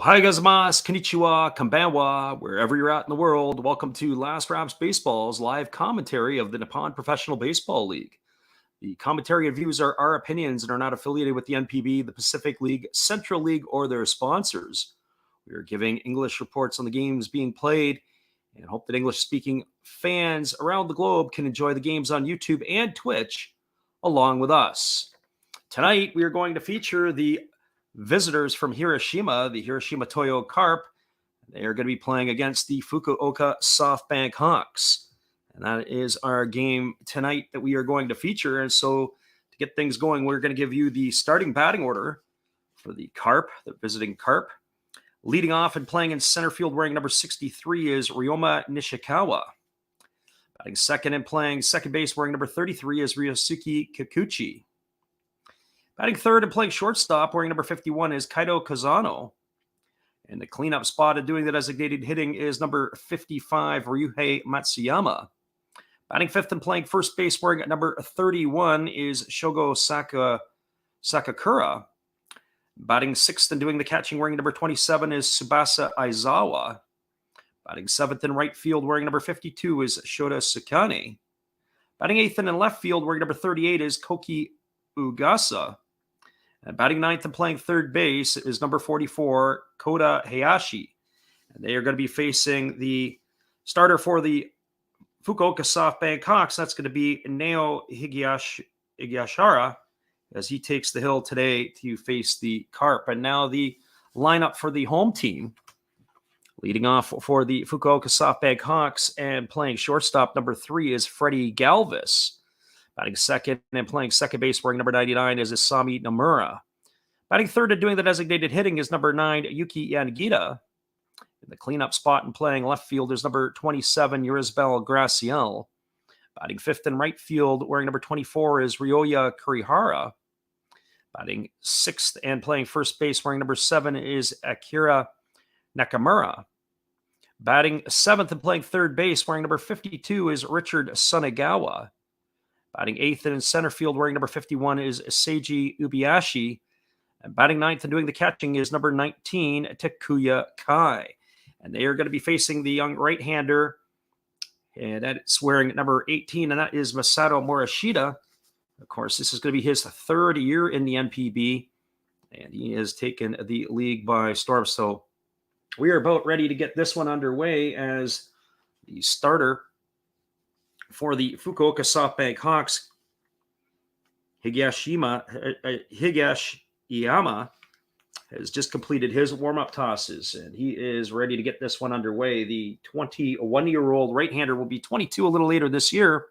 Ohayou gozaimasu, konnichiwa, konbanwa, wherever you're at in the world. Welcome to Last Raps Baseball's live commentary of the Nippon Professional Baseball League. The commentary and views are our opinions and are not affiliated with the NPB, the Pacific League, Central League, or their sponsors. We are giving English reports on the games being played and hope that English-speaking fans around the globe can enjoy the games on YouTube and Twitch along with us. Tonight, we are going to feature the visitors from Hiroshima, the Hiroshima Toyo Carp. They are going to be playing against the Fukuoka SoftBank Hawks. And that is our game tonight that we are going to feature. And so to get things going, we're going to give you the starting batting order for the Carp, the visiting Carp. Leading off and playing in center field wearing number 63 is Ryoma Nishikawa. Batting second and playing second base wearing number 33 is Ryosuke Kikuchi. Batting third and playing shortstop wearing number 51 is Kaito Kazano. And the cleanup spot and doing the designated hitting is number 55, Ryuhei Matsuyama. Batting fifth and playing first base wearing number 31 is Shogo Sakakura. Batting sixth and doing the catching wearing number 27 is Tsubasa Aizawa. Batting seventh in right field wearing number 52 is Shota Sakane. Batting eighth and in left field wearing number 38 is Koki Ugasa. And batting ninth and playing third base is number 44, Kota Hayashi. And they are going to be facing the starter for the Fukuoka SoftBank Hawks. That's going to be Neo Higashihara as he takes the hill today to face the Carp. And now the lineup for the home team. Leading off for the Fukuoka SoftBank Hawks and playing shortstop number 3 is Freddie Galvis. Batting second and playing second base wearing number 99 is Isami Nomura. Batting third and doing the designated hitting is number 9, Yuki Yanagita. In the cleanup spot and playing left field is number 27, Yurisbel Graciel. Batting fifth in right field wearing number 24 is Ryoya Kurihara. Batting sixth and playing first base wearing number 7 is Akira Nakamura. Batting seventh and playing third base wearing number 52 is Richard Sunagawa. Batting eighth and in center field wearing number 51 is Seiji Ubiashi. And batting ninth and doing the catching is number 19, Takuya Kai. And they are going to be facing the young right-hander. And that's wearing number 18, and that is Masato Morishita. Of course, this is going to be his third year in the NPB. And he has taken the league by storm. So we are about ready to get this one underway as the starter for the Fukuoka SoftBank Hawks, Higashiyama has just completed his warm-up tosses, and he is ready to get this one underway. The 21-year-old right-hander will be 22 a little later this year,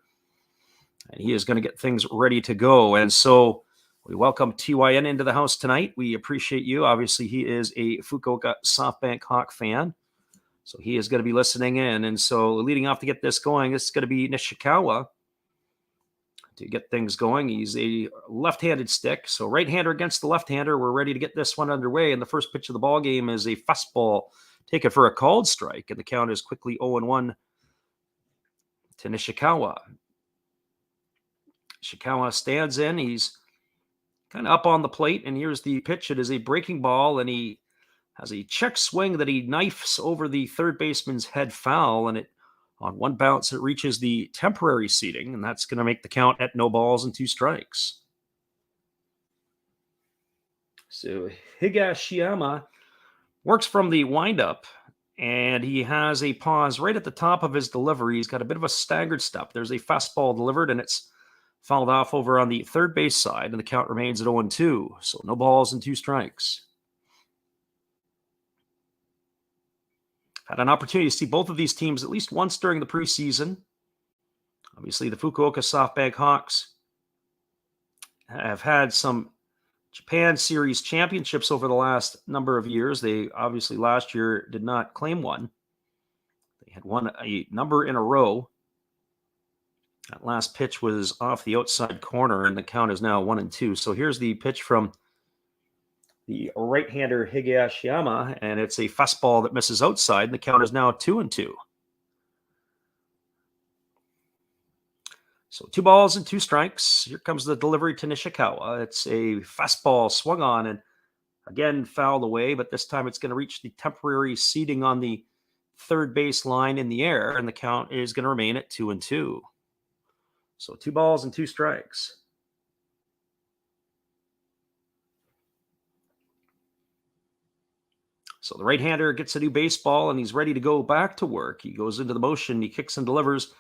and he is going to get things ready to go. And so we welcome TYN into the house tonight. We appreciate you. Obviously, he is a Fukuoka SoftBank Hawk fan. So he is going to be listening in. And so leading off to get this going, it's going to be Nishikawa to get things going. He's a left-handed stick. So right-hander against the left-hander. We're ready to get this one underway. And the first pitch of the ball game is a fastball taken for a called strike. And the count is quickly 0-1 to Nishikawa. Nishikawa stands in. He's kind of up on the plate. And here's the pitch. It is a breaking ball. And he has a check swing that he knifes over the third baseman's head foul, and on one bounce it reaches the temporary seating, and that's going to make the count at 0-2 strikes. So Higashiyama works from the windup, and he has a pause right at the top of his delivery. He's got a bit of a staggered step. There's a fastball delivered, and it's fouled off over on the third base side, and the count remains at 0-2. So 0-2 strikes. Had an opportunity to see both of these teams at least once during the preseason. Obviously, the Fukuoka SoftBank Hawks have had some Japan Series championships over the last number of years. They obviously last year did not claim one. They had won a number in a row. That last pitch was off the outside corner, and the count is now 1-2. So here's the pitch from the right-hander Higashiyama, and it's a fastball that misses outside, and the count is now 2-2. So 2 balls and 2 strikes. Here comes the delivery to Nishikawa. It's a fastball swung on and again fouled away, but this time it's going to reach the temporary seating on the third base line in the air, and the count is going to remain at 2-2. So 2 balls and 2 strikes. So the right-hander gets a new baseball, and he's ready to go back to work. He goes into the motion, he kicks and delivers,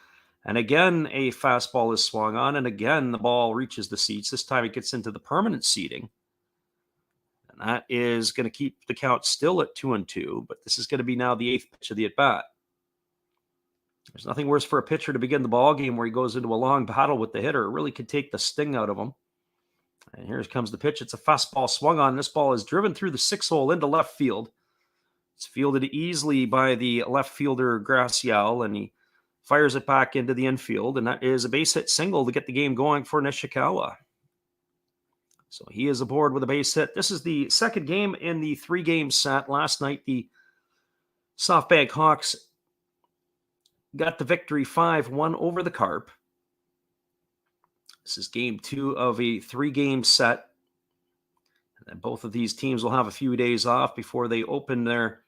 and again a fastball is swung on, and again the ball reaches the seats. This time it gets into the permanent seating, and that is going to keep the count still at 2-2, but this is going to be now the 8th pitch of the at-bat. There's nothing worse for a pitcher to begin the ball game where he goes into a long battle with the hitter. It really could take the sting out of him. And here comes the pitch. It's a fastball swung on. This ball is driven through the 6-hole into left field. It's fielded easily by the left fielder Gracial, and he fires it back into the infield, and that is a base hit single to get the game going for Nishikawa. So he is aboard with a base hit. This is the second game in the 3-game set. Last night, the SoftBank Hawks got the victory 5-1 over the Carp. This is game 2 of a 3-game set. And both of these teams will have a few days off before they open their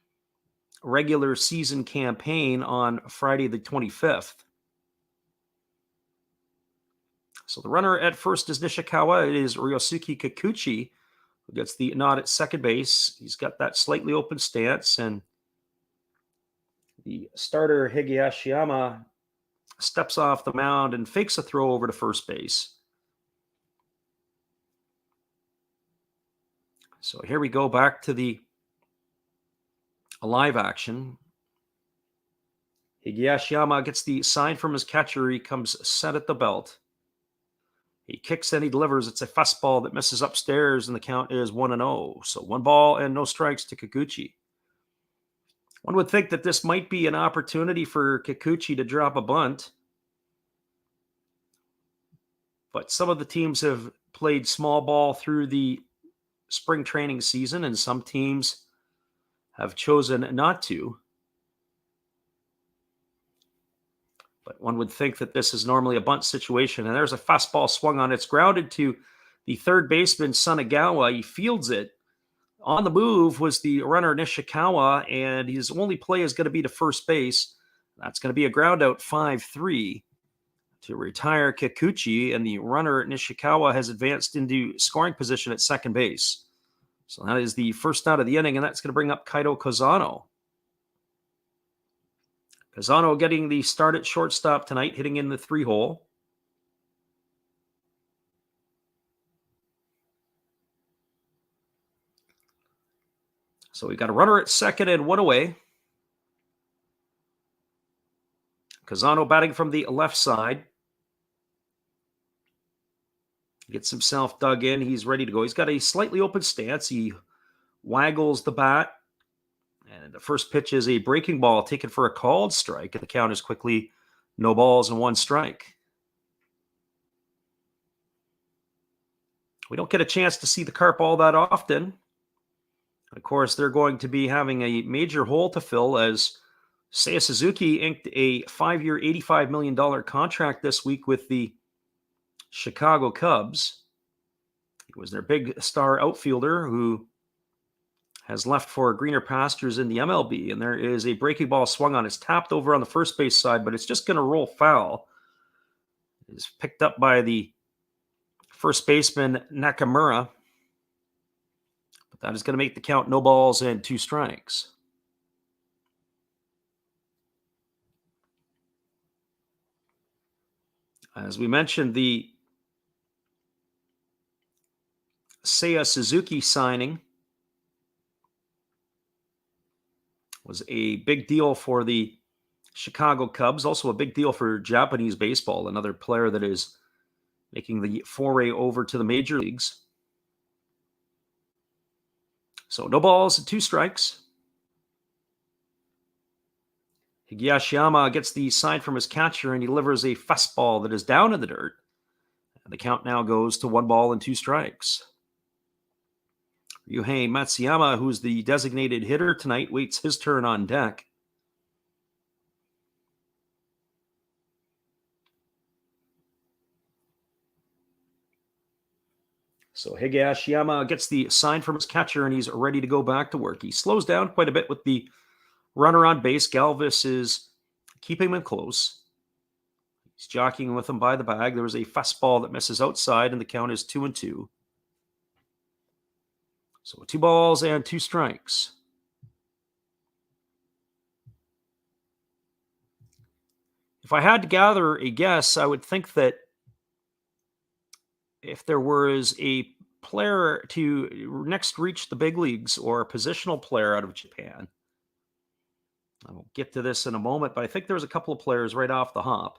regular season campaign on Friday the 25th. So the runner at first is Nishikawa. It is Ryosuke Kikuchi who gets the nod at second base. He's got that slightly open stance, and the starter Higashiyama steps off the mound and fakes a throw over to first base. So here we go back to the live action. Higashiyama gets the sign from his catcher. He comes set at the belt. He kicks and he delivers. It's a fastball that misses upstairs, and the count is 1-0. So 1 ball and no strikes to Kikuchi. One would think that this might be an opportunity for Kikuchi to drop a bunt. But some of the teams have played small ball through the spring training season, and some teams have chosen not to. But one would think that this is normally a bunt situation. And there's a fastball swung on. It's grounded to the third baseman, Sunagawa. He fields it. On the move was the runner, Nishikawa, and his only play is going to be to first base. That's going to be a ground out 5-3 to retire Kikuchi, and the runner, Nishikawa, has advanced into scoring position at second base. So that is the first out of the inning, and that's going to bring up Kaito Kozano. Kozano getting the start at shortstop tonight, hitting in the 3-hole. So we've got a runner at second and 1 away. Kozano batting from the left side. Gets himself dug in. He's ready to go. He's got a slightly open stance. He waggles the bat. And the first pitch is a breaking ball taken for a called strike. And the count is quickly no balls and 1 strike. We don't get a chance to see the Carp all that often. Of course, they're going to be having a major hole to fill as Seiya Suzuki inked a 5-year, $85 million contract this week with the Chicago Cubs. He was their big star outfielder who has left for greener pastures in the MLB. And there is a breaking ball swung on. It's tapped over on the first base side, but it's just going to roll foul. It's picked up by the first baseman, Nakamura. But that is going to make the count no balls and 2 strikes. As we mentioned, the Seiya Suzuki signing was a big deal for the Chicago Cubs, also a big deal for Japanese baseball, another player that is making the foray over to the major leagues. So no balls and 2 strikes. Higashiyama gets the sign from his catcher and he delivers a fastball that is down in the dirt. And the count now goes to 1 ball and 2 strikes. Ryuhei Matsuyama, who's the designated hitter tonight, waits his turn on deck. So Higashiyama gets the sign from his catcher and he's ready to go back to work. He slows down quite a bit with the runner on base. Galvis is keeping him close. He's jockeying with him by the bag. There was a fastball that misses outside and the count is 2-2. So 2 balls and 2 strikes. If I had to gather a guess, I would think that if there was a player to next reach the big leagues or a positional player out of Japan, I will get to this in a moment, but I think there's a couple of players right off the hop.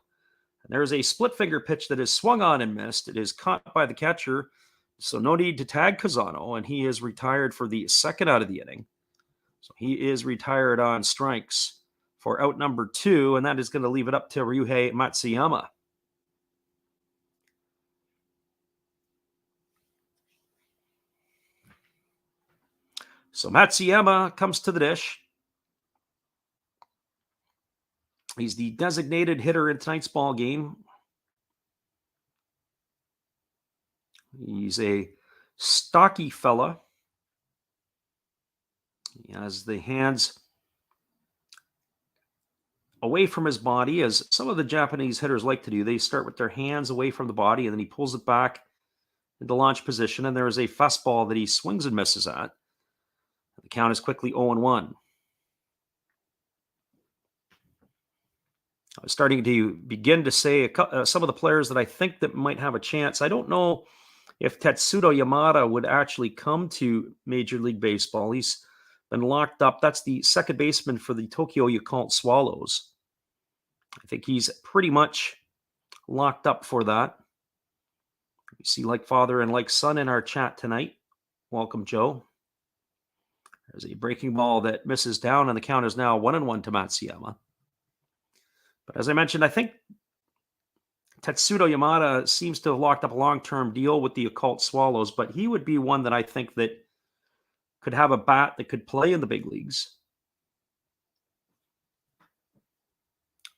And there's a split finger pitch that is swung on and missed. It is caught by the catcher, so no need to tag Kazano, and he is retired for the second out of the inning. So he is retired on strikes for out number 2, and that is going to leave it up to Ryuhei Matsuyama. So Matsuyama comes to the dish. He's the designated hitter in tonight's ball game. He's a stocky fella. He has the hands away from his body, as some of the Japanese hitters like to do. They start with their hands away from the body, and then he pulls it back into launch position, and there is a fastball that he swings and misses at. The count is quickly 0-1. I was starting to begin to say some of the players that I think that might have a chance. I don't know if Tetsudo Yamada would actually come to Major League Baseball. He's been locked up. That's the second baseman for the Tokyo Yakult Swallows. I think he's pretty much locked up for that. You see like father and like son in our chat tonight. Welcome, Joe. There's a breaking ball that misses down, and the count is now 1-1 to Matsuyama. But as I mentioned, I think Tetsudo Yamada seems to have locked up a long-term deal with the Yakult Swallows, but he would be one that I think that could have a bat that could play in the big leagues.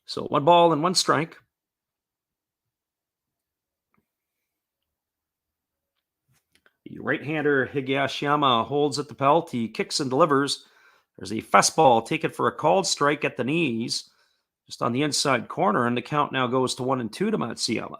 So 1 ball and 1 strike. The right-hander Higashiyama holds at the belt. He kicks and delivers. There's a fastball taken for a called strike at the knees, just on the inside corner, and the count now goes to 1-2 to Matsuyama.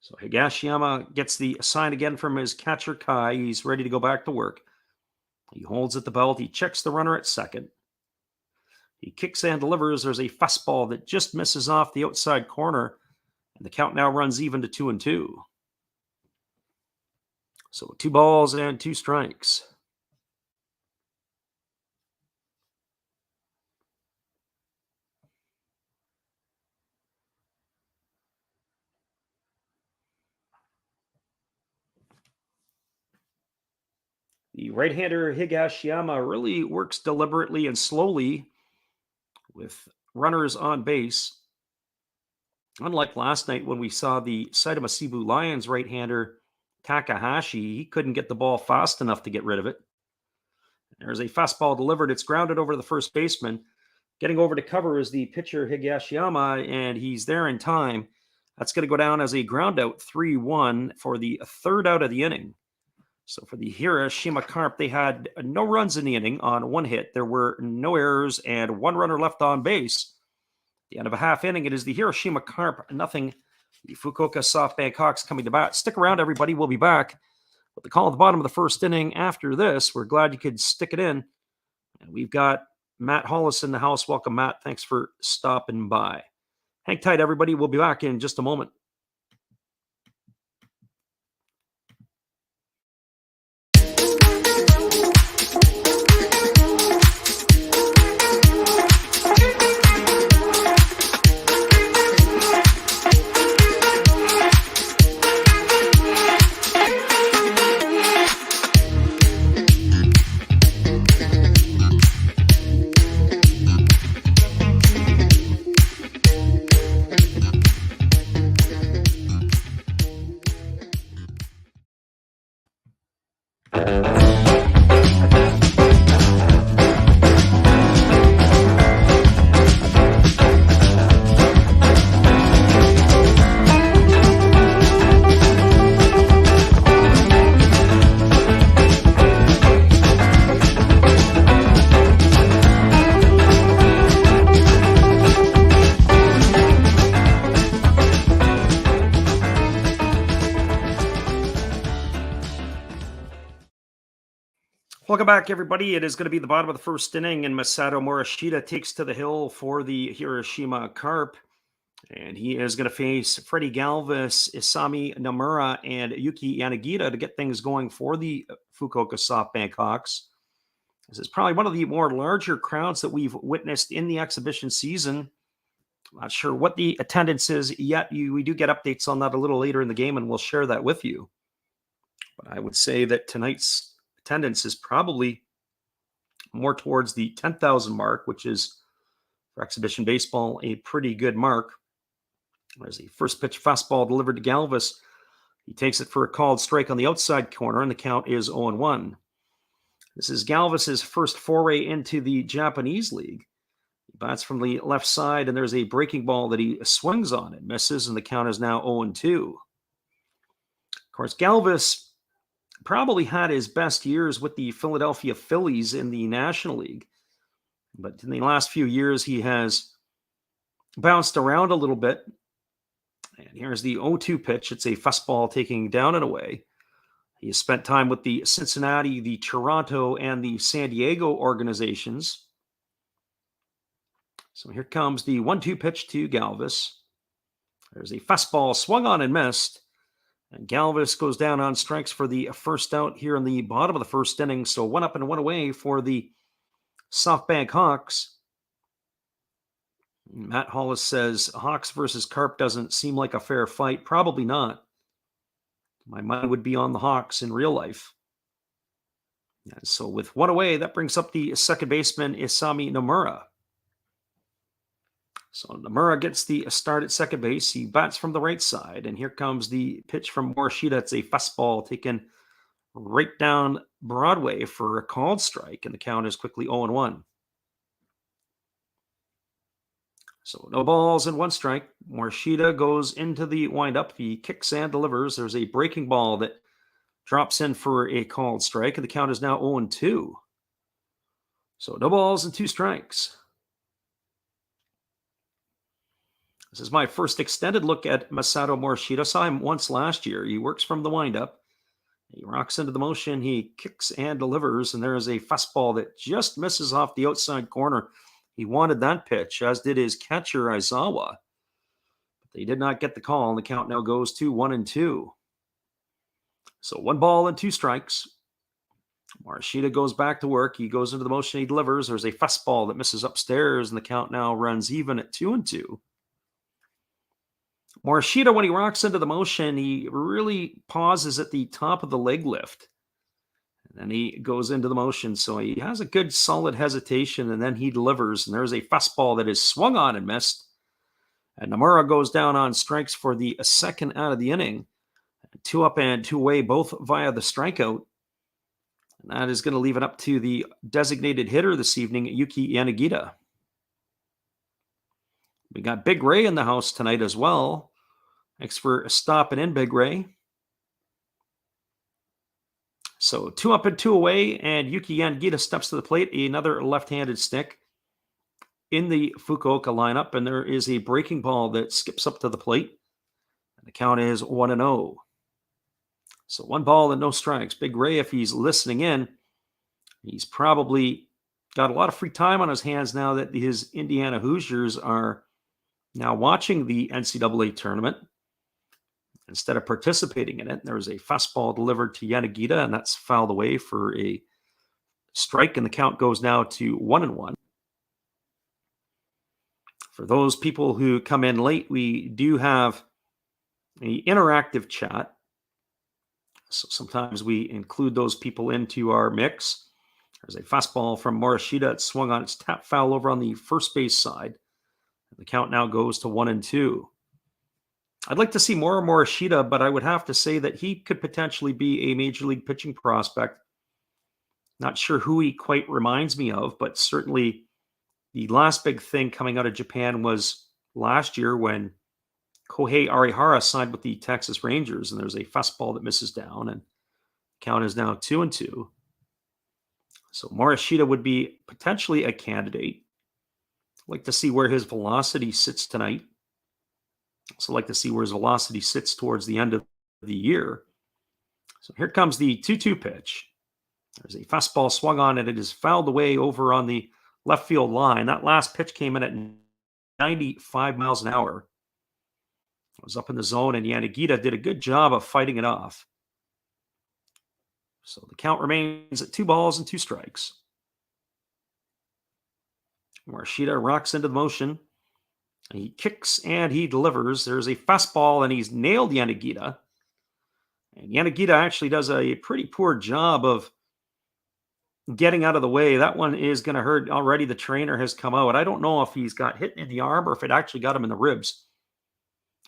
So Higashiyama gets the sign again from his catcher, Kai. He's ready to go back to work. He holds at the belt. He checks the runner at second. He kicks and delivers. There's a fastball that just misses off the outside corner, and the count now runs even to 2-2. So 2 balls and 2 strikes. The right-hander Higashiyama really works deliberately and slowly with runners on base. Unlike last night when we saw the Saitama Cebu Lions right-hander Takahashi, he couldn't get the ball fast enough to get rid of it. There's a fastball delivered. It's grounded over the first baseman. Getting over to cover is the pitcher Higashiyama, and he's there in time. That's going to go down as a ground out, 3-1 for the third out of the inning. So for the Hiroshima Carp, they had no runs in the inning on 1 hit. There were no errors and 1 runner left on base. At the end of a half inning, it is the Hiroshima Carp, nothing. The Fukuoka SoftBank Hawks coming to bat. Stick around, everybody. We'll be back with the call at the bottom of the first inning after this. We're glad you could stick it in. And we've got Matt Hollis in the house. Welcome, Matt. Thanks for stopping by. Hang tight, everybody. We'll be back in just a moment. Welcome back, everybody. It is going to be the bottom of the first inning, and Masato Morishita takes to the hill for the Hiroshima Carp. And he is going to face Freddie Galvis, Isami Nomura, and Yuki Yanagita to get things going for the Fukuoka SoftBank Hawks. This is probably one of the more larger crowds that we've witnessed in the exhibition season. I'm not sure what the attendance is yet. We do get updates on that a little later in the game, and we'll share that with you. But I would say that tonight's attendance is probably more towards the 10,000 mark, which is for exhibition baseball a pretty good mark. There's the first pitch fastball delivered to Galvis. He takes it for a called strike on the outside corner, and the count is 0-1. This is Galvis's first foray into the Japanese league. He bats from the left side, and there's a breaking ball that he swings on and misses, and the count is now 0-2. Of course, Galvis probably had his best years with the Philadelphia Phillies in the National League. But in the last few years, he has bounced around a little bit. And here's the 0-2 pitch. It's a fastball taking down and away. He has spent time with the Cincinnati, the Toronto, and the San Diego organizations. So here comes the 1-2 pitch to Galvis. There's a fastball swung on and missed. And Galvis goes down on strikes for the first out here in the bottom of the first inning. So 1 up and 1 away for the SoftBank Hawks. Matt Hollis says Hawks versus Carp doesn't seem like a fair fight. Probably not. My mind would be on the Hawks in real life. And so with 1 away, that brings up the second baseman, Isami Nomura. So Nomura gets the start at second base. He bats from the right side, and here comes the pitch from Morishita. It's a fastball taken right down Broadway for a called strike, and the count is quickly 0-1. So no balls and 1 strike. Morishita goes into the windup. He kicks and delivers. There's a breaking ball that drops in for a called strike, and the count is now 0-2. So no balls and 2 strikes. This is my first extended look at Masato Morishita. Saw him once last year. He works from the windup. He rocks into the motion. He kicks and delivers, and there is a fastball that just misses off the outside corner. He wanted that pitch, as did his catcher, Aizawa. But they did not get the call, and the count now goes to 1-2. So 1 ball and 2 strikes. Morishita goes back to work. He goes into the motion. He delivers. There's a fastball that misses upstairs, and the count now runs even at 2-2. Morishita, when he rocks into the motion, he really pauses at the top of the leg lift. And then he goes into the motion. So he has a good solid hesitation, and then he delivers. And there's a fastball that is swung on and missed. And Nomura goes down on strikes for the second out of the inning. 2 up and 2 away, both via the strikeout. And that is going to leave it up to the designated hitter this evening, Yuki Yanagita. We got Big Ray in the house tonight as well. Thanks for stopping in, Big Ray. So 2 up and 2 away, and Yuki Yanagita steps to the plate. Another left-handed stick in the Fukuoka lineup, and there is a breaking ball that skips up to the plate. And the count is 1-0. So 1 ball and no strikes. Big Ray, if he's listening in, he's probably got a lot of free time on his hands now that his Indiana Hoosiers are now watching the NCAA tournament instead of participating in it. There was a fastball delivered to Yanagita, and that's fouled away for a strike, and the count goes now to 1-1. For those people who come in late, we do have an interactive chat. So sometimes we include those people into our mix. There's a fastball from Morishita. It swung on its tap foul over on the first base side. The count now goes to 1-2. I'd like to see more Morishita, but I would have to say that he could potentially be a major league pitching prospect. Not sure who he quite reminds me of, but certainly the last big thing coming out of Japan was last year when Kohei Arihara signed with the Texas Rangers, and there's a fastball that misses down, and count is now 2-2. So Morishita would be potentially a candidate. I'd like to see where his velocity sits tonight. Also like to see where his velocity sits towards the end of the year. So here comes the 2-2 pitch. There's a fastball swung on, and it is fouled away over on the left field line. That last pitch came in at 95 miles an hour. It was up in the zone, and Yanagita did a good job of fighting it off. So the count remains at 2 balls and 2 strikes. Morishita rocks into the motion. He kicks and he delivers. There's a fastball, and he's nailed Yanagita. And Yanagita actually does a pretty poor job of getting out of the way. That one is going to hurt already. The trainer has come out. I don't know if he's got hit in the arm or if it actually got him in the ribs.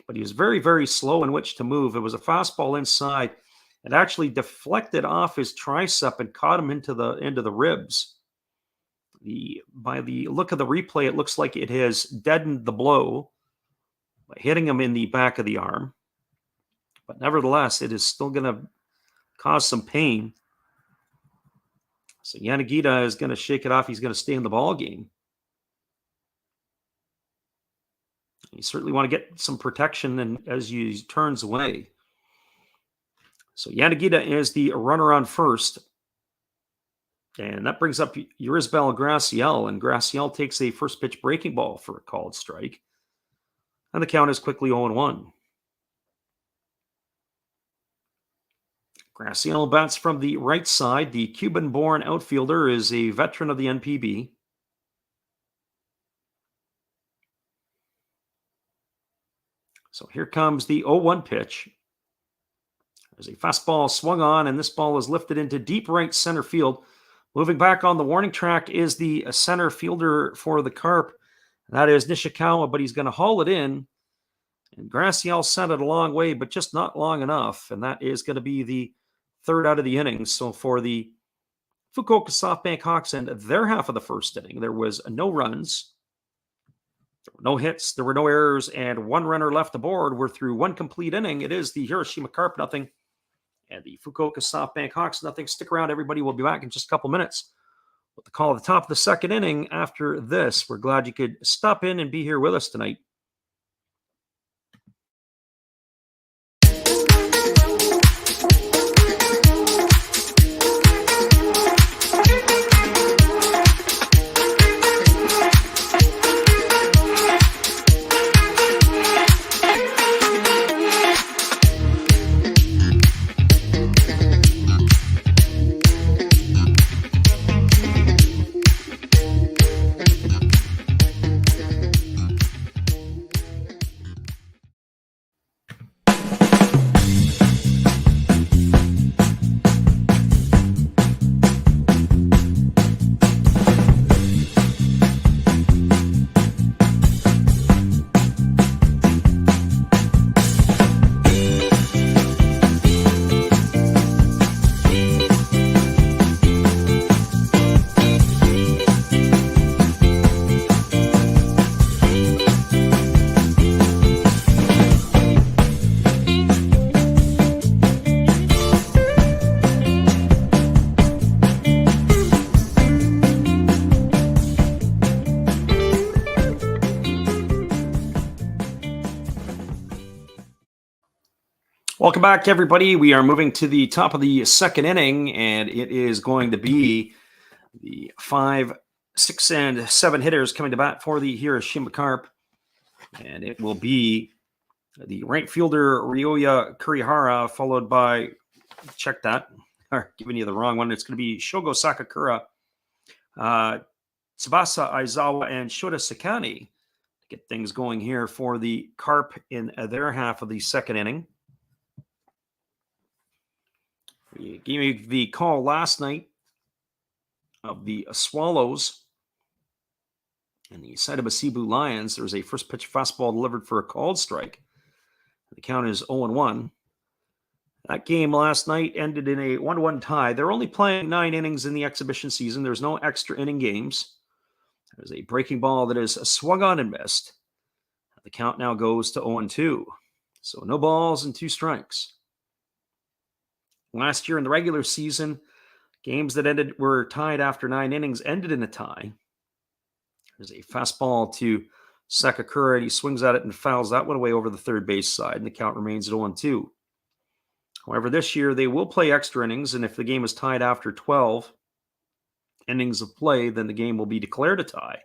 But he was very, very slow in which to move. It was a fastball inside. It actually deflected off his tricep and caught him into the ribs. By the look of the replay, it looks like it has deadened the blow by hitting him in the back of the arm. But nevertheless, it is still going to cause some pain. So Yanagita is going to shake it off. He's going to stay in the ball game. You certainly want to get some protection and as he turns away. So Yanagita is the runner on first. And that brings up Yurisbel Graciel. And Graciel takes a first pitch breaking ball for a called strike. And the count is quickly 0-1. Graciel bats from the right side. The Cuban-born outfielder is a veteran of the NPB. So here comes the 0-1 pitch. There's a fastball swung on, and this ball is lifted into deep right center field. Moving back on the warning track is the center fielder for the Carp. That is Nishikawa, but he's going to haul it in. And Graciel sent it a long way, but just not long enough. And that is going to be the third out of the inning. So for the Fukuoka SoftBank Hawks and their half of the first inning, there was no runs, there were no hits, there were no errors, and 1 runner left aboard. We're through 1 complete inning. It is the Hiroshima Carp, nothing, and the Fukuoka SoftBank Hawks, nothing. Stick around, everybody. We'll be back in just a couple minutes with the call at the top of the second inning. After this, we're glad you could stop in and be here with us tonight. Welcome back, everybody. We are moving to the top of the second inning, and it is going to be the 5, 6, and 7 hitters coming to bat for the Hiroshima Carp. And it will be the right fielder, Ryoya Kurihara, followed by, check that, or giving you the wrong one. It's going to be Shogo Sakakura, Tsubasa Aizawa, and Shota Sakani to get things going here for the Carp in their half of the second inning. We gave me the call last night of the Swallows and the Saitama Cebu Lions. There was a first pitch fastball delivered for a called strike. The count is 0-1. That game last night ended in a 1-1 tie. They're only playing 9 innings in the exhibition season. There's no extra inning games. There's a breaking ball that is swung on and missed. The count now goes to 0-2. So no balls and 2 strikes. Last year in the regular season, games that were tied after 9 innings ended in a tie. There's a fastball to Sakakura, and he swings at it and fouls that one away over the third base side, and the count remains at 0-2. However, this year they will play extra innings, and if the game is tied after 12 innings of play, then the game will be declared a tie.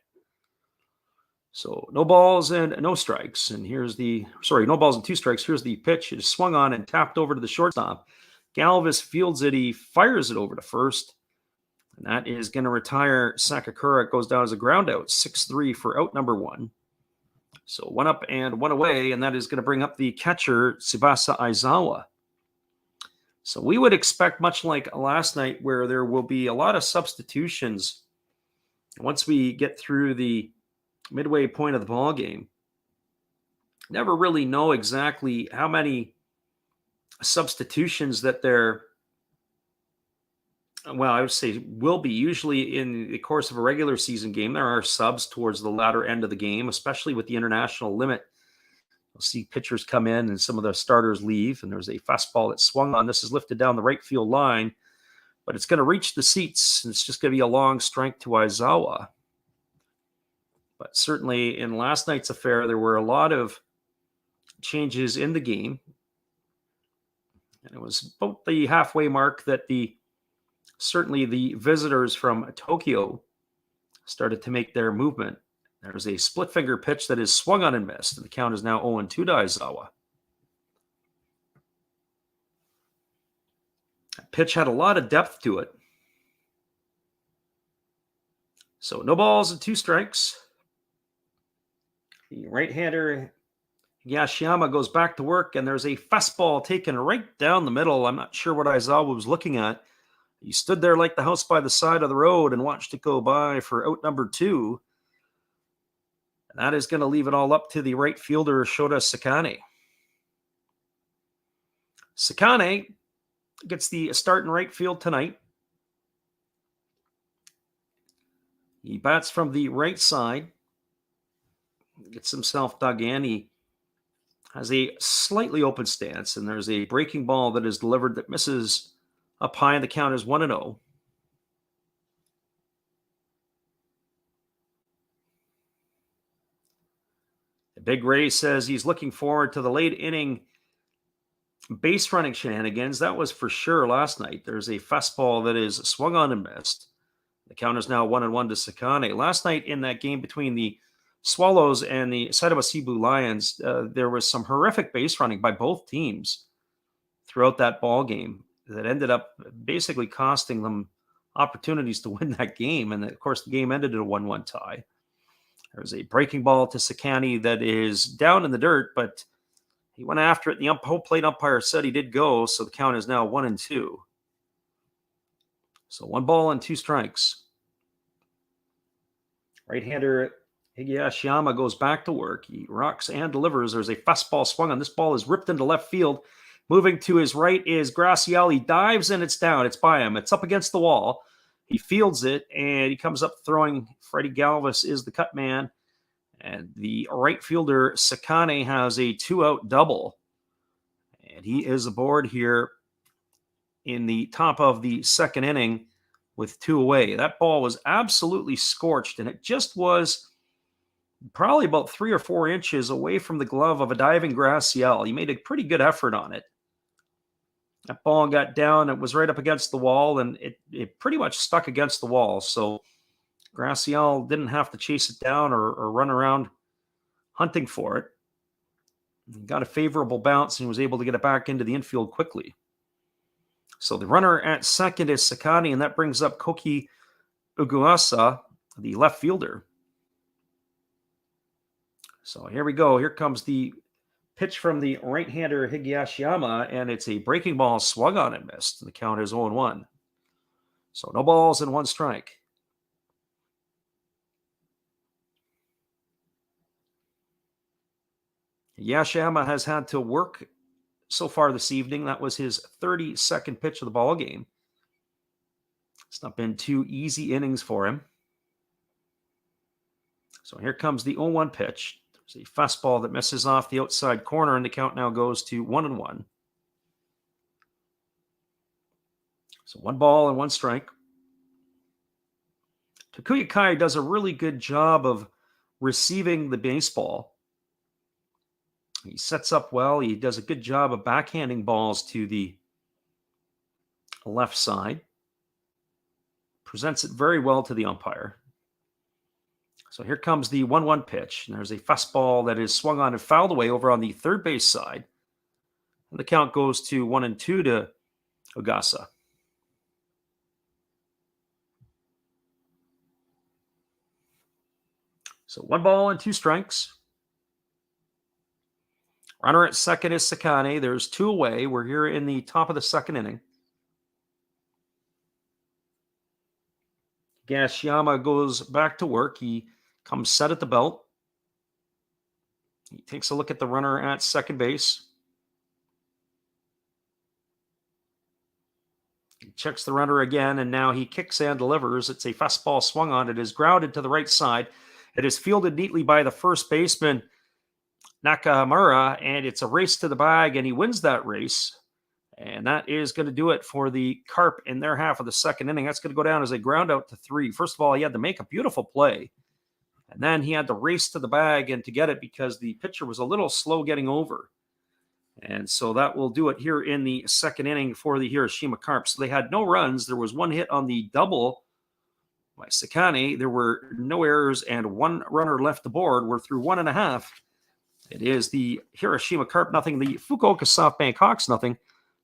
So no balls and no strikes. And no balls and 2 strikes. Here's the pitch. It is swung on and tapped over to the shortstop. Galvis fields it. He fires it over to first. And that is going to retire Sakakura. It goes down as a ground out. 6-3 for out number 1. So 1 up and 1 away. And that is going to bring up the catcher, Tsubasa Aizawa. So we would expect, much like last night, where there will be a lot of substitutions once we get through the midway point of the ball game. Never really know exactly how many substitutions that I would say will be. Usually in the course of a regular season game, there are subs towards the latter end of the game, especially with the international limit. You'll see pitchers come in and some of the starters leave, and there's a fastball that swung on. This is lifted down the right field line, but it's going to reach the seats, and it's just going to be a long strike to Aizawa. But certainly in last night's affair, there were a lot of changes in the game. And it was about the halfway mark that certainly the visitors from Tokyo started to make their movement. There's a split finger pitch that is swung on and missed. And the count is now 0-2 to Aizawa. That pitch had a lot of depth to it. So no balls and 2 strikes. The right-hander Yashiyama goes back to work, and there's a fastball taken right down the middle. I'm not sure what Aizawa was looking at. He stood there like the house by the side of the road and watched it go by for out number 2. And that is going to leave it all up to the right fielder, Shota Sakane. Sakane gets the start in right field tonight. He bats from the right side. Gets himself dug in. He has a slightly open stance, and there's a breaking ball that is delivered that misses up high, and the count is 1-0. The Big Ray says he's looking forward to the late inning base running shenanigans. That was for sure last night. There's a fastball that is swung on and missed. The count is now 1-1 to Sakane. Last night in that game between the Swallows and the Saitama Cebu Lions, there was some horrific base running by both teams throughout that ball game that ended up basically costing them opportunities to win that game. And of course, the game ended in a 1-1 tie. There's a breaking ball to Sakane that is down in the dirt, but he went after it. The home plate umpire said he did go, so the count is now 1-2. So 1 ball and 2 strikes. Right-hander Higashiyama goes back to work. He rocks and delivers. There's a fastball swung on. This ball is ripped into left field. Moving to his right is Graciel. He dives and it's down. It's by him. It's up against the wall. He fields it and he comes up throwing. Freddie Galvis is the cut man. And the right fielder, Sakane, has a 2-out double. And he is aboard here in the top of the second inning with 2 away. That ball was absolutely scorched, and it just was probably about 3 or 4 inches away from the glove of a diving Graciel. He made a pretty good effort on it. That ball got down. It was right up against the wall, and it pretty much stuck against the wall. So Graciel didn't have to chase it down or run around hunting for it. He got a favorable bounce and was able to get it back into the infield quickly. So the runner at second is Sakane, and that brings up Koki Uguasa, the left fielder. So here we go. Here comes the pitch from the right-hander Higashiyama, and it's a breaking ball swung on and missed. And the count is 0-1. So no balls and 1 strike. Higashiyama has had to work so far this evening. That was his 32nd pitch of the ball game. It's not been 2 easy innings for him. So here comes the 0-1 pitch. There's a fastball that misses off the outside corner, and the count now goes to 1-1. So 1 ball and 1 strike. Takuya Kai does a really good job of receiving the baseball. He sets up well. He does a good job of backhanding balls to the left side. Presents it very well to the umpire. So here comes the 1-1 pitch. And there's a fastball that is swung on and fouled away over on the third base side. And the count goes to 1-2 to Ogasa. So 1 ball and 2 strikes. Runner at second is Sakane. There's 2 away. We're here in the top of the second inning. Gashiyama goes back to work. He comes set at the belt. He takes a look at the runner at second base. He checks the runner again, and now he kicks and delivers. It's a fastball swung on. It is grounded to the right side. It is fielded neatly by the first baseman, Nakamura, and it's a race to the bag, and he wins that race. And that is going to do it for the Carp in their half of the second inning. That's going to go down as a ground out to 3. First of all, he had to make a beautiful play. And then he had to race to the bag and to get it because the pitcher was a little slow getting over. And so that will do it here in the second inning for the Hiroshima Carp. So they had no runs. There was 1 hit on the double by Sakane. There were no errors and 1 runner left aboard. We're through 1.5. It is the Hiroshima Carp nothing, the Fukuoka SoftBank Hawks nothing.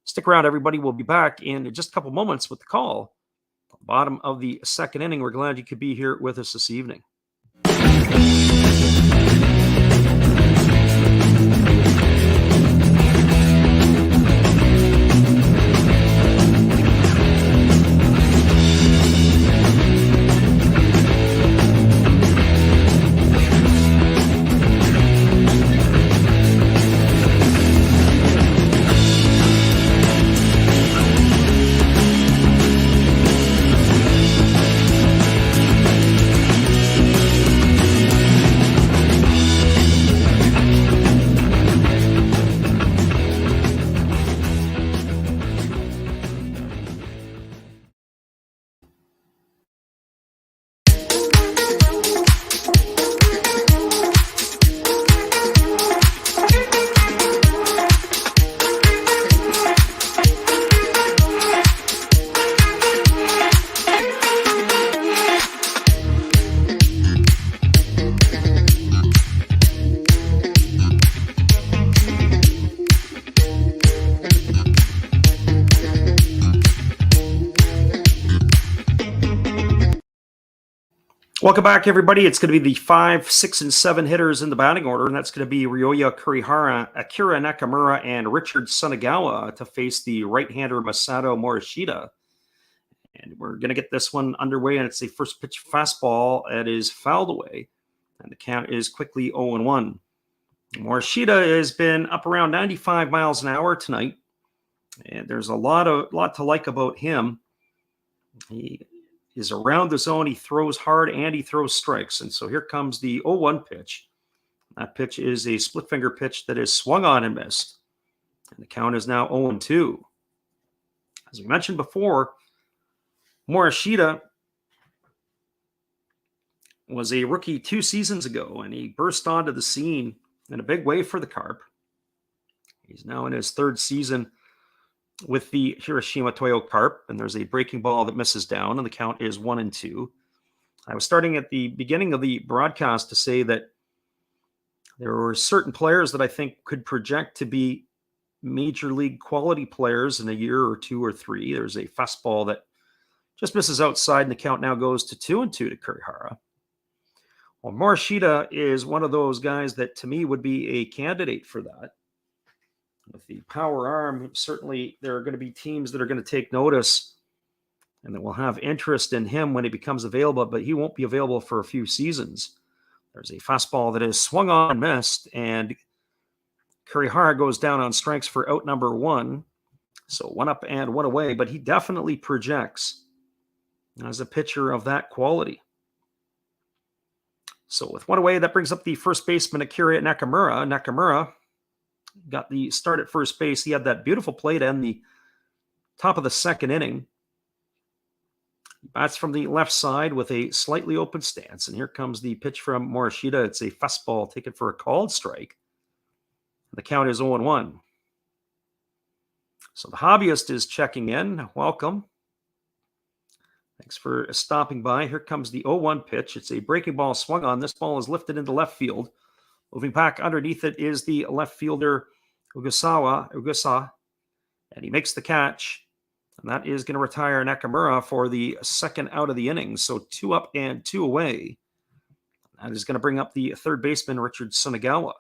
Stick around, everybody. We'll be back in just a couple moments with the call. Bottom of the second inning. We're glad you could be here with us this evening. Welcome back, everybody. It's going to be the 5, 6, and 7 hitters in the batting order, and that's going to be Ryoya Kurihara, Akira Nakamura, and Richard Sunagawa to face the right-hander Masato Morishita. And we're going to get this one underway, and it's the first pitch fastball that is fouled away, and the count is quickly 0-1. Morishita has been up around 95 miles an hour tonight, and there's a lot to like about him. He is around the zone. He throws hard and he throws strikes. And so here comes the 0-1 pitch. That pitch is a split finger pitch that is swung on and missed. And the count is now 0-2. As we mentioned before, Morishita was a rookie 2 seasons ago, and he burst onto the scene in a big way for the Carp. He's now in his 3rd season with the Hiroshima Toyo Carp, and there's a breaking ball that misses down, and the count is 1-2. I was starting at the beginning of the broadcast to say that there were certain players that I think could project to be major league quality players in a year or 2 or 3. There's a fastball that just misses outside, and the count now goes to 2-2 to Kurihara. Well, Morishita is one of those guys that to me would be a candidate for that. With the power arm, certainly there are going to be teams that are going to take notice and that will have interest in him when he becomes available, but he won't be available for a few seasons. There's a fastball that is swung on and missed, and Kurihara goes down on strikes for out number 1. So 1 up and 1 away, but he definitely projects as a pitcher of that quality. So with 1 away, that brings up the first baseman, Akira Nakamura. Nakamura got the start at first base. He had that beautiful play to end the top of the second inning. He bats from the left side with a slightly open stance. And here comes the pitch from Morishita. It's a fastball taken for a called strike. The count is 0-1. So the hobbyist is checking in. Welcome. Thanks for stopping by. Here comes the 0-1 pitch. It's a breaking ball swung on. This ball is lifted into left field. Moving back underneath it is the left fielder, Ugasa, and he makes the catch. And that is going to retire Nakamura for the second out of the inning. So 2 up and 2 away. That is going to bring up the third baseman, Richard Sunagawa.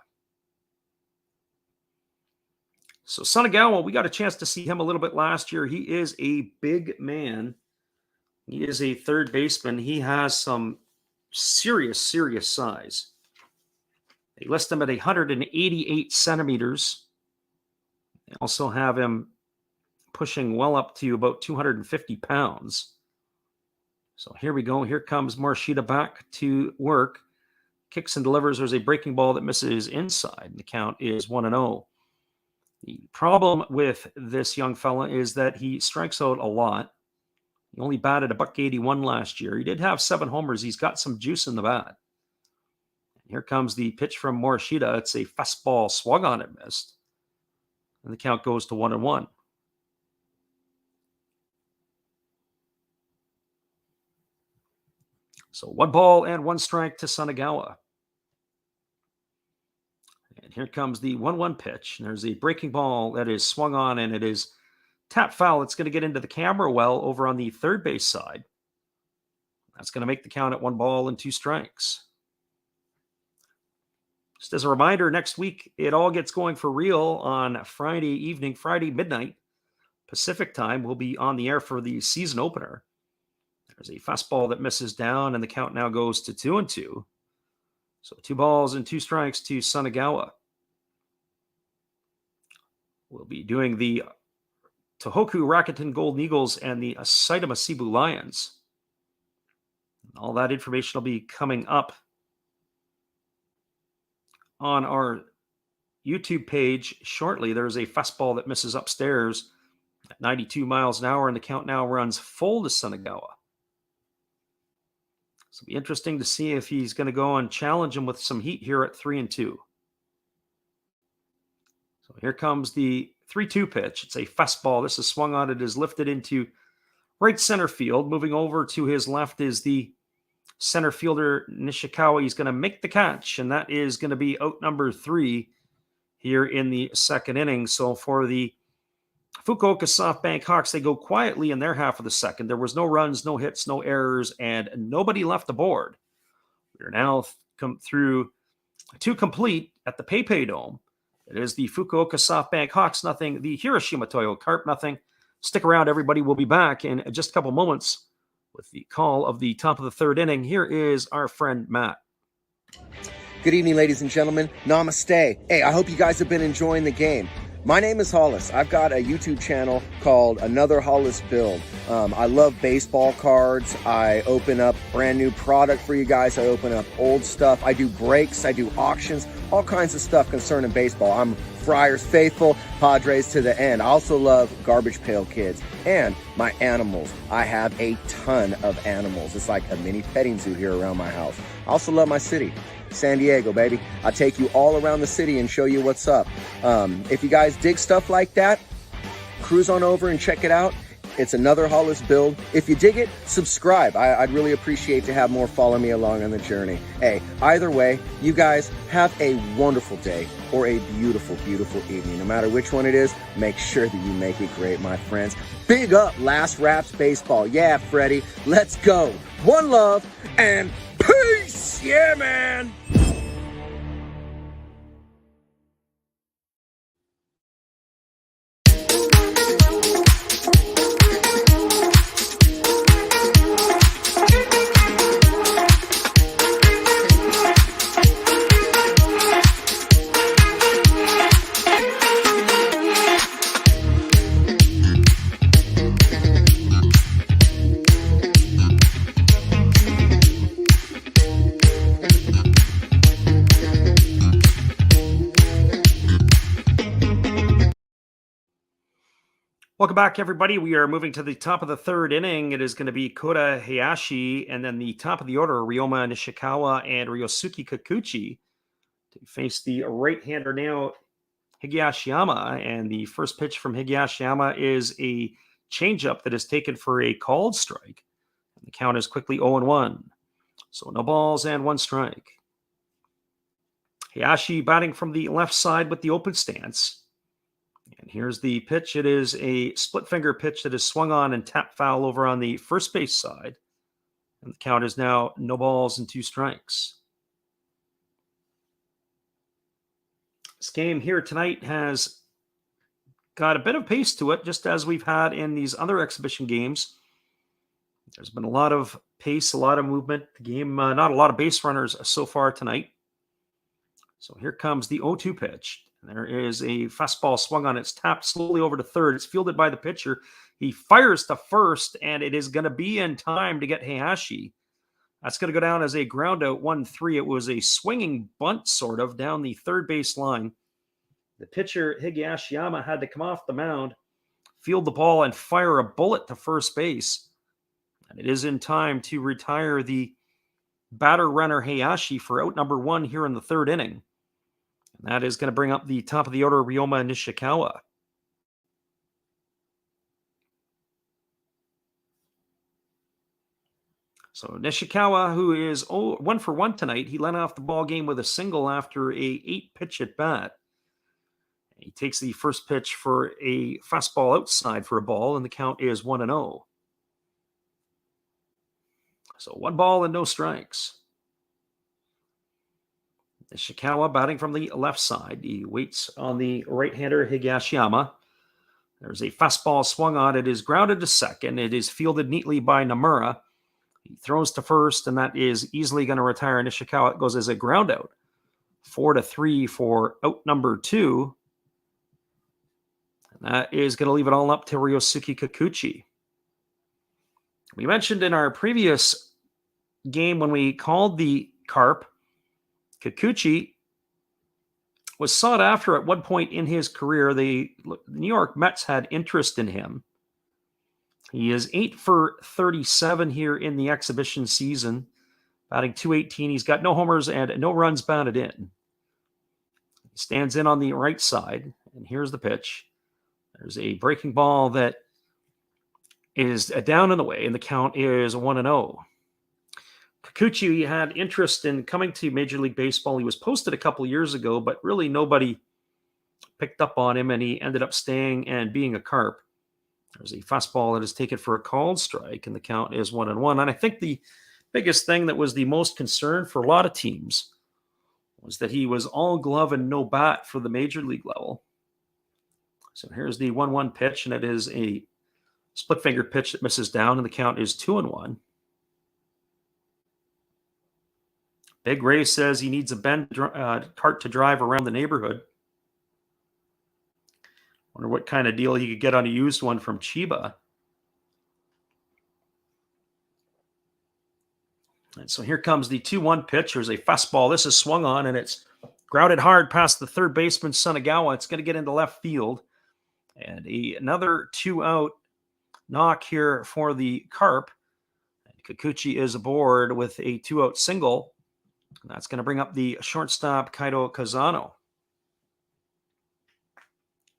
So Sunagawa, we got a chance to see him a little bit last year. He is a big man. He is a third baseman. He has some serious size. They list him at 188 centimeters. They also have him pushing well up to about 250 pounds. So here we go. Here comes Morishita back to work. Kicks and delivers. There's a breaking ball that misses inside. The count is 1-0. The problem with this young fella is that he strikes out a lot. He only batted $181 last year. He did have 7 homers. He's got some juice in the bat. Here comes the pitch from Morishita. It's a fastball swung on and missed. And the count goes to 1-1. So 1 ball and 1 strike to Sunagawa. And here comes the 1-1 pitch. And there's a breaking ball that is swung on, and it is tap foul. It's going to get into the camera well over on the third base side. That's going to make the count at 1 ball and 2 strikes. Just as a reminder, next week, it all gets going for real on Friday evening, Friday midnight, Pacific time. We'll be on the air for the season opener. There's a fastball that misses down, and the count now goes to 2-2. So 2 balls and 2 strikes to Sunagawa. We'll be doing the Tohoku Rakuten Golden Eagles and the Saitama Cebu Lions. All that information will be coming up on our YouTube page shortly. There's a fastball that misses upstairs at 92 miles an hour, and the count now runs full to Sunagawa. So it'll be interesting to see if he's going to go and challenge him with some heat here at 3-2. So here comes the 3-2 pitch. It's a fastball. This is swung on. It is lifted into right center field. Moving over to his left is the center fielder, Nishikawa. He's going to make the catch, and that is going to be out number 3 here in the second inning. So for the Fukuoka SoftBank Hawks, they go quietly in their half of the second. There was no runs, no hits, no errors, and nobody left aboard. We're now come through 2 complete at the PayPay Dome. It is the Fukuoka SoftBank Hawks, nothing. The Hiroshima Toyo Carp, nothing. Stick around, everybody. We'll be back in just a couple moments with the call of the top of the third inning. Here is our friend Matt. Good evening, ladies and gentlemen. Namaste. Hey, I hope you guys have been enjoying the game. My name is Hollis. I've got a YouTube channel called Another Hollis Build. I love baseball cards. I open up brand new product for you guys. I open up old stuff. I do breaks. I do auctions. All kinds of stuff concerning baseball. I'm Friars faithful, Padres to the end. I also love Garbage Pail Kids and my animals. I have a ton of animals. It's like a mini petting zoo here around my house. I also love my city. San Diego, baby. I'll take you all around the city and show you what's up. If you guys dig stuff like that, cruise on over and check it out. It's Another Hollis Build. If you dig it, subscribe. I'd really appreciate to have more follow me along on the journey. Hey, either way, you guys have a wonderful day or a beautiful, beautiful evening. No matter which one it is, make sure that you make it great, my friends. Big up Last Raps Baseball. Yeah, Freddie, let's go. One love and peace. Yeah, man. Welcome back, everybody. We are moving to the top of the third inning. It is going to be Kota Hayashi, and then the top of the order, Ryoma Nishikawa and Ryosuke Kikuchi, to face the right-hander now, Higashiyama, and the first pitch from Higashiyama is a changeup that is taken for a called strike. And the count is quickly 0-1. So no balls and 1 strike. Hayashi batting from the left side with the open stance. And here's the pitch. It is a split finger pitch that is swung on and tapped foul over on the first base side. And the count is now no balls and 2 strikes. This game here tonight has got a bit of pace to it, just as we've had in these other exhibition games. There's been a lot of pace, a lot of movement. The game, not a lot of base runners so far tonight. So here comes the 0-2 pitch. There is a fastball swung on. It's tapped slowly over to third. It's fielded by the pitcher. He fires to first, and it is going to be in time to get Hayashi. That's going to go down as a ground out 1-3. It was a swinging bunt, sort of, down the third base line. The pitcher, Higashiyama, had to come off the mound, field the ball, and fire a bullet to first base. And it is in time to retire the batter runner Hayashi for out number 1 here in the 3rd inning. And that is going to bring up the top of the order, Ryoma Nishikawa. So Nishikawa, who is 1 for 1 tonight, he led off the ball game with a single after a 8-pitch at bat. He takes the first pitch for a fastball outside for a ball, and the count is 1-0. So 1 ball and no strikes. Nishikawa batting from the left side. He waits on the right-hander Higashiyama. There's a fastball swung on. It is grounded to second. It is fielded neatly by Nomura. He throws to first, and that is easily going to retire Nishikawa. It goes as a ground out. 4-3 for out number 2. And that is going to leave it all up to Ryosuke Kikuchi. We mentioned in our previous game when we called the Carp, Kikuchi was sought after at one point in his career. The New York Mets had interest in him. He is 8 for 37 here in the exhibition season, batting .218. He's got no homers and no runs batted in. He stands in on the right side, and here's the pitch. There's a breaking ball that is down and away, and the count is 1-0. Kikuchi had interest in coming to Major League Baseball. He was posted a couple years ago, but really nobody picked up on him, and he ended up staying and being a Carp. There's a fastball that is taken for a called strike, and the count is 1-1. And I think the biggest thing that was the most concern for a lot of teams was that he was all glove and no bat for the Major League level. So here's the 1-1 pitch, and it is a split finger pitch that misses down, and the count is 2-1. Big Ray says he needs a bend cart to drive around the neighborhood. Wonder what kind of deal he could get on a used one from Chiba. And so here comes the 2-1 pitch. There's a fastball. This is swung on, and it's grounded hard past the third baseman, Sunagawa. It's going to get into left field. And another 2-out knock here for the Carp. And Kikuchi is aboard with a 2-out single. And that's going to bring up the shortstop, Kaido Kazano.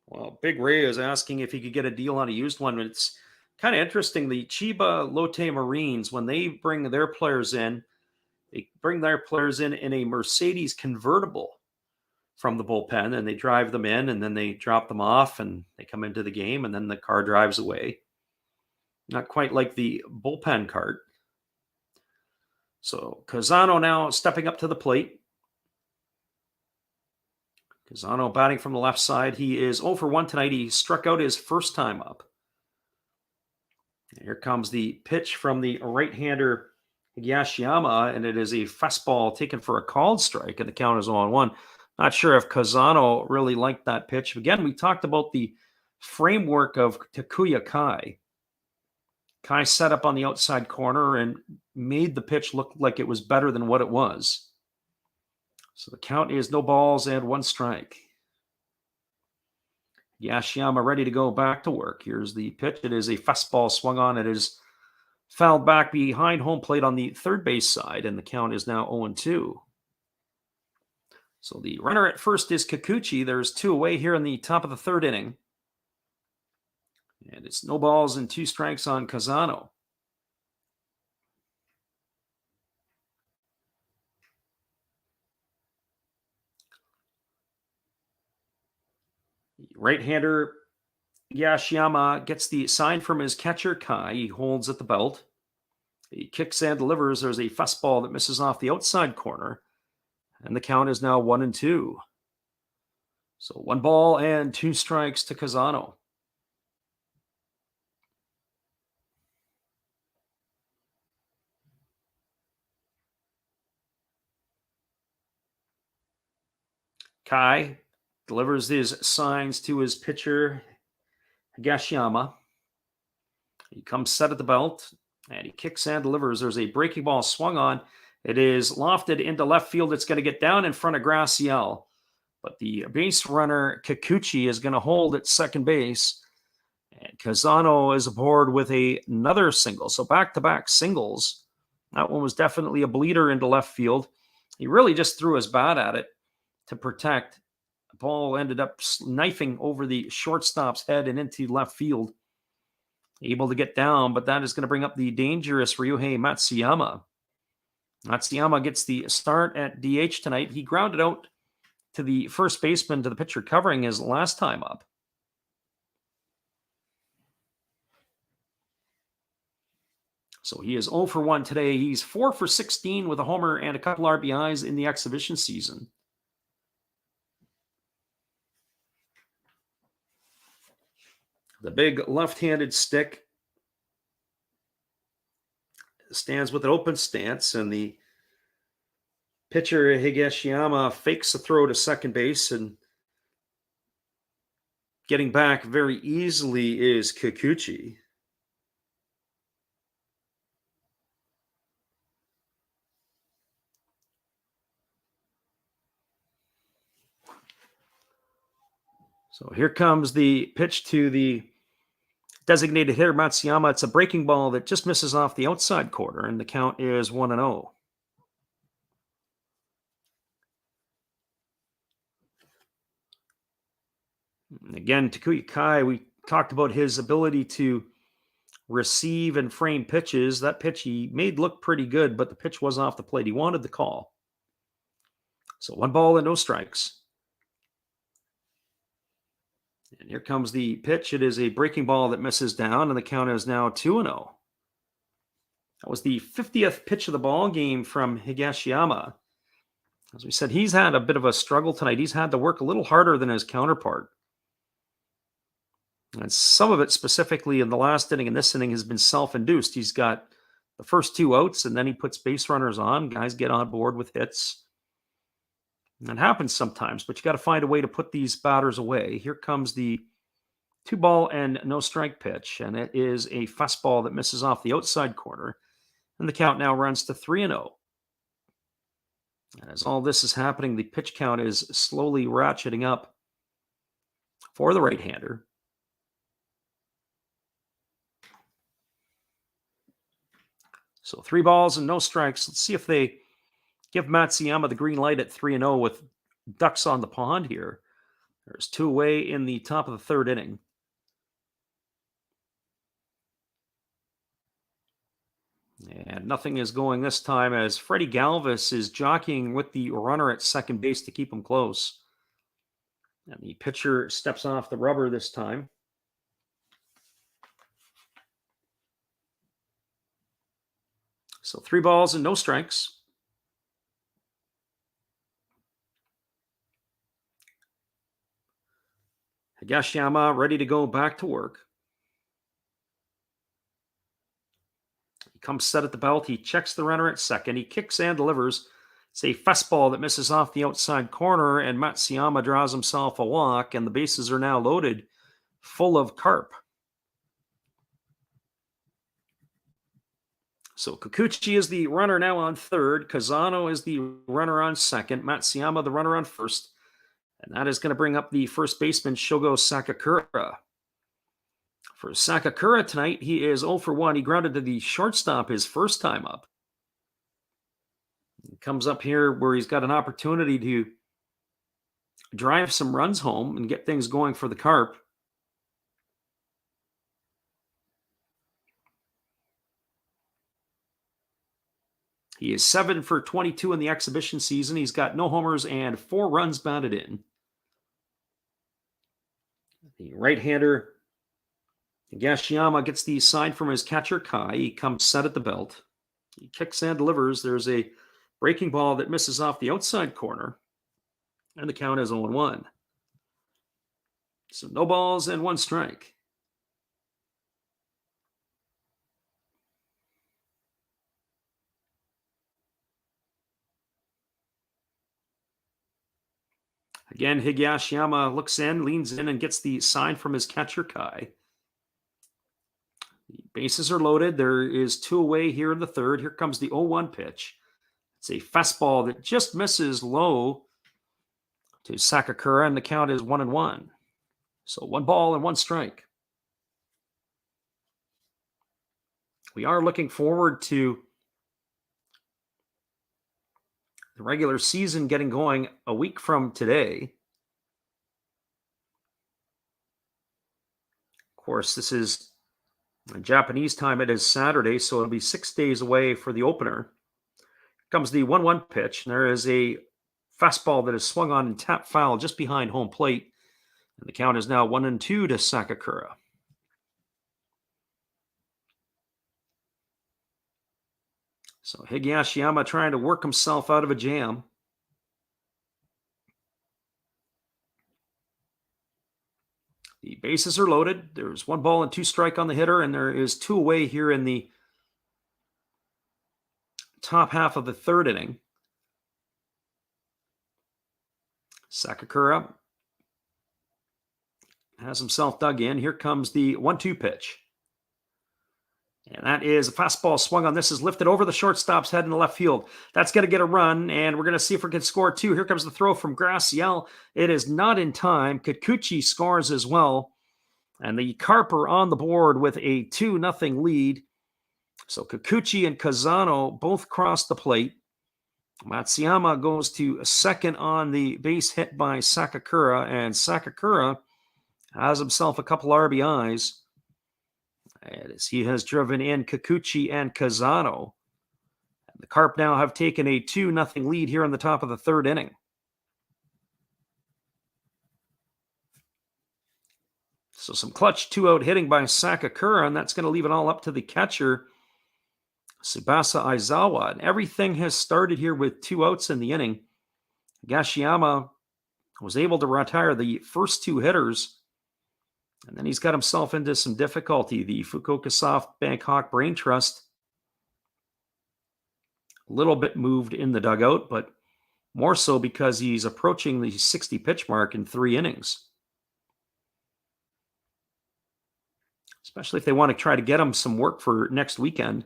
Well, Big Ray is asking if he could get a deal on a used one. It's kind of interesting. The Chiba Lotte Marines, when they bring their players in, they bring their players in a Mercedes convertible from the bullpen, and they drive them in, and then they drop them off, and they come into the game, and then the car drives away. Not quite like the bullpen cart. So Kazano now stepping up to the plate. Kazano batting from the left side. He is 0 for 1 tonight. He struck out his first time up. Here comes the pitch from the right-hander Higashiyama, and it is a fastball taken for a called strike, and the count is 0-1. Not sure if Kazano really liked that pitch. Again, we talked about the framework of Takuya Kai. Kai set up on the outside corner and made the pitch look like it was better than what it was. So the count is no balls and 1 strike. Yashiyama ready to go back to work. Here's the pitch. It is a fastball swung on. It is fouled back behind home plate on the third base side, and the count is now 0-2. So the runner at first is Kikuchi. There's 2 away here in the top of the 3rd inning. And it's no balls and 2 strikes on Kazano. The right-hander Yashiyama gets the sign from his catcher, Kai. He holds at the belt. He kicks and delivers. There's a fastball that misses off the outside corner. And the count is now 1-2. So 1 ball and 2 strikes to Kazano. Kai delivers his signs to his pitcher, Higashiyama. He comes set at the belt, and he kicks and delivers. There's a breaking ball swung on. It is lofted into left field. It's going to get down in front of Graciel. But the base runner, Kikuchi, is going to hold at second base. And Kazano is aboard with another single. So back-to-back singles. That one was definitely a bleeder into left field. He really just threw his bat at it to protect. The ball ended up knifing over the shortstop's head and into left field. Able to get down, but that is going to bring up the dangerous Ryuhei Matsuyama. Matsuyama gets the start at DH tonight. He grounded out to the first baseman, to the pitcher covering his last time up. So he is 0 for 1 today. He's 4 for 16 with a homer and a couple RBIs in the exhibition season. The big left-handed stick stands with an open stance, and the pitcher, Higashiyama, fakes a throw to second base, and getting back very easily is Kikuchi. So here comes the pitch to the designated hitter, Matsuyama. It's a breaking ball that just misses off the outside corner, and the count is 1-0. Again, Takuya Kai, we talked about his ability to receive and frame pitches. That pitch he made look pretty good, but the pitch was off the plate. He wanted the call. So 1 ball and no strikes. And here comes the pitch. It is a breaking ball that misses down, and the count is now 2-0. That was the 50th pitch of the ball game from Higashiyama. As we said, he's had a bit of a struggle tonight. He's had to work a little harder than his counterpart. And some of it, specifically in the last inning and this inning, has been self-induced. He's got the first 2 outs, and then he puts base runners on. Guys get on board with hits. That happens sometimes, but you got to find a way to put these batters away. Here comes the 2 ball and no strike pitch, and it is a fastball that misses off the outside corner, and the count now runs to 3-0. As all this is happening, the pitch count is slowly ratcheting up for the right-hander. So 3 balls and no strikes. Let's see if they give Matsuyama the green light at 3-0 with ducks on the pond here. There's 2 away in the top of the 3rd inning. And nothing is going this time as Freddie Galvis is jockeying with the runner at second base to keep him close. And the pitcher steps off the rubber this time. So 3 balls and no strikes. Higashiyama ready to go back to work. He comes set at the belt. He checks the runner at second. He kicks and delivers. It's a fastball that misses off the outside corner, and Matsuyama draws himself a walk, and the bases are now loaded, full of Carp. So Kikuchi is the runner now on third. Kazano is the runner on second. Matsuyama the runner on first. And that is going to bring up the first baseman, Shogo Sakakura. For Sakakura tonight, he is 0 for 1. He grounded to the shortstop his first time up. He comes up here where he's got an opportunity to drive some runs home and get things going for the Carp. He is 7 for 22 in the exhibition season. He's got no homers and 4 runs batted in. The right-hander Higashiyama gets the sign from his catcher Kai. He comes set at the belt. He kicks and delivers. There's a breaking ball that misses off the outside corner, and the count is 0-1. So no balls and 1 strike. Again, Higashiyama looks in, leans in, and gets the sign from his catcher Kai. The bases are loaded. There is 2 away here in the third. Here comes the 0-1 pitch. It's a fastball that just misses low to Sakakura, and the count is 1-1. So 1 ball and 1 strike. We are looking forward to the regular season getting going a week from today. Of course, this is Japanese time. It is Saturday, so it'll be 6 days away for the opener. Here comes the 1-1 pitch, and there is a fastball that is swung on and tapped foul just behind home plate. And the count is now 1-2 to Sakakura. So Higashiyama trying to work himself out of a jam. The bases are loaded. There's 1 ball and 2 strike on the hitter, and there is 2 away here in the top half of the third inning. Sakakura has himself dug in. Here comes the 1-2 pitch. And that is a fastball swung on. This is lifted over the shortstop's head in the left field. That's going to get a run, and we're going to see if we can score 2. Here comes the throw from Graciel. It is not in time. Kikuchi scores as well. And the Carp are on the board with a 2-0 lead. So Kikuchi and Kazano both cross the plate. Matsuyama goes to second on the base hit by Sakakura, and Sakakura has himself a couple RBIs. As he has driven in Kikuchi and Kazano. The Carp now have taken a 2-0 lead here in the top of the third inning. So some clutch 2-out hitting by Sakakura, and that's going to leave it all up to the catcher, Tsubasa Aizawa. And everything has started here with 2 outs in the inning. Higashiyama was able to retire the first 2 hitters, and then he's got himself into some difficulty. The Fukuoka SoftBank Hawk Brain Trust, a little bit moved in the dugout, but more so because he's approaching the 60 pitch mark in 3 innings. Especially if they want to try to get him some work for next weekend.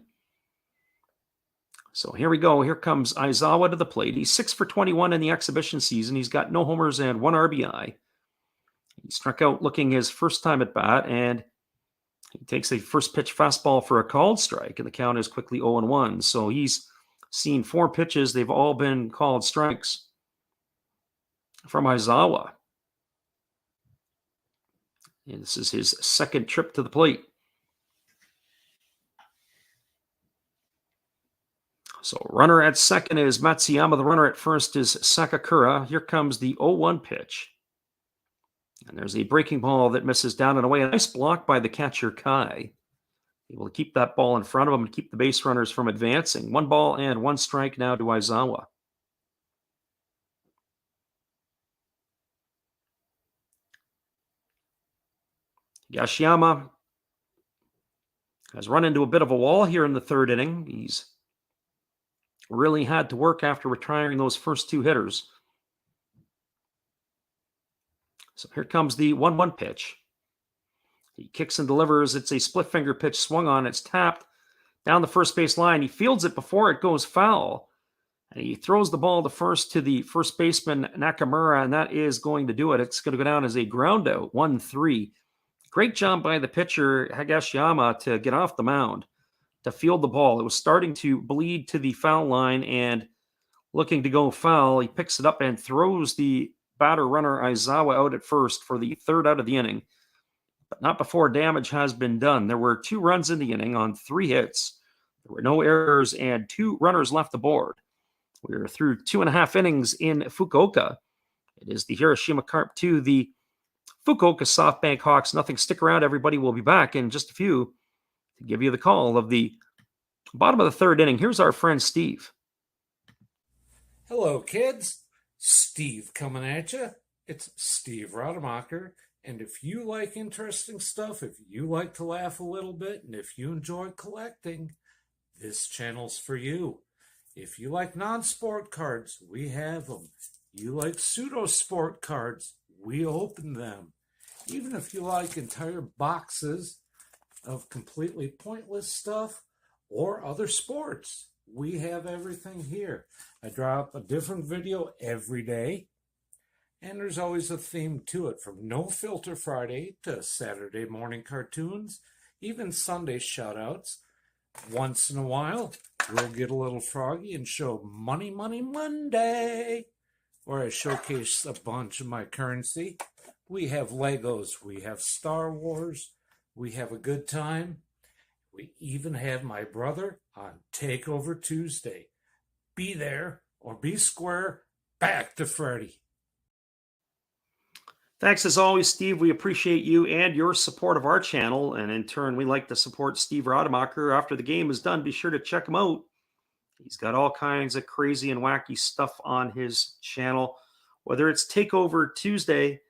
So here we go. Here comes Aizawa to the plate. He's 6 for 21 in the exhibition season. He's got no homers and 1 RBI. He struck out looking his first time at bat, and he takes a first pitch fastball for a called strike, and the count is quickly 0-1. So he's seen 4 pitches. They've all been called strikes from Aizawa. And this is his second trip to the plate. So runner at second is Matsuyama. The runner at first is Sakakura. Here comes the 0-1 pitch. And there's a breaking ball that misses down and away. A nice block by the catcher, Kai. Able to keep that ball in front of him and keep the base runners from advancing. 1 ball and 1 strike now to Aizawa. Higashiyama has run into a bit of a wall here in the third inning. He's really had to work after retiring those first 2 hitters. So here comes the 1-1 pitch. He kicks and delivers. It's a split finger pitch swung on. It's tapped down the first base line. He fields it before it goes foul. And he throws the ball to first to the first baseman, Nakamura, and that is going to do it. It's going to go down as a ground out, 1-3. Great job by the pitcher, Higashiyama, to get off the mound, to field the ball. It was starting to bleed to the foul line and looking to go foul. He picks it up and throws the batter runner Aizawa out at first for the third out of the inning, but not before damage has been done. There were 2 runs in the inning on 3 hits. There were no errors and 2 runners left aboard. We're through 2.5 innings in Fukuoka. It is the Hiroshima Carp 2, the Fukuoka SoftBank Hawks. Nothing. Stick around, everybody. We'll be back in just a few to give you the call of the bottom of the third inning. Here's our friend Steve. Hello, kids. Steve coming at you. It's Steve Rademacher. And if you like interesting stuff, if you like to laugh a little bit, and if you enjoy collecting, this channel's for you. If you like non-sport cards, we have them. You like pseudo-sport cards, we open them. Even if you like entire boxes of completely pointless stuff or other sports, we have everything here. I drop a different video every day, and there's always a theme to it, from No Filter Friday to Saturday morning cartoons, even Sunday shoutouts. Once in a while, we'll get a little froggy and show Money Money Monday, where I showcase a bunch of my currency. We have Legos, we have Star Wars, we have a good time. We even have my brother on Takeover Tuesday. Be there or be square. Back to Freddy. Thanks as always, Steve. We appreciate you and your support of our channel. And in turn, we like to support Steve Rademacher. After the game is done, be sure to check him out. He's got all kinds of crazy and wacky stuff on his channel, whether it's Takeover Tuesday,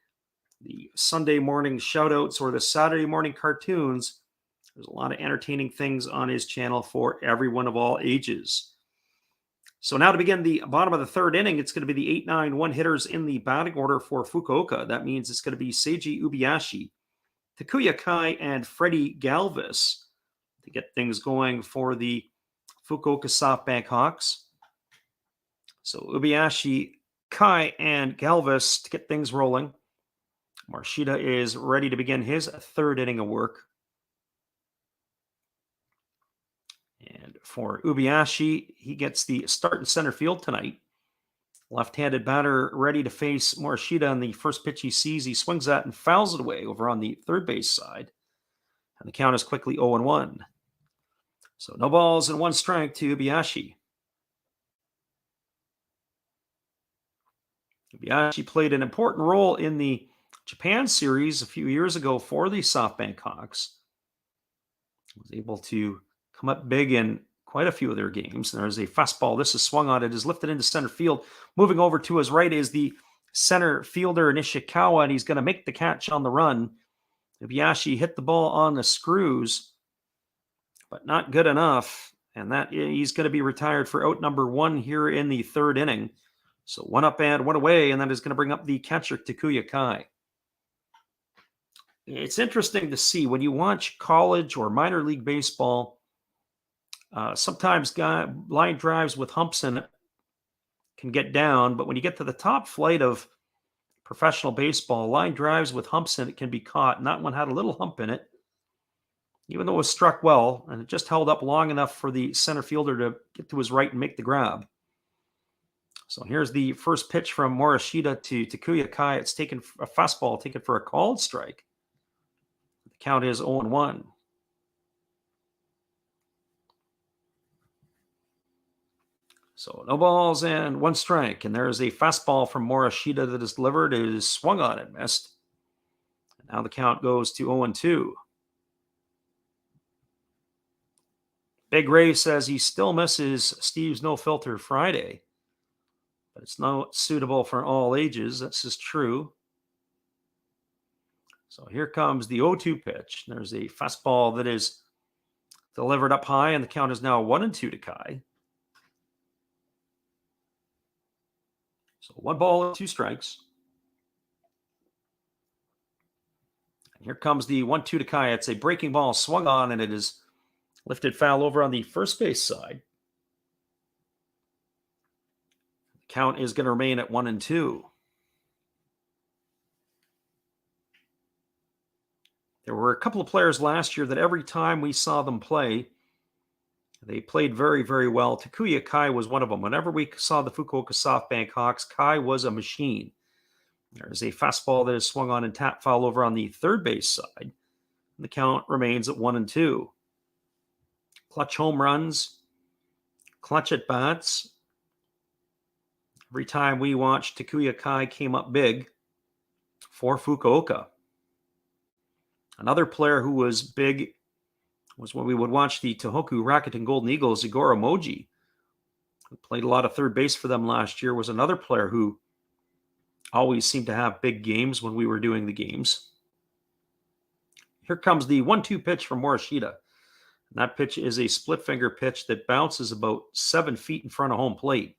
the Sunday morning shoutouts, or the Saturday morning cartoons. There's a lot of entertaining things on his channel for everyone of all ages. So now to begin the bottom of the third inning, it's going to be the 8-9 hitters in the batting order for Fukuoka. That means it's going to be Seiji Ubiyashi, Takuya Kai, and Freddie Galvis to get things going for the Fukuoka SoftBank Hawks. So Ubiyashi, Kai, and Galvis to get things rolling. Morishita is ready to begin his third inning of work. And for Ubiyashi, he gets the start in center field tonight. Left-handed batter ready to face Morishita on the first pitch he sees. He swings at and fouls it away over on the third base side. And the count is quickly 0-1. So no balls and 1 strike to Ubiyashi. Ubiyashi played an important role in the Japan series a few years ago for the SoftBank Hawks. He was able to come up big in quite a few of their games. There's a fastball. This is swung on. It is lifted into center field. Moving over to his right is the center fielder Nishikawa, and he's going to make the catch on the run. Ubiyashi hit the ball on the screws, but not good enough. And that he's going to be retired for out number 1 here in the third inning. So 1 up and 1 away, and that is going to bring up the catcher Takuya Kai. It's interesting to see when you watch college or minor league baseball. Sometimes line drives with humps in it can get down, but when you get to the top flight of professional baseball, line drives with humps in it can be caught. And that one had a little hump in it, even though it was struck well, and it just held up long enough for the center fielder to get to his right and make the grab. So here's the first pitch from Morishita to Takuya Kai. It's taken a fastball, taken for a called strike. The count is 0-1. So no balls and 1 strike. And there's a fastball from Morishita that is delivered. It is swung on and missed. And now the count goes to 0-2. Big Ray says he still misses Steve's No Filter Friday, but it's not suitable for all ages. This is true. So here comes the 0-2 pitch. There's a fastball that is delivered up high, and the count is now 1-2 to Kai. So 1 ball and 2 strikes. And here comes the 1-2 to Kai. It's a breaking ball swung on, and it is lifted foul over on the first base side. The count is going to remain at 1-2. There were a couple of players last year that every time we saw them play, they played very, very well. Takuya Kai was one of them. Whenever we saw the Fukuoka SoftBank Hawks, Kai was a machine. There's a fastball that is swung on and tap foul over on the third base side. The count remains at 1-2. Clutch home runs, clutch at bats. Every time we watched, Takuya Kai came up big for Fukuoka. Another player who was big was when we would watch the Tohoku Rakuten Golden Eagles, Igor Emoji, who played a lot of third base for them last year, was another player who always seemed to have big games when we were doing the games. Here comes the 1-2 pitch from Morishita. And that pitch is a split finger pitch that bounces about 7 feet in front of home plate.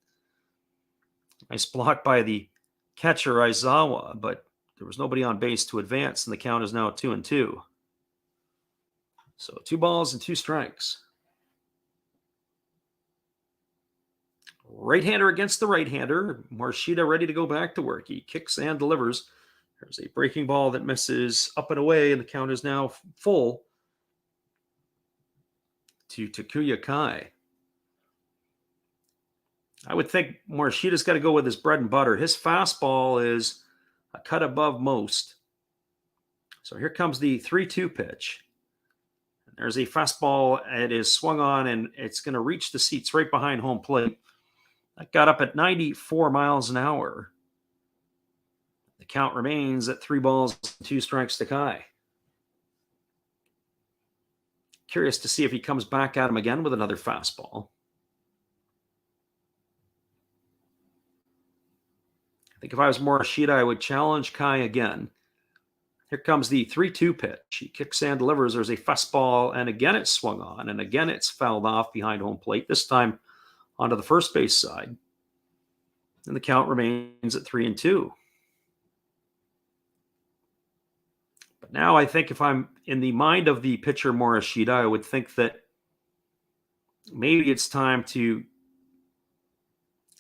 Nice block by the catcher Aizawa, but there was nobody on base to advance, and the count is now 2-2. So 2 balls and 2 strikes. Right-hander against the right-hander. Morishita ready to go back to work. He kicks and delivers. There's a breaking ball that misses up and away, and the count is now full to Takuya Kai. I would think Morishita's got to go with his bread and butter. His fastball is a cut above most. So here comes the 3-2 pitch. There's a fastball. It is swung on, and it's going to reach the seats right behind home plate. That got up at 94 miles an hour. The count remains at 3 balls, 2 strikes to Kai. Curious to see if he comes back at him again with another fastball. I think if I was Morishita, I would challenge Kai again. Here comes the 3-2 pitch. He kicks and delivers. There's a fastball, and again it's swung on, and again it's fouled off behind home plate, this time onto the first base side. And the count remains at 3-2. But now I think if I'm in the mind of the pitcher Morishita, I would think that maybe it's time to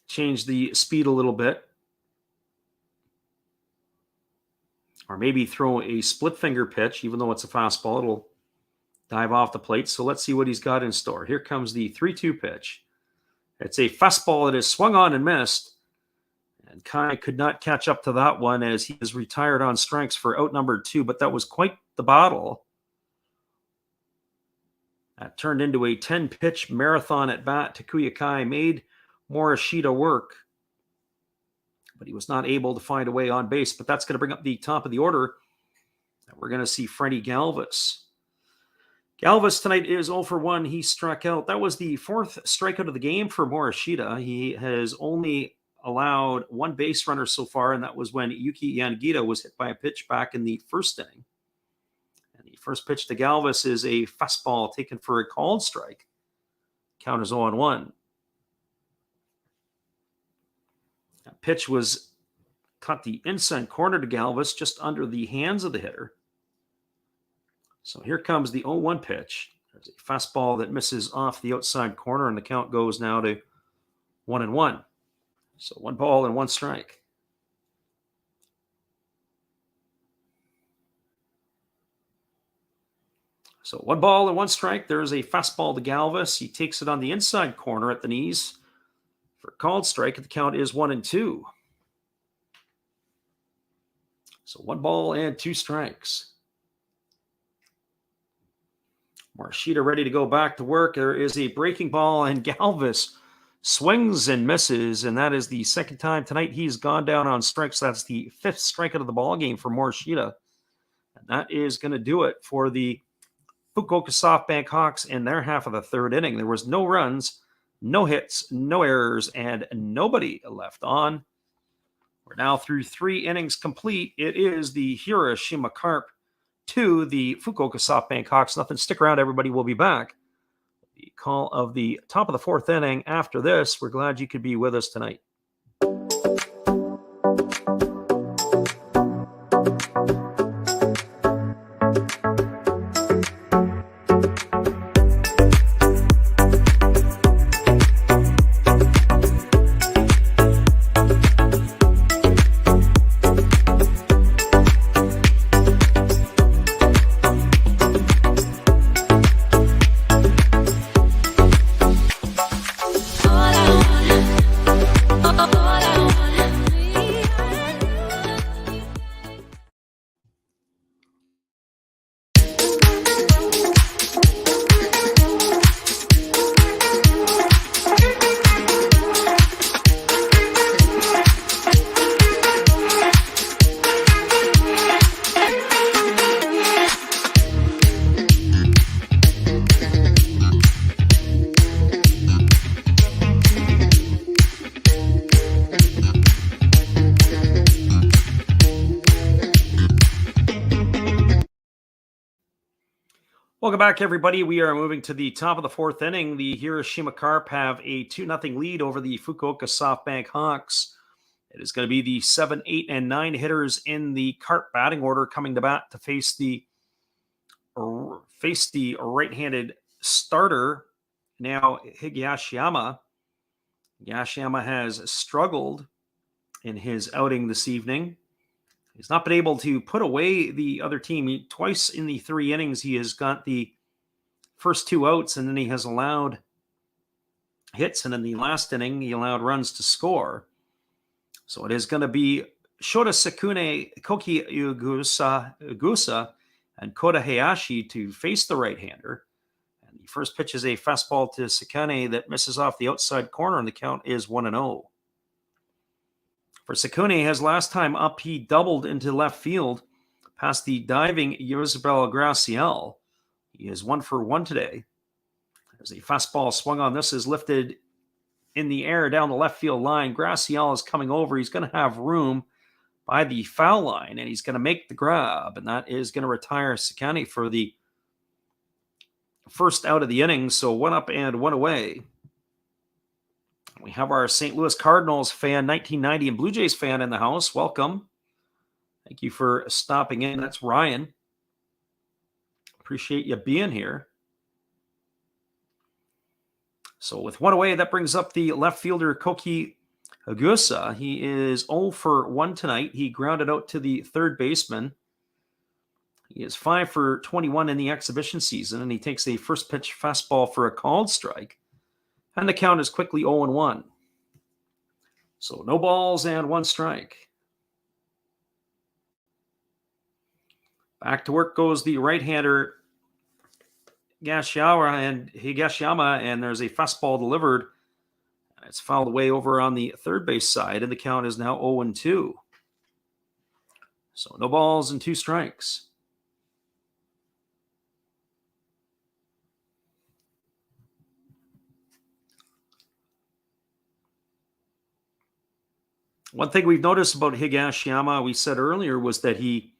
change the speed a little bit. Or maybe throw a split finger pitch, even though it's a fastball, it'll dive off the plate. So let's see what he's got in store. Here comes the 3-2 pitch. It's a fastball that is swung on and missed. And Kai could not catch up to that one as he is retired on strikes for out number 2, but that was quite the battle. That turned into a 10-pitch marathon at bat. Takuya Kai made Morishita work, but he was not able to find a way on base. But that's going to bring up the top of the order. And we're going to see Freddie Galvis. Galvis tonight is 0 for 1. He struck out. That was the 4th strikeout of the game for Morishita. He has only allowed 1 base runner so far, and that was when Yuki Yanagita was hit by a pitch back in the first inning. And the first pitch to Galvis is a fastball taken for a called strike. Count is 0-1. That pitch was caught the inside corner to Galvis, just under the hands of the hitter. So here comes the 0-1 pitch. There's a fastball that misses off the outside corner, and the count goes now to 1-1. So 1 ball and 1 strike. So 1 ball and 1 strike. There's a fastball to Galvis. He takes it on the inside corner at the knees for a called strike. The count is 1-2. So 1 ball and 2 strikes. Morishita ready to go back to work. There is a breaking ball, and Galvis swings and misses, and that is the 2nd time tonight he's gone down on strikes. That's the 5th strikeout of the ball game for Morishita, and that is going to do it for the Fukuoka SoftBank Hawks in their half of the 3rd inning. There was no runs, no hits, no errors, and nobody left on. We're now through 3 innings complete. It is the Hiroshima Carp to the Fukuoka SoftBank Hawks. Nothing. Stick around, everybody. We'll be back. The call of the top of the 4th inning after this. We're glad you could be with us tonight. Welcome back, everybody. We are moving to the top of the fourth inning. The Hiroshima Carp have a 2-0 lead over the Fukuoka SoftBank Hawks. It is going to be the 7, 8, and 9 hitters in the Carp batting order coming to bat to face the right-handed starter, now Hiroshima. Hiroshima has struggled in his outing this evening. He's not been able to put away the other team. Twice in the 3 innings, he has got the first 2 outs, and then he has allowed hits. And in the last inning, he allowed runs to score. So it is going to be Shota Sakune, Koki Ugusa, and Kota Hayashi to face the right-hander. And the first pitch is a fastball to Sakune that misses off the outside corner, and the count is 1-0. For Sakune, his last time up, he doubled into left field past the diving Yosibel Graciel. He is 1 for 1 today. There's a fastball swung on. This is lifted in the air down the left field line. Graciel is coming over. He's going to have room by the foul line, and he's going to make the grab, and that is going to retire Sakune for the first out of the inning. So 1 up and 1 away. We have our St. Louis Cardinals fan, 1990, and Blue Jays fan in the house. Welcome. Thank you for stopping in. That's Ryan. Appreciate you being here. So with 1 away, that brings up the left fielder, Koki Ugusa. He is 0 for 1 tonight. He grounded out to the third baseman. He is 5 for 21 in the exhibition season, and he takes a first pitch fastball for a called strike. And the count is quickly 0-1. So no balls and 1 strike. Back to work goes the right-hander Higashiyama, and there's a fastball delivered. It's fouled away over on the third base side, and the count is now 0-2. So no balls and 2 strikes. One thing we've noticed about Higashiyama, we said earlier, was that he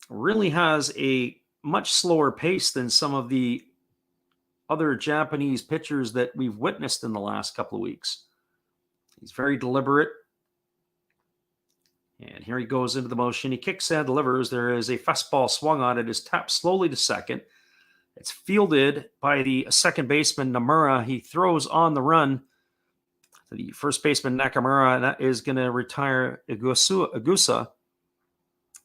really has a much slower pace than some of the other Japanese pitchers that we've witnessed in the last couple of weeks. He's very deliberate. And here he goes into the motion. He kicks and delivers. There is a fastball swung on. It is tapped slowly to second. It's fielded by the second baseman, Nomura. He throws on the run to the first baseman, Nakamura, and that is going to retire Ugusa.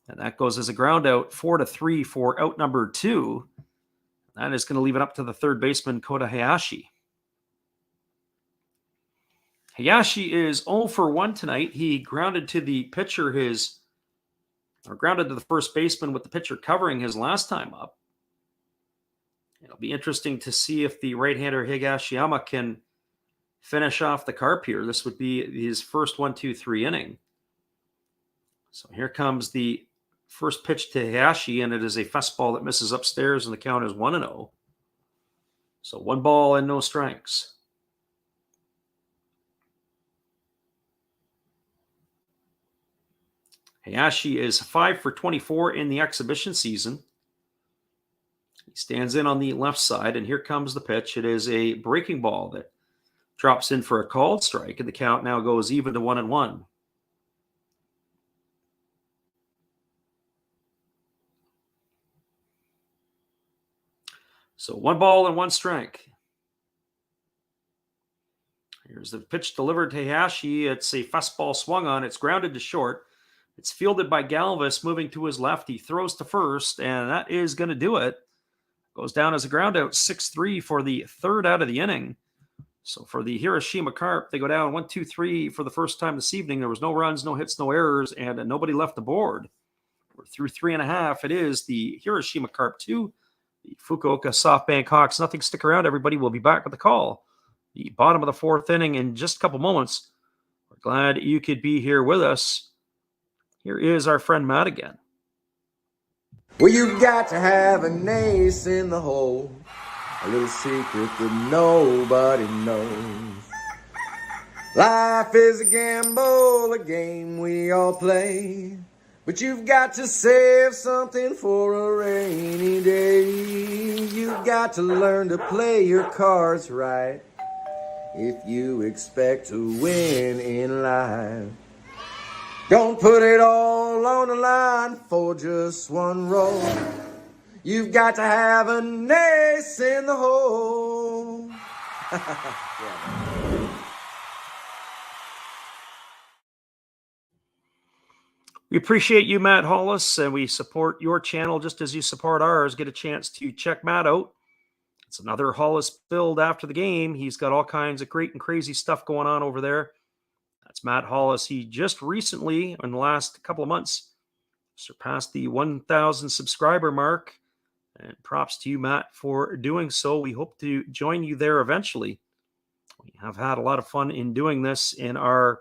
And that goes as a ground out, 4-3 for out number 2. That is going to leave it up to the third baseman, Kota Hayashi. Hayashi is 0 for 1 tonight. He grounded to the pitcher grounded to the first baseman with the pitcher covering his last time up. It'll be interesting to see if the right-hander Higashiyama can finish off the Carp here. This would be his first 1-2-3 inning. So here comes the first pitch to Hayashi, and it is a fastball that misses upstairs, and the count is 1-0. So 1 ball and no strikes. Hayashi is 5 for 24 in the exhibition season. He stands in on the left side, and here comes the pitch. It is a breaking ball that drops in for a called strike, and the count now goes even to 1-1. So 1 ball and 1 strike. Here's the pitch delivered to Hayashi. It's a fastball swung on. It's grounded to short. It's fielded by Galvis, moving to his left. He throws to first, and that is going to do it. Goes down as a ground out, 6-3 for the third out of the inning. So for the Hiroshima Carp, they go down 1-2-3 for the first time this evening. There was no runs, no hits, no errors, and nobody left the board. We're through 3.5. It is the Hiroshima Carp 2, the Fukuoka SoftBank Hawks. Nothing. Stick around, everybody. We'll be back with the call. The bottom of the fourth inning in just a couple moments. We're glad you could be here with us. Here is our friend Matt again. Well, you got to have an ace in the hole. A little secret that nobody knows. Life is a gamble, a game we all play. But you've got to save something for a rainy day. You've got to learn to play your cards right if you expect to win in life. Don't put it all on the line for just one roll. You've got to have an ace in the hole. We appreciate you, Matt Hollis, and we support your channel just as you support ours. Get a chance to check Matt out. It's another Hollis build after the game. He's got all kinds of great and crazy stuff going on over there. That's Matt Hollis. He just recently, in the last couple of months, surpassed the 1,000 subscriber mark. And props to you, Matt, for doing so. We hope to join you there eventually. We have had a lot of fun in doing this in our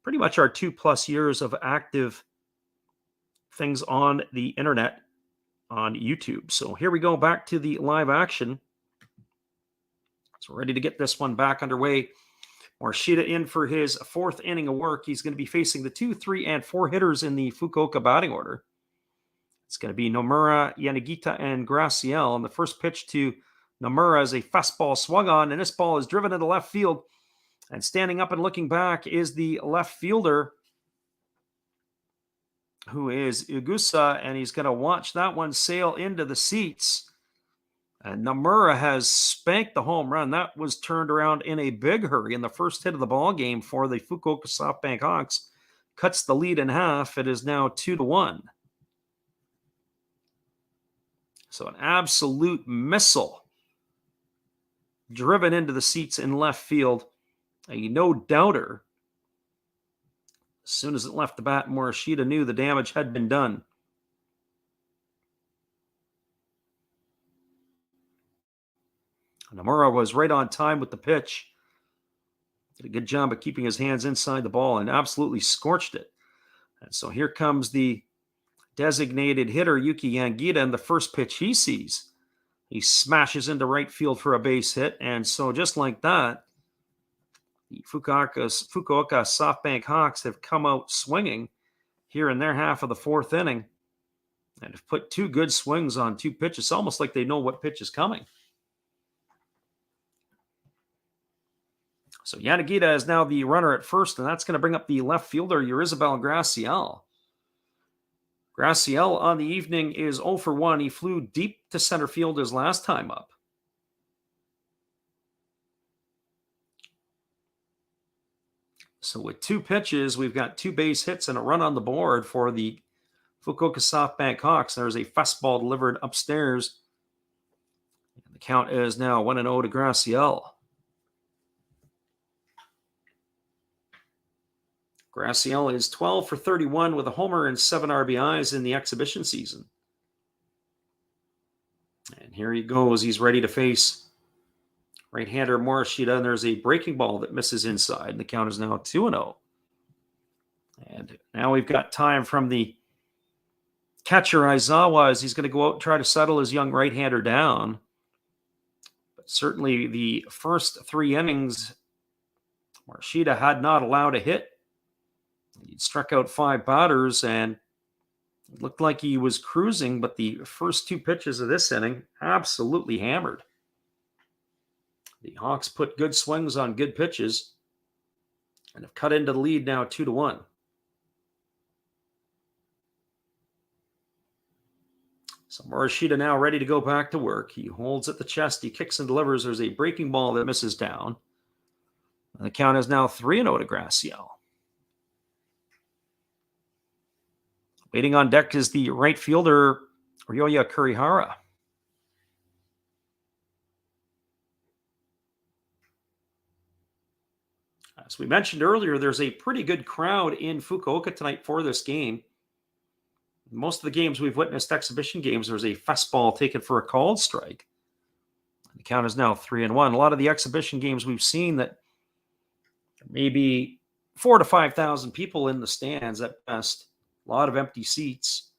pretty much our 2+ years of active things on the internet on YouTube. So here we go back to the live action. So we're ready to get this one back underway. Morishita in for his 4th inning of work. He's going to be facing the 2, 3, and 4 hitters in the Fukuoka batting order. It's going to be Nomura, Yanagita, and Graciel. And the first pitch to Nomura is a fastball swung on, and this ball is driven into left field. And standing up and looking back is the left fielder, who is Ugusa, and he's going to watch that one sail into the seats. And Nomura has spanked the home run. That was turned around in a big hurry in the first hit of the ball game for the Fukuoka SoftBank Hawks. Cuts the lead in half. It is now 2-1. So an absolute missile driven into the seats in left field. A no-doubter. As soon as it left the bat, Morishita knew the damage had been done. Nomura was right on time with the pitch. Did a good job of keeping his hands inside the ball and absolutely scorched it. And so here comes the designated hitter, Yuki Yangita, and the first pitch he sees. He smashes into right field for a base hit. And so just like that, the Fukuoka SoftBank Hawks have come out swinging here in their half of the 4th inning and have put 2 good swings on 2 pitches. It's almost like they know what pitch is coming. So Yanagita is now the runner at first, and that's going to bring up the left fielder, Yurizabel Graciel. Graciel on the evening is 0 for 1. He flew deep to center field his last time up. So with 2 pitches, we've got 2 base hits and a run on the board for the Fukuoka SoftBank Hawks. There's a fastball delivered upstairs. And the count is now 1-0 to Graciel. Graciel is 12 for 31 with a homer and 7 RBIs in the exhibition season. And here he goes. He's ready to face right-hander Morishita, and there's a breaking ball that misses inside. And the count is now 2-0. And now we've got time from the catcher Aizawa as he's going to go out and try to settle his young right-hander down. But certainly the first 3 innings, Morishita had not allowed a hit. He struck out 5 batters and it looked like he was cruising, but the first 2 pitches of this inning absolutely hammered. The Hawks put good swings on good pitches and have cut into the lead now 2-1. So Morishita now ready to go back to work. He holds at the chest. He kicks and delivers. There's a breaking ball that misses down. And the count is now 3-0 to Graciel. Waiting on deck is the right fielder, Ryoya Kurihara. As we mentioned earlier, there's a pretty good crowd in Fukuoka tonight for this game. Most of the games we've witnessed, exhibition games, there's a fastball taken for a called strike. The count is now 3-1. A lot of the exhibition games we've seen that maybe 4,000 to 5,000 people in the stands at best. A lot of empty seats.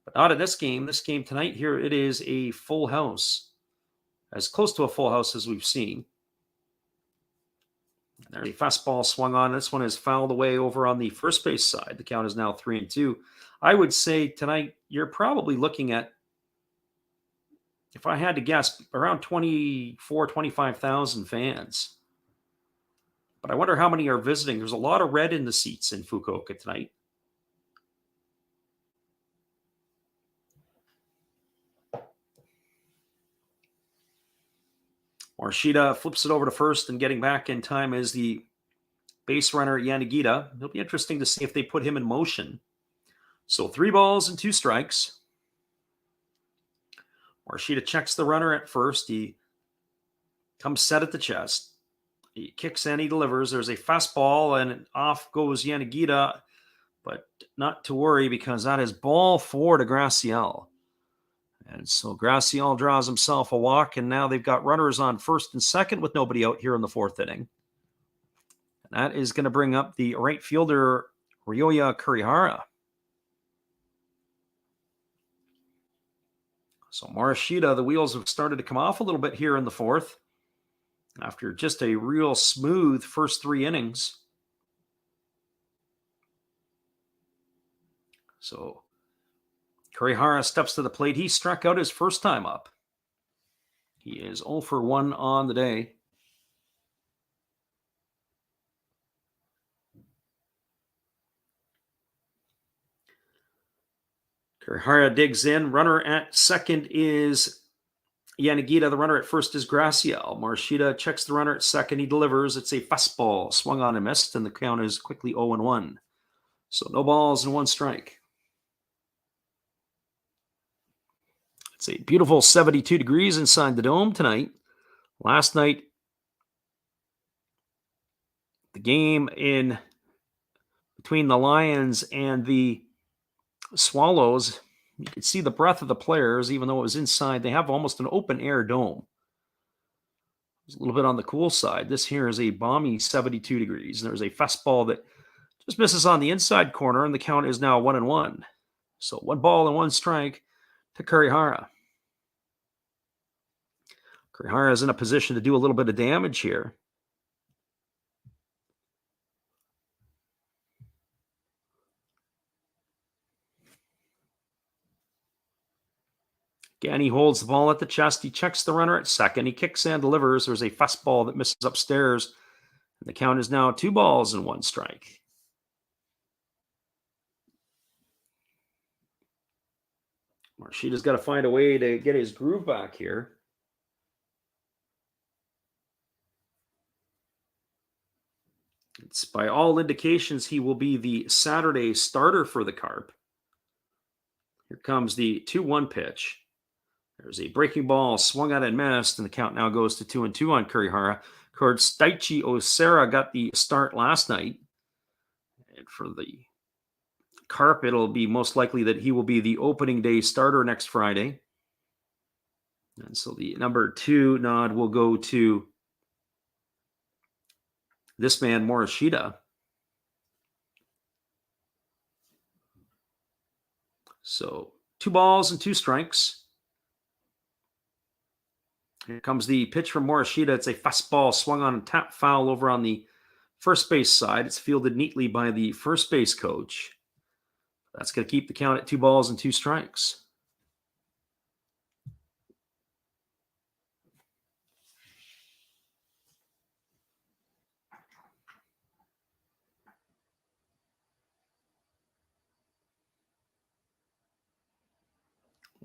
But not in this game. This game tonight here, it is a full house. As close to a full house as we've seen. There's a fastball swung on. This one is fouled away over on the first base side. The count is now 3-2. I would say tonight you're probably looking at, if I had to guess, around 24, 25,000 fans. But I wonder how many are visiting. There's a lot of red in the seats in Fukuoka tonight. Morishita flips it over to first, and getting back in time is the base runner Yanagita. It'll be interesting to see if they put him in motion. So 3 balls and 2 strikes. Morishita checks the runner at first. He comes set at the chest. He kicks in, he delivers. There's a fastball, and off goes Yanagita. But not to worry, because that is ball 4 to Graciel. And so Graciel draws himself a walk, and now they've got runners on first and second with nobody out here in the 4th inning. And that is going to bring up the right fielder, Ryoya Kurihara. So Morishita, the wheels have started to come off a little bit here in the 4th after just a real smooth first 3 innings. So Kurihara steps to the plate. He struck out his first time up. He is 0 for 1 on the day. Kurihara digs in. Runner at second is Yanagita. The runner at first is Graciel. Morishita checks the runner at second. He delivers. It's a fastball. Swung on and missed, and the count is quickly 0-1. So no balls and 1 strike. It's a beautiful 72 degrees inside the dome tonight. Last night, the game in between the Lions and the Swallows, you could see the breath of the players, even though it was inside. They have almost an open air dome. It's a little bit on the cool side. This here is a balmy 72 degrees. There's a fastball that just misses on the inside corner, and the count is now 1-1. So 1 ball and 1 strike to Kurihara. Kurihara is in a position to do a little bit of damage here. Again, he holds the ball at the chest. He checks the runner at second. He kicks and delivers. There's a fastball that misses upstairs. And the count is now 2 balls and 1 strike. Morishita's got to find a way to get his groove back here. It's by all indications he will be the Saturday starter for the Carp. Here comes the 2-1 pitch. There's a breaking ball swung at and missed, and the count now goes to 2-2 on Kurihara. Of course, Daichi Osera got the start last night. And for the Carp, it'll be most likely that he will be the opening day starter next Friday. And so the number 2 nod will go to this man, Morishita. So 2 balls and 2 strikes. Here comes the pitch from Morishita. It's a fastball swung on and tap foul over on the first base side. It's fielded neatly by the first base coach. That's going to keep the count at 2 balls and 2 strikes.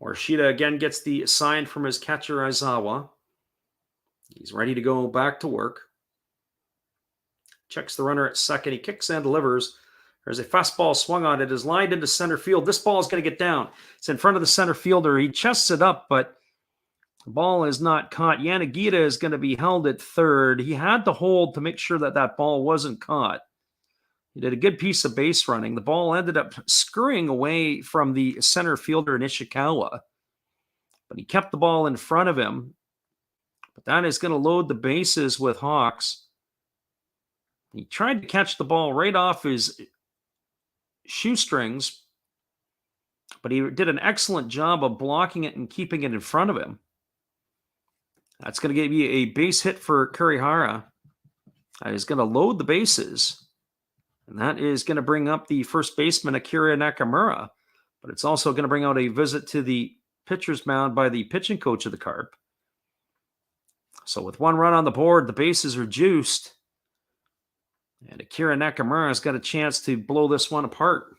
Morishita again gets the sign from his catcher, Aizawa. He's ready to go back to work. Checks the runner at second. He kicks and delivers. There's a fastball swung on. It is lined into center field. This ball is going to get down. It's in front of the center fielder. He chests it up, but the ball is not caught. Yanagita is going to be held at third. He had to hold to make sure that that ball wasn't caught. He did a good piece of base running. The ball ended up scurrying away from the center fielder, Nishikawa. But he kept the ball in front of him. But that is going to load the bases with Hawks. He tried to catch the ball right off his shoestrings, but he did an excellent job of blocking it and keeping it in front of him. That's going to give you a base hit for Kurihara. Is going to load the bases. And that is going to bring up the first baseman, Akira Nakamura. But it's also going to bring out a visit to the pitcher's mound by the pitching coach of the Carp. So with one run on the board, the bases are juiced. And Akira Nakamura has got a chance to blow this one apart.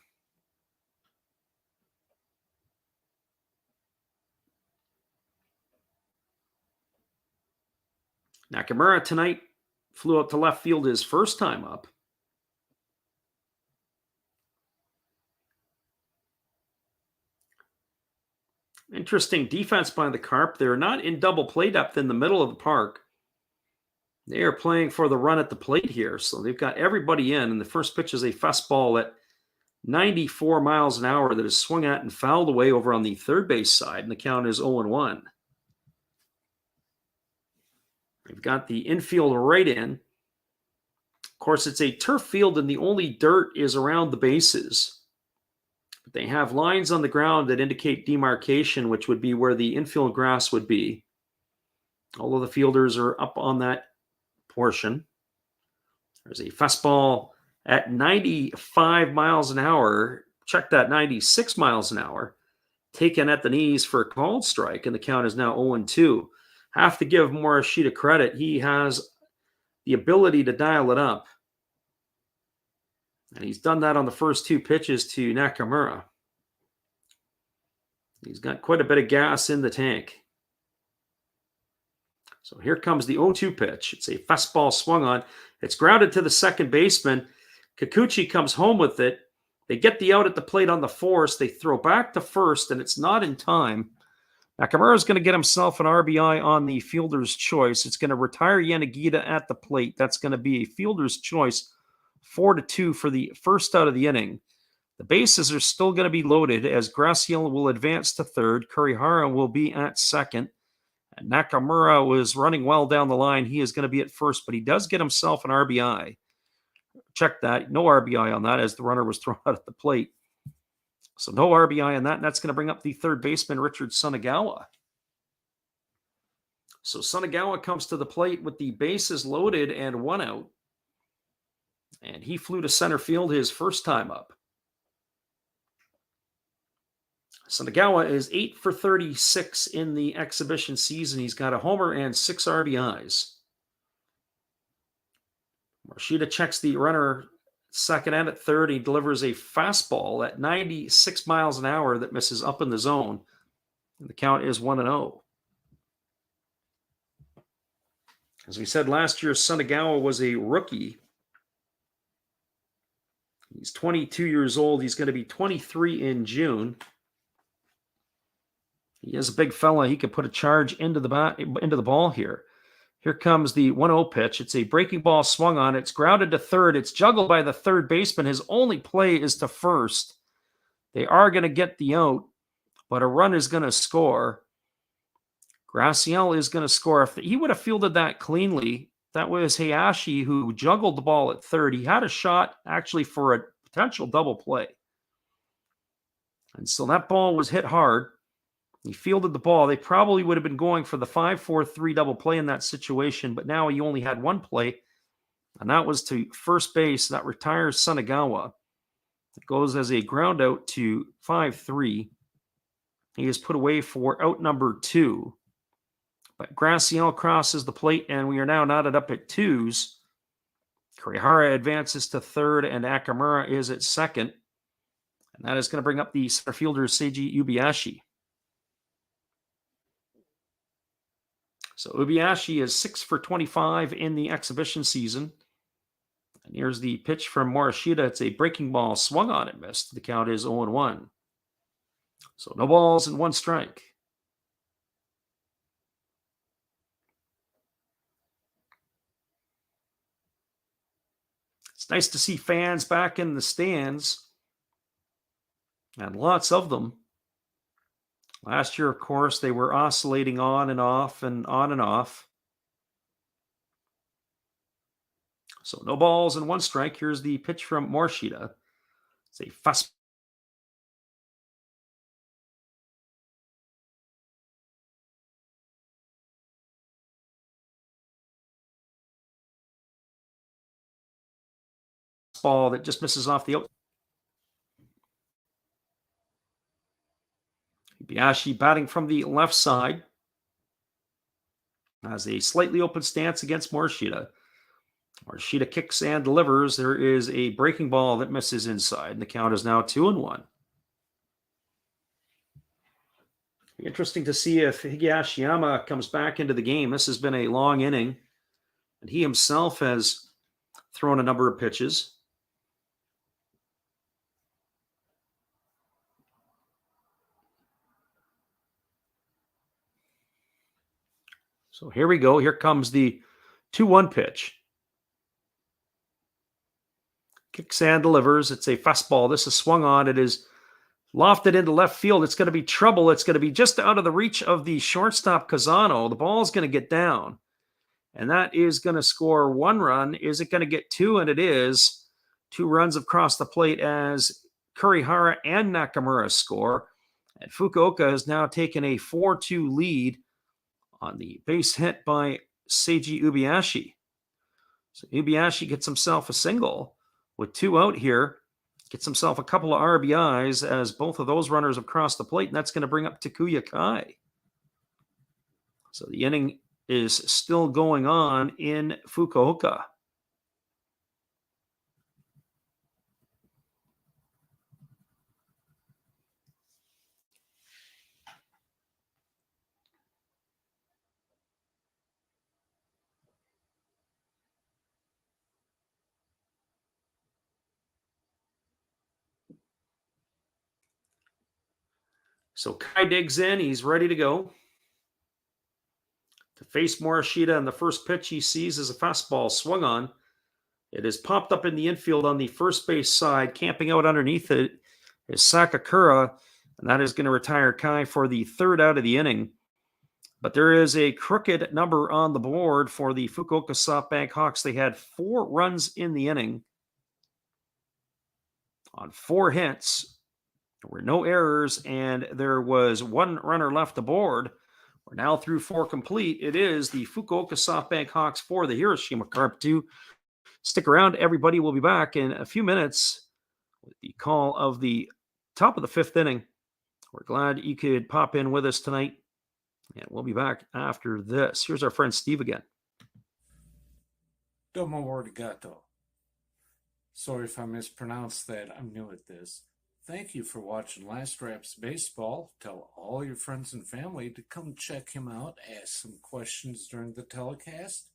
Nakamura tonight flew out to left field his first time up. Interesting defense by the Carp. They're not in double play depth in the middle of the park. They are playing for the run at the plate here. So they've got everybody in. And the first pitch is a fastball at 94 miles an hour that is swung at and fouled away over on the third base side. And the count is 0-1. They've got the infield right in. Of course, it's a turf field and the only dirt is around the bases. But they have lines on the ground that indicate demarcation, which would be where the infield grass would be. All of the fielders are up on that portion. There's a fastball at 95 miles an hour. Check that, 96 miles an hour. Taken at the knees for a called strike, and the count is now 0-2. Have to give Morishita credit. He has the ability to dial it up. And he's done that on the first two pitches to Nakamura. He's got quite a bit of gas in the tank. So here comes the 0-2 pitch. It's a fastball swung on. It's grounded to the second baseman. Kikuchi comes home with it. They get the out at the plate on the force. They throw back to first, and it's not in time. Nakamura is going to get himself an RBI on the fielder's choice. It's going to retire Yanagita at the plate. That's going to be a fielder's choice, 4-2 for the first out of the inning. The bases are still going to be loaded as Graciela will advance to third. Kurihara will be at second. And Nakamura was running well down the line. He is going to be at first, but he does get himself an RBI. Check that. No RBI on that as the runner was thrown out at the plate. So no RBI on that, and that's going to bring up the third baseman, Richard Sunagawa. So Sunagawa comes to the plate with the bases loaded and one out. And he flew to center field his first time up. Sunagawa is 8 for 36 in the exhibition season. He's got a homer and 6 RBIs. Morishita checks the runner second and at third. He delivers a fastball at 96 miles an hour that misses up in the zone. And the count is 1-0. As we said last year, Sunagawa was a rookie. He's 22 years old. He's going to be 23 in June. He is a big fella. He could put a charge into the ball here. Here comes the 1-0 pitch. It's a breaking ball swung on. It's grounded to third. It's juggled by the third baseman. His only play is to first. They are going to get the out, but a run is going to score. Graciela is going to score. If he would have fielded that cleanly, that was Hayashi who juggled the ball at third. He had a shot actually for a potential double play. And so that ball was hit hard. He fielded the ball. They probably would have been going for the 5-4-3 double play in that situation, but now he only had one play, and that was to first base. That retires Sunagawa. It goes as a ground out to 5-3. He is put away for out number 2. But Graciela crosses the plate, and we are now knotted up at 2s. Kurihara advances to third, and Nakamura is at second. And that is going to bring up the center fielder, Seiji Ubiashi. So Ubiashi is 6 for 25 in the exhibition season. And here's the pitch from Morishita. It's a breaking ball swung on and missed. The count is 0-1. So no balls and 1 strike. It's nice to see fans back in the stands. And lots of them. Last year, of course, they were oscillating on and off and on and off. So no balls and 1 strike. Here's the pitch from Morishita. It's a fast fastball that just misses off the out. Ibuyashi batting from the left side. Has a slightly open stance against Morishita. Morishita kicks and delivers. There is a breaking ball that misses inside, and the count is now 2-1. Interesting to see if Higashiyama comes back into the game. This has been a long inning, and he himself has thrown a number of pitches. So here we go. Here comes the 2-1 pitch. Kicks and delivers. It's a fastball. This is swung on. It is lofted into left field. It's going to be trouble. It's going to be just out of the reach of the shortstop, Kazano. The ball is going to get down, and that is going to score 1 run. Is it going to get 2? And it is. 2 runs across the plate as Kurihara and Nakamura score. And Fukuoka has now taken a 4-2 lead on the base hit by Seiji Ibuyashi. So Ibuyashi gets himself a single with 2 out here. Gets himself a couple of RBIs as both of those runners have crossed the plate, and that's going to bring up Takuya Kai. So the inning is still going on in Fukuoka. So Kai digs in. He's ready to go. To face Morishita, and the first pitch he sees is a fastball swung on. It is popped up in the infield on the first base side. Camping out underneath it is Sakakura, and that is going to retire Kai for the 3rd out of the inning. But there is a crooked number on the board for the Fukuoka SoftBank Hawks. They had 4 runs in the inning on 4 hits. There were no errors, and there was 1 runner left aboard. We're now through 4 complete. It is the Fukuoka SoftBank Hawks 4, the Hiroshima Carp 2. Stick around, everybody. We'll be back in a few minutes with the call of the top of the 5th inning. We're glad you could pop in with us tonight, and we'll be back after this. Here's our friend Steve again. Domo arigato. Sorry if I mispronounced that. I'm new at this. Thank you for watching Last Raps Baseball. Tell all your friends and family to come check him out, ask some questions during the telecast,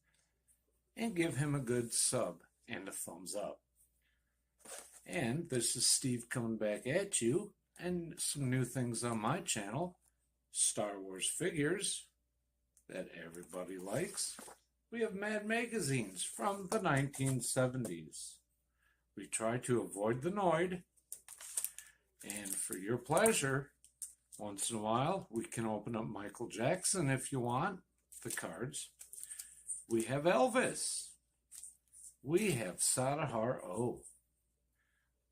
and give him a good sub and a thumbs up. And this is Steve coming back at you, and some new things on my channel. Star Wars figures that everybody likes. We have Mad magazines from the 1970s. We try to avoid the Noid. And for your pleasure, once in a while, we can open up Michael Jackson if you want, the cards. We have Elvis. We have Sadahar O.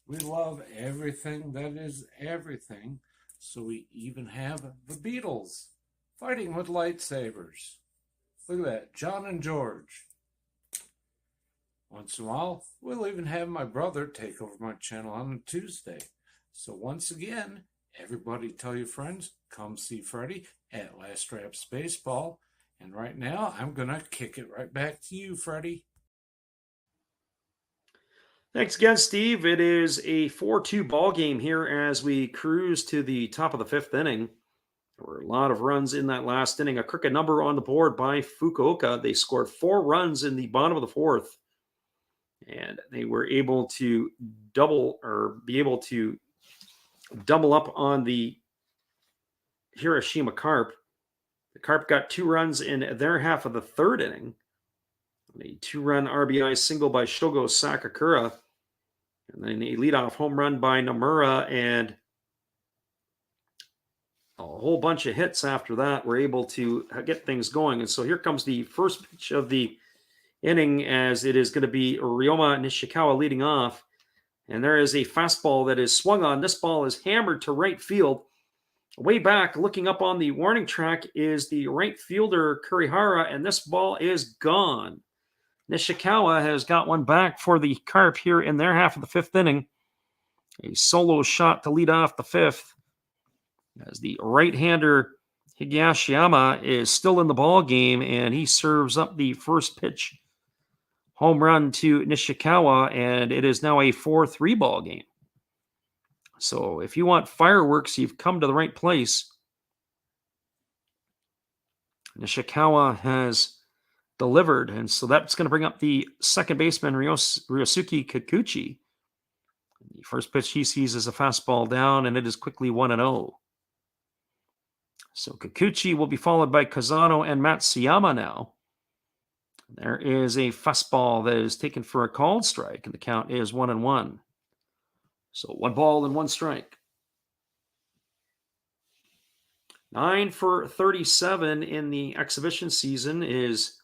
We love everything that is everything, so we even have the Beatles fighting with lightsabers. Look at that, John and George. Once in a while, we'll even have my brother take over my channel on a Tuesday. So once again, everybody tell your friends, come see Freddie at Last Raps Baseball. And right now, I'm going to kick it right back to you, Freddie. Thanks again, Steve. It is a 4-2 ball game here as we cruise to the top of the 5th inning. There were a lot of runs in that last inning. A crooked number on the board by Fukuoka. They scored 4 runs in the bottom of the 4th. And they were able to double up on the Hiroshima Carp. The Carp got 2 runs in their half of the 3rd inning. A 2-run RBI single by Shogo Sakakura. And then a leadoff home run by Nomura, and a whole bunch of hits after that were able to get things going. And so here comes the first pitch of the inning, as it is going to be Ryoma Nishikawa leading off. And there is a fastball that is swung on. This ball is hammered to right field. Way back, looking up on the warning track, is the right fielder Kurihara, and this ball is gone. Nishikawa has got one back for the Carp here in their half of the fifth inning. A solo shot to lead off the fifth, as the right-hander Higashiyama is still in the ball game, and he serves up the first pitch home run to Nishikawa, and it is now a 4-3 ball game. So if you want fireworks, you've come to the right place. Nishikawa has delivered, and so that's going to bring up the second baseman, Ryosuke Kikuchi. The first pitch he sees is a fastball down, and it is quickly 1-0. So Kikuchi will be followed by Kazano and Matsuyama now. There is a fastball that is taken for a called strike, and the count is 1-1. So 1 ball and 1 strike. 9 for 37 in the exhibition season is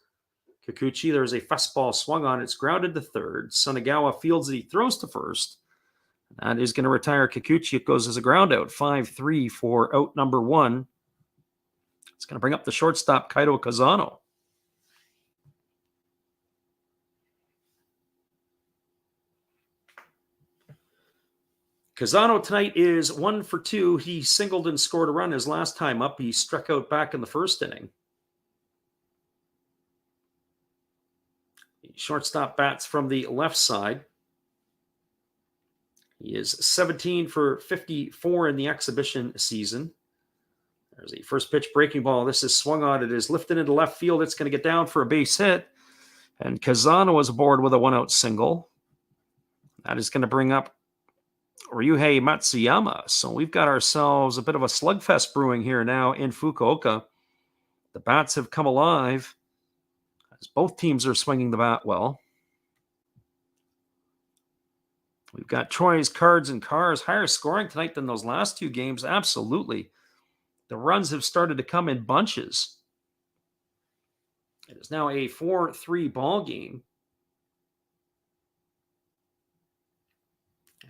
Kikuchi. There's a fastball swung on. It's grounded to third. Sunagawa fields it. He throws to first. That is going to retire Kikuchi. It goes as a ground out. 5-3 for out number 1. It's going to bring up the shortstop, Kaito Kazano. Kazano tonight is 1 for 2. He singled and scored a run his last time up. He struck out back in the first inning. The shortstop bats from the left side. He is 17 for 54 in the exhibition season. There's a first pitch breaking ball. This is swung on. It is lifted into left field. It's going to get down for a base hit. And Kazano is aboard with a 1-out single. That is going to bring up Ryuhei Matsuyama. So we've got ourselves a bit of a slugfest brewing here now in Fukuoka. The bats have come alive as both teams are swinging the bat well. We've got Troy's Cards and Cars higher scoring tonight than those last 2 games. Absolutely. The runs have started to come in bunches. It is now a 4-3 ball game.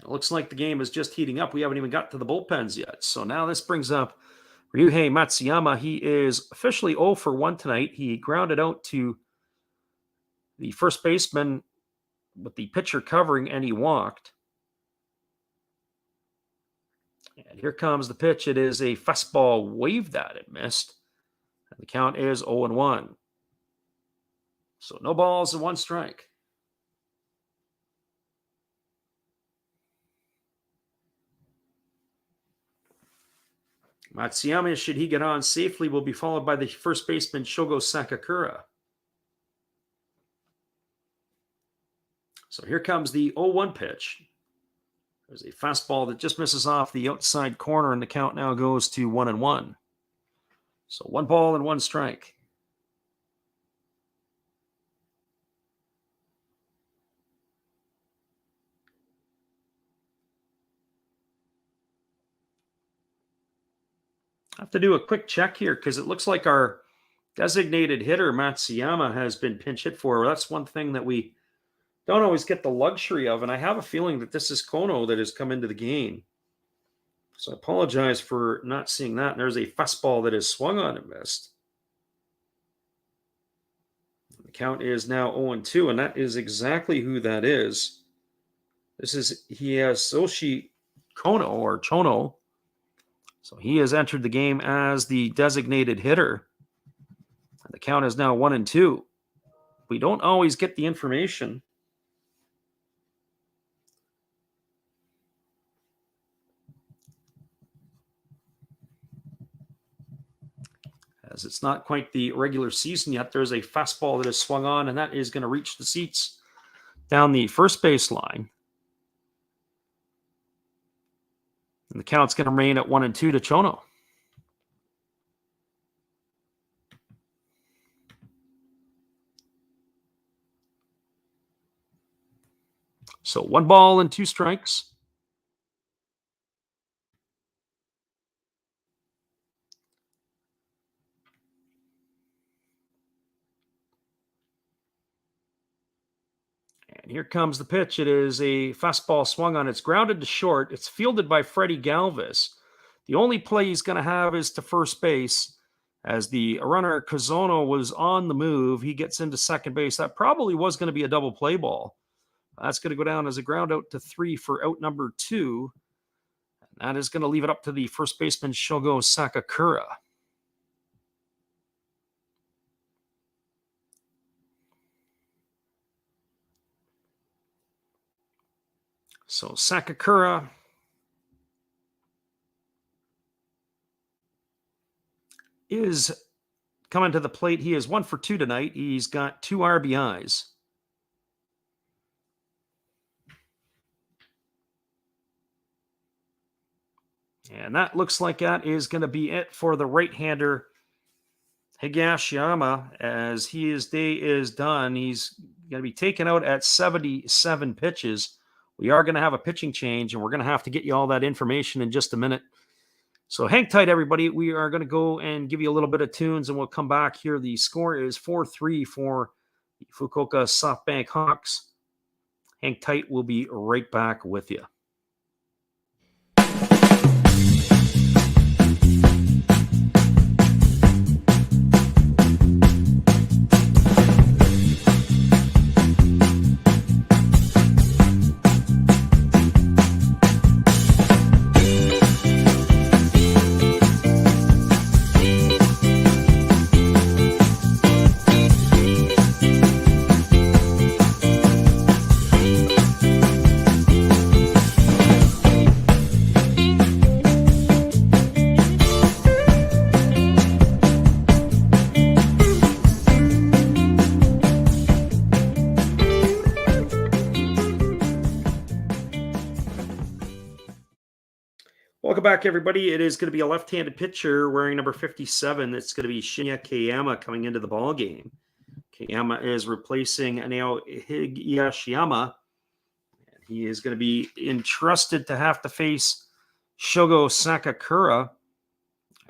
It looks like the game is just heating up. We haven't even got to the bullpens yet. So now this brings up Ryuhei Matsuyama. He is officially 0 for 1 tonight. He grounded out to the first baseman with the pitcher covering, and he walked. And here comes the pitch. It is a fastball waved at. It missed. And the count is 0-1. So no balls and 1 strike. Matsuyama, should he get on safely, will be followed by the first baseman, Shogo Sakakura. So here comes the 0-1 pitch. There's a fastball that just misses off the outside corner, and the count now goes to 1-1. So 1 ball and 1 strike. I have to do a quick check here because it looks like our designated hitter, Matsuyama, has been pinch hit for. That's one thing that we don't always get the luxury of, and I have a feeling that this is Kono that has come into the game. So I apologize for not seeing that. And there's a fastball that is swung on and missed. The count is now 0-2, and that is exactly who that is. This is Hiyasoshi Kono, or Chono. So he has entered the game as the designated hitter. And the count is now 1-2. We don't always get the information. As it's not quite the regular season yet, there's a fastball that is swung on, and that is going to reach the seats down the first base line. And the count's going to remain at 1-2 to Chono. So 1 ball and 2 strikes. And here comes the pitch. It is a fastball swung on. It's grounded to short. It's fielded by Freddie Galvis. The only play he's going to have is to first base. As the runner Kazono was on the move, he gets into second base. That probably was going to be a double play ball. That's going to go down as a ground out to 3 for out number 2. And that is going to leave it up to the first baseman Shogo Sakakura. So Sakakura is coming to the plate. He is 1 for 2 tonight. He's got 2 RBIs. And that looks like that is going to be it for the right-hander Higashiyama. As his day is done, he's going to be taken out at 77 pitches. We are going to have a pitching change, and we're going to have to get you all that information in just a minute. So hang tight, everybody. We are going to go and give you a little bit of tunes, and we'll come back here. The score is 4-3 for the Fukuoka SoftBank Hawks. Hang tight. We'll be right back with you. Welcome back, everybody. It is going to be a left-handed pitcher wearing number 57. It's going to be Shinya Kayama coming into the ball game. Kayama is replacing Aneo Higashiyama. He is going to be entrusted to have to face Shogo Sakakura.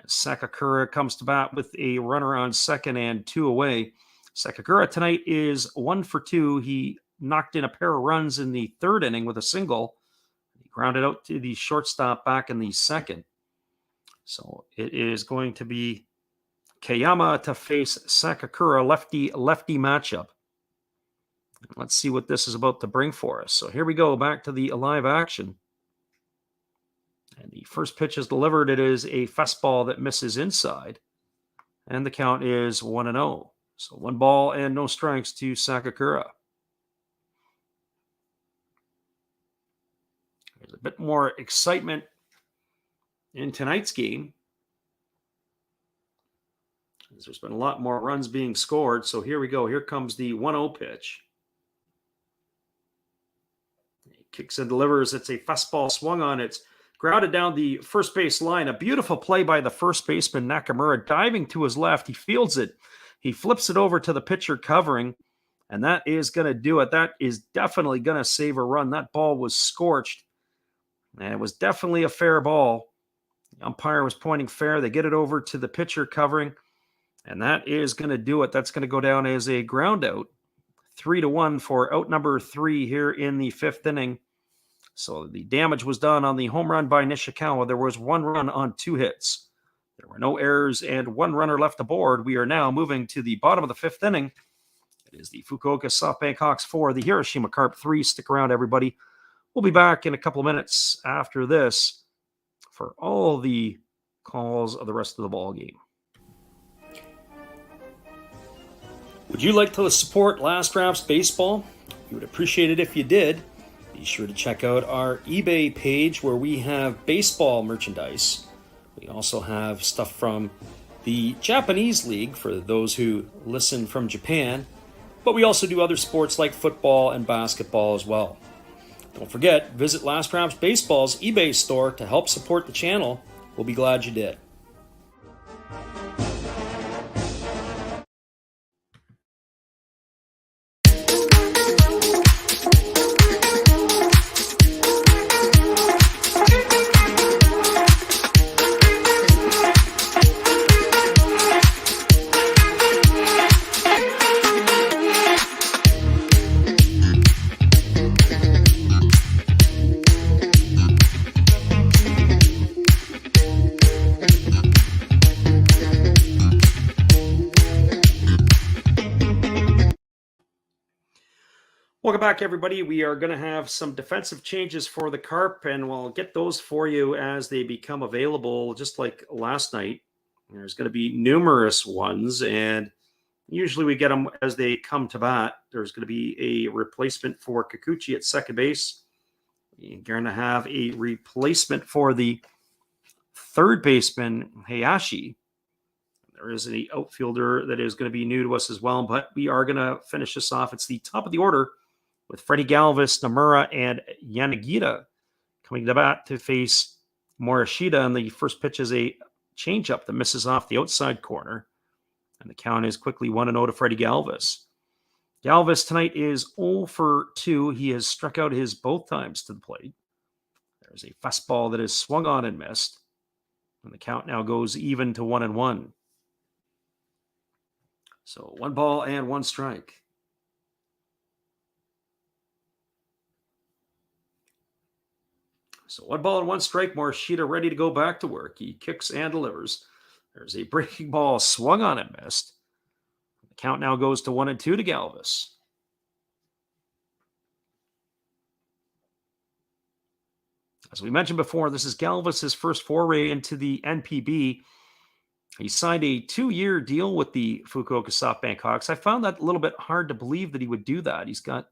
Sakakura comes to bat with a runner on second and 2 away. Sakakura tonight is 1 for 2. He knocked in a pair of runs in the 3rd inning with a single. Grounded out to the shortstop back in the 2nd. So it is going to be Kayama to face Sakakura, lefty matchup. Let's see what this is about to bring for us. So here we go, back to the live action. And the first pitch is delivered. It is a fastball that misses inside. And the count is 1-0. So 1 ball and no strikes to Sakakura. There's a bit more excitement in tonight's game. There's been a lot more runs being scored. So here we go. Here comes the 1-0 pitch. He kicks and delivers. It's a fastball swung on. It's grounded down the first base line. A beautiful play by the first baseman, Nakamura, diving to his left. He fields it. He flips it over to the pitcher covering, and that is going to do it. That is definitely going to save a run. That ball was scorched. And it was definitely a fair ball. The umpire was pointing fair. They get it over to the pitcher covering. And that is going to do it. That's going to go down as a ground out. 3-1 for out number 3 here in the 5th inning. So the damage was done on the home run by Nishikawa. There was 1 run on 2 hits. There were no errors and 1 runner left aboard. We are now moving to the bottom of the 5th inning. It is the Fukuoka SoftBank Hawks 4, the Hiroshima Carp 3. Stick around, everybody. We'll be back in a couple of minutes after this for all the calls of the rest of the ball game. Would you like to support Last Drafts Baseball? We would appreciate it if you did. Be sure to check out our eBay page where we have baseball merchandise. We also have stuff from the Japanese League for those who listen from Japan. But we also do other sports like football and basketball as well. Don't forget, visit Last Drafts Baseball's eBay store to help support the channel. We'll be glad you did. Welcome back, everybody. We are going to have some defensive changes for the Carp, and we'll get those for you as they become available, just like last night. There's going to be numerous ones, and usually we get them as they come to bat. There's going to be a replacement for Kikuchi at second base. You're going to have a replacement for the third baseman, Hayashi. There is an outfielder that is going to be new to us as well, but we are going to finish this off. It's the top of the order with Freddie Galvis, Nomura, and Yanagita coming to bat to face Morishita. And the first pitch is a changeup that misses off the outside corner. And the count is quickly 1-0 to Freddie Galvis. Galvis tonight is 0 for 2. He has struck out his both times to the plate. There's a fastball that is swung on and missed. And the count now goes even to 1-1. So 1 ball and 1 strike. So 1 ball and 1 strike. Morishita ready to go back to work. He kicks and delivers. There's a breaking ball swung on and missed. The count now goes to 1-2 to Galvis. As we mentioned before, this is Galvis's first foray into the NPB. He signed a 2-year deal with the Fukuoka SoftBank Hawks. I found that a little bit hard to believe that he would do that. He's got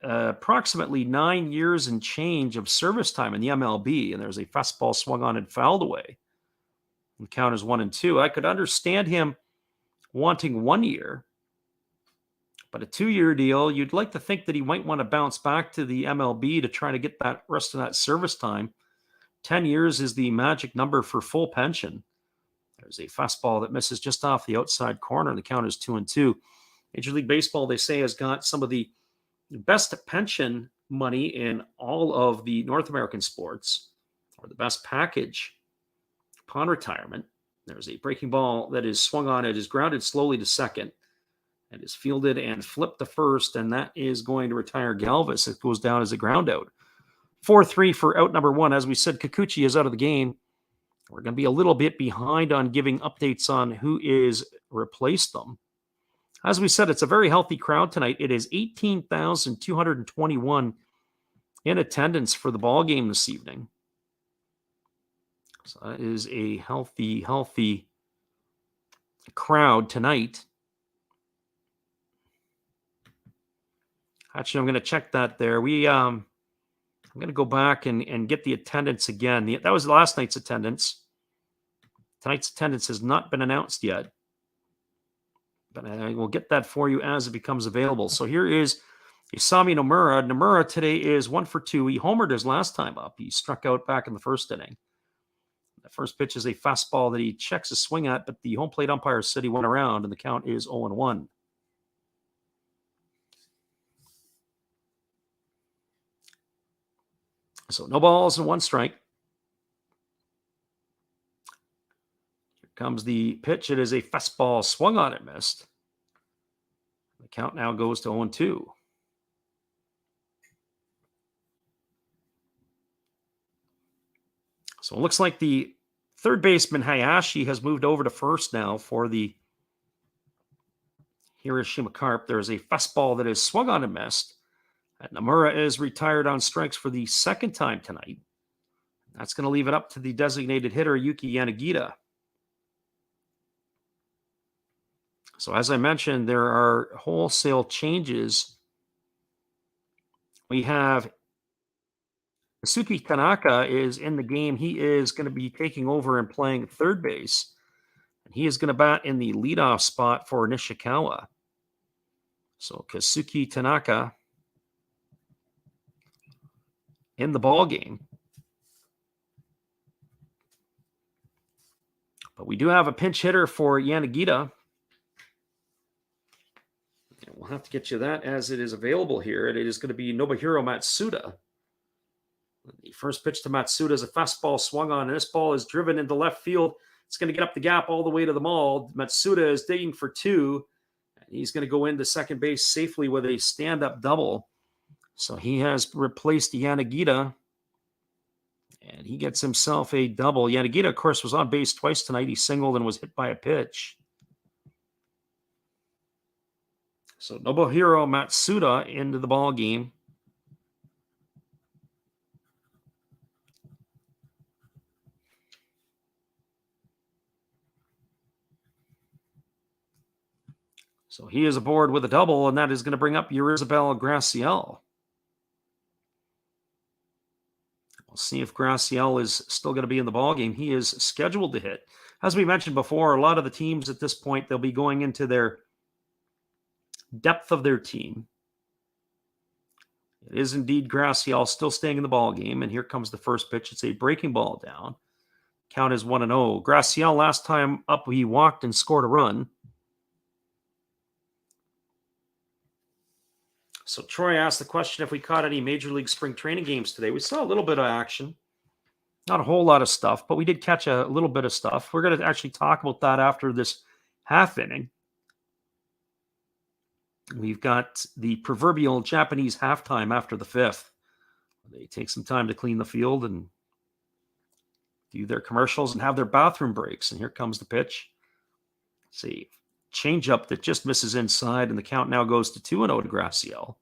approximately 9 years and change of service time in the MLB, and there's a fastball swung on and fouled away. The count is 1-2. I could understand him wanting 1 year, but a 2-year deal, you'd like to think that he might want to bounce back to the MLB to try to get that rest of that service time. 10 years is the magic number for full pension. There's a fastball that misses just off the outside corner. The count is 2-2. Major League Baseball, they say, has got some of the best pension money in all of the North American sports, or the best package upon retirement. There's a breaking ball that is swung on. It is grounded slowly to second and is fielded and flipped to first, and that is going to retire Galvis. It goes down as a ground out. 4-3 for out number 1. As we said, Kikuchi is out of the game. We're going to be a little bit behind on giving updates on who is replaced them. As we said, it's a very healthy crowd tonight. It is 18,221 in attendance for the ball game this evening. So that is a healthy crowd tonight. Actually, I'm going to check that there. I'm going to go back and get the attendance again. That was last night's attendance. Tonight's attendance has not been announced yet, but I will get that for you as it becomes available. So here is Isami Nomura. Nomura today is 1 for 2. He homered his last time up. He struck out back in the first inning. The first pitch is a fastball that he checks a swing at, but the home plate umpire said he went around, and the count is 0-1. So no balls and 1 strike. Here comes the pitch. It is a fastball swung on and missed. The count now goes to 0-2. So it looks like the third baseman Hayashi has moved over to first now for the Hiroshima Carp. There is a fastball that is swung on and missed. And Nomura is retired on strikes for the second time tonight. That's going to leave it up to the designated hitter, Yuki Yanagita. So as I mentioned, there are wholesale changes. We have Suki Tanaka is in the game. He is going to be taking over and playing third base. And he is going to bat in the leadoff spot for Nishikawa. So Kazuki Tanaka in the ball game. But we do have a pinch hitter for Yanagita. And we'll have to get you that as it is available here. And it is going to be Nobuhiro Matsuda. The first pitch to Matsuda is a fastball swung on, and this ball is driven into left field. It's going to get up the gap all the way to the mall. Matsuda is digging for 2. And he's going to go into second base safely with a stand-up double. So he has replaced Yanagita, and he gets himself a double. Yanagita, of course, was on base twice tonight. He singled and was hit by a pitch. So Nobuhiro Matsuda into the ball game. So he is aboard with a double, and that is going to bring up Yerizabel Graciel. We'll see if Graciel is still going to be in the ballgame. He is scheduled to hit. As we mentioned before, a lot of the teams at this point, they'll be going into their depth of their team. It is indeed Graciel still staying in the ballgame, and here comes the first pitch. It's a breaking ball down. Count is 1-0. Graciel, last time up, he walked and scored a run. So Troy asked the question if we caught any Major League spring training games today. We saw a little bit of action. Not a whole lot of stuff, but we did catch a little bit of stuff. We're going to actually talk about that after this half inning. We've got the proverbial Japanese halftime after the fifth. They take some time to clean the field and do their commercials and have their bathroom breaks. And here comes the pitch. Let's see. Changeup that just misses inside, and the count now goes to 2-0 to Graciel.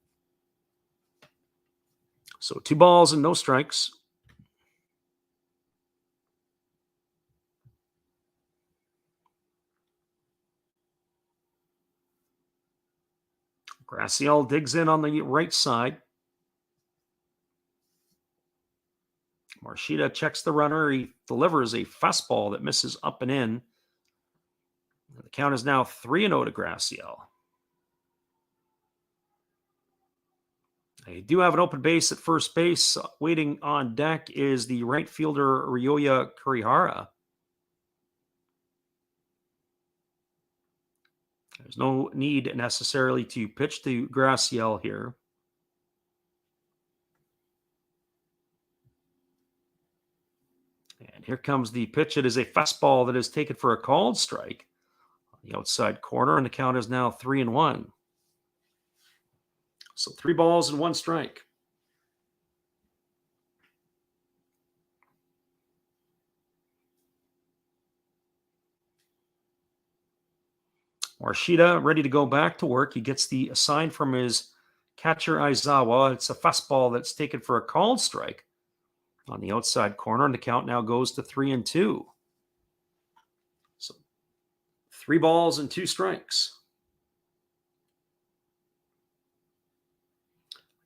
So 2 balls and no strikes. Graciel digs in on the right side. Marshida checks the runner. He delivers a fastball that misses up and in. The count is now 3-0 to Graciel. They do have an open base at first base. Waiting on deck is the right fielder, Ryoya Kurihara. There's no need necessarily to pitch to Graciel here. And here comes the pitch. It is a fastball that is taken for a called strike on the outside corner, and the count is now 3-1. So 3 balls and 1 strike. Marshida ready to go back to work. He gets the sign from his catcher Aizawa. It's a fastball that's taken for a called strike on the outside corner, and the count now goes to 3-2. So 3 balls and 2 strikes.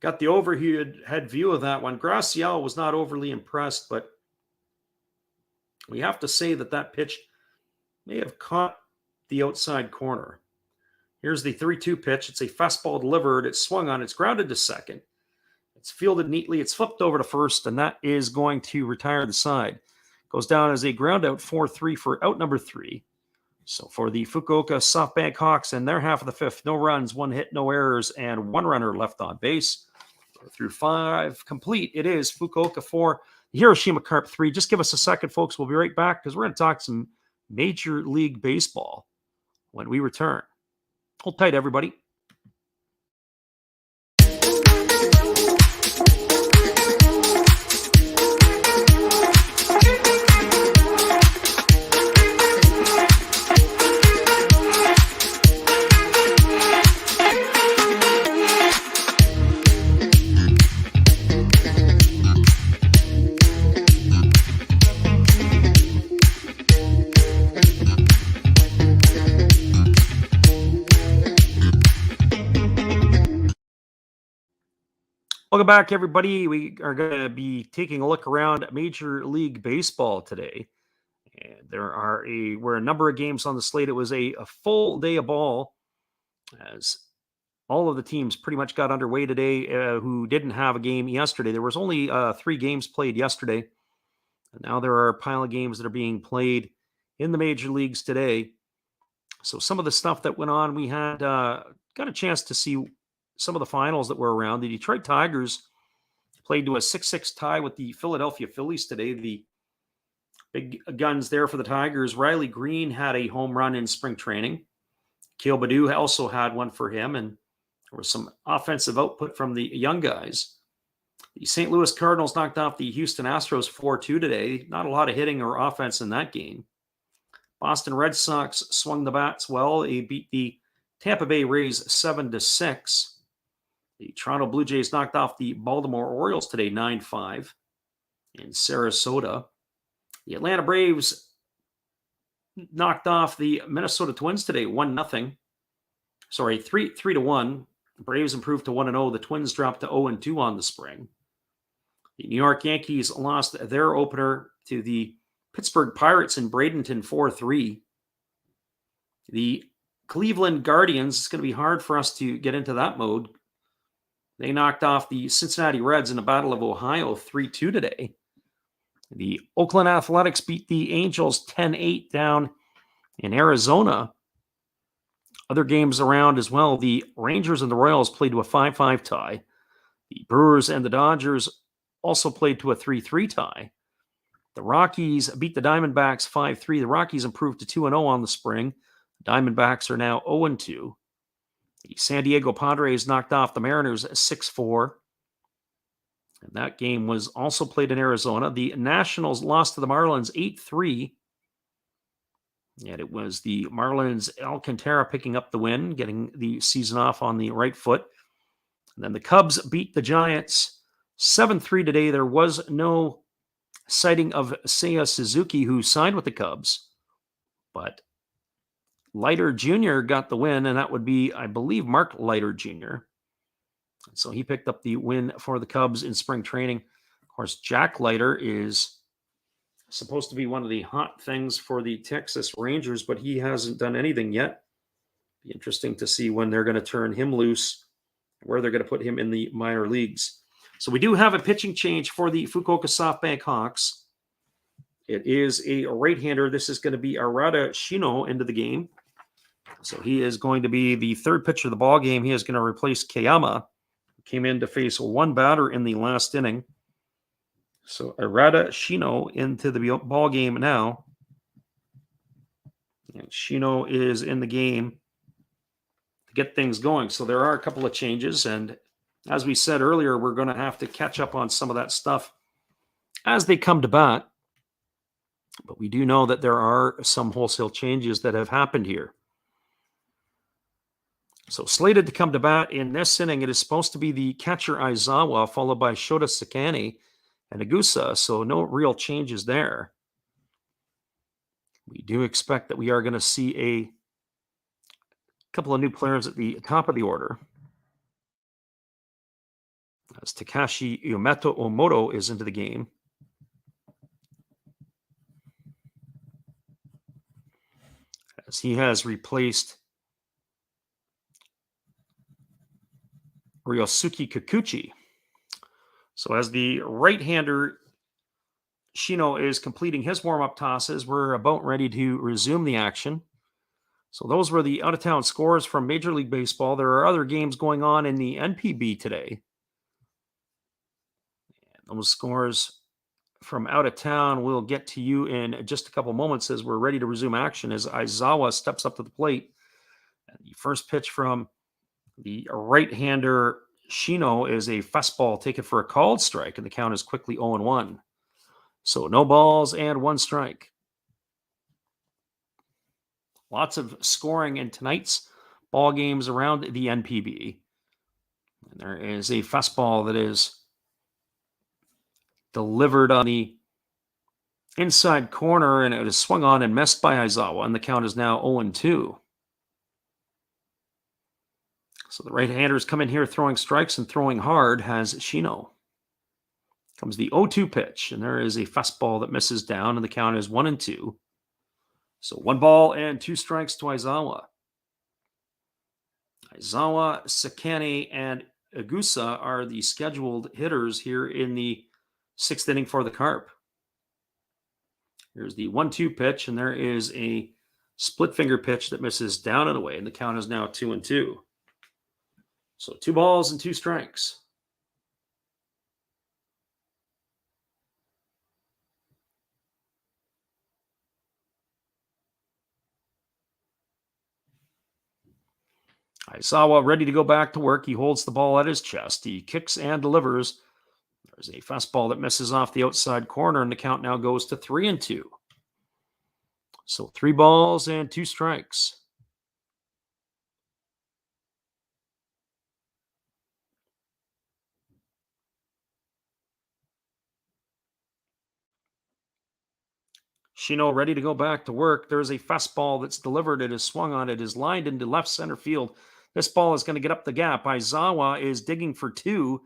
Got the overhead view of that one. Graciel was not overly impressed, but we have to say that pitch may have caught the outside corner. Here's the 3-2 pitch. It's a fastball delivered. It's swung on. It's grounded to second. It's fielded neatly. It's flipped over to first, and that is going to retire the side. Goes down as a ground out 4-3 for out number 3. So for the Fukuoka SoftBank Hawks and their half of the fifth, no runs, 1 hit, no errors, and 1 runner left on base. Through 5 complete. It is Fukuoka 4, Hiroshima Carp 3. Just give us a second, folks. We'll be right back because we're going to talk some Major League Baseball when we return. Hold tight, everybody. Welcome back, everybody. We are going to be taking a look around Major League Baseball today. And were a number of games on the slate. It was a full day of ball as all of the teams pretty much got underway today who didn't have a game yesterday. There was only 3 games played yesterday. And now there are a pile of games that are being played in the major leagues today. So some of the stuff that went on, we had got a chance to see some of the finals that were around. The Detroit Tigers played to a 6-6 tie with the Philadelphia Phillies today. The big guns there for the Tigers. Riley Green had a home run in spring training. Kale Badu also had one for him, and there was some offensive output from the young guys. The St. Louis Cardinals knocked off the Houston Astros 4-2 today. Not a lot of hitting or offense in that game. Boston Red Sox swung the bats well. They beat the Tampa Bay Rays 7-6. The Toronto Blue Jays knocked off the Baltimore Orioles today 9-5 in Sarasota. The Atlanta Braves knocked off the Minnesota Twins today 1-0. Sorry, 3-1. The Braves improved to 1-0. The Twins dropped to 0-2 on the spring. The New York Yankees lost their opener to the Pittsburgh Pirates in Bradenton 4-3. The Cleveland Guardians, it's going to be hard for us to get into that mode. They knocked off the Cincinnati Reds in the Battle of Ohio 3-2 today. The Oakland Athletics beat the Angels 10-8 down in Arizona. Other games around as well. The Rangers and the Royals played to a 5-5 tie. The Brewers and the Dodgers also played to a 3-3 tie. The Rockies beat the Diamondbacks 5-3. The Rockies improved to 2-0 on the spring. The Diamondbacks are now 0-2. The San Diego Padres knocked off the Mariners 6-4. And that game was also played in Arizona. The Nationals lost to the Marlins 8-3. And it was the Marlins Alcantara picking up the win, getting the season off on the right foot. And then the Cubs beat the Giants 7-3 today. There was no sighting of Seiya Suzuki, who signed with the Cubs. But Leiter Jr. got the win, and that would be, I believe, Mark Leiter Jr. So he picked up the win for the Cubs in spring training. Of course, Jack Leiter is supposed to be one of the hot things for the Texas Rangers, but he hasn't done anything yet. Be interesting to see when they're going to turn him loose, where they're going to put him in the minor leagues. So we do have a pitching change for the Fukuoka SoftBank Hawks. It is a right-hander. This is going to be Arata Shino into the game. So he is going to be the third pitcher of the ball game. He is going to replace Kayama, who came in to face one batter in the last inning. So Arata Shino into the ball game now. And Shino is in the game to get things going. So there are a couple of changes. And as we said earlier, we're going to have to catch up on some of that stuff as they come to bat. But we do know that there are some wholesale changes that have happened here. So slated to come to bat in this inning, it is supposed to be the catcher Aizawa, followed by Shota Sakane and Agusa. So no real changes there. We do expect that we are going to see a couple of new players at the top of the order. As Takashi Yometo Omoto is into the game. As he has replaced Ryosuke Kikuchi. So as the right-hander, Shino is completing his warm-up tosses. We're about ready to resume the action. So those were the out-of-town scores from Major League Baseball. There are other games going on in the NPB today. And those scores from out of town we'll get to you in just a couple moments as we're ready to resume action as Aizawa steps up to the plate. And the first pitch from the right-hander Shino is a fastball taken for a called strike, and the count is quickly 0-1. So no balls and one strike. Lots of scoring in tonight's ball games around the NPB. And there is a fastball that is delivered on the inside corner, and it is swung on and missed by Aizawa, and the count is now 0-2. So the right-handers come in here throwing strikes and throwing hard has Shino. Comes the 0-2 pitch, and there is a fastball that misses down, and the count is 1-2. So 1 ball and 2 strikes to Aizawa. Aizawa, Sakane, and Agusa are the scheduled hitters here in the 6th inning for the Carp. Here's the 1-2 pitch, and there is a split finger pitch that misses down and away, and the count is now 2-2. So 2 balls and 2 strikes. Aizawa ready to go back to work. He holds the ball at his chest. He kicks and delivers. There's a fastball that misses off the outside corner, and the count now goes to 3-2. So 3 balls and 2 strikes. Shino ready to go back to work. There's a fastball that's delivered. It is swung on. It is lined into left center field. This ball is going to get up the gap. Aizawa is digging for two,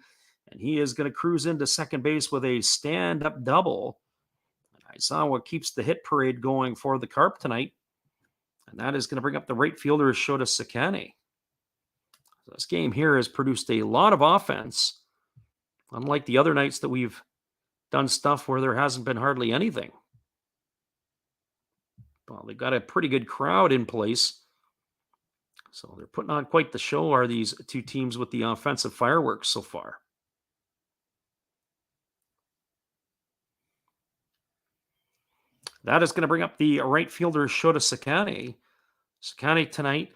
and he is going to cruise into second base with a stand-up double. Aizawa keeps the hit parade going for the Carp tonight, and that is going to bring up the right fielder, Shota Sakane. This game here has produced a lot of offense, unlike the other nights that we've done stuff where there hasn't been hardly anything. Well, they've got a pretty good crowd in place. So they're putting on quite the show, are these two teams with the offensive fireworks so far. That is going to bring up the right fielder, Shota Sakane. Sakane tonight,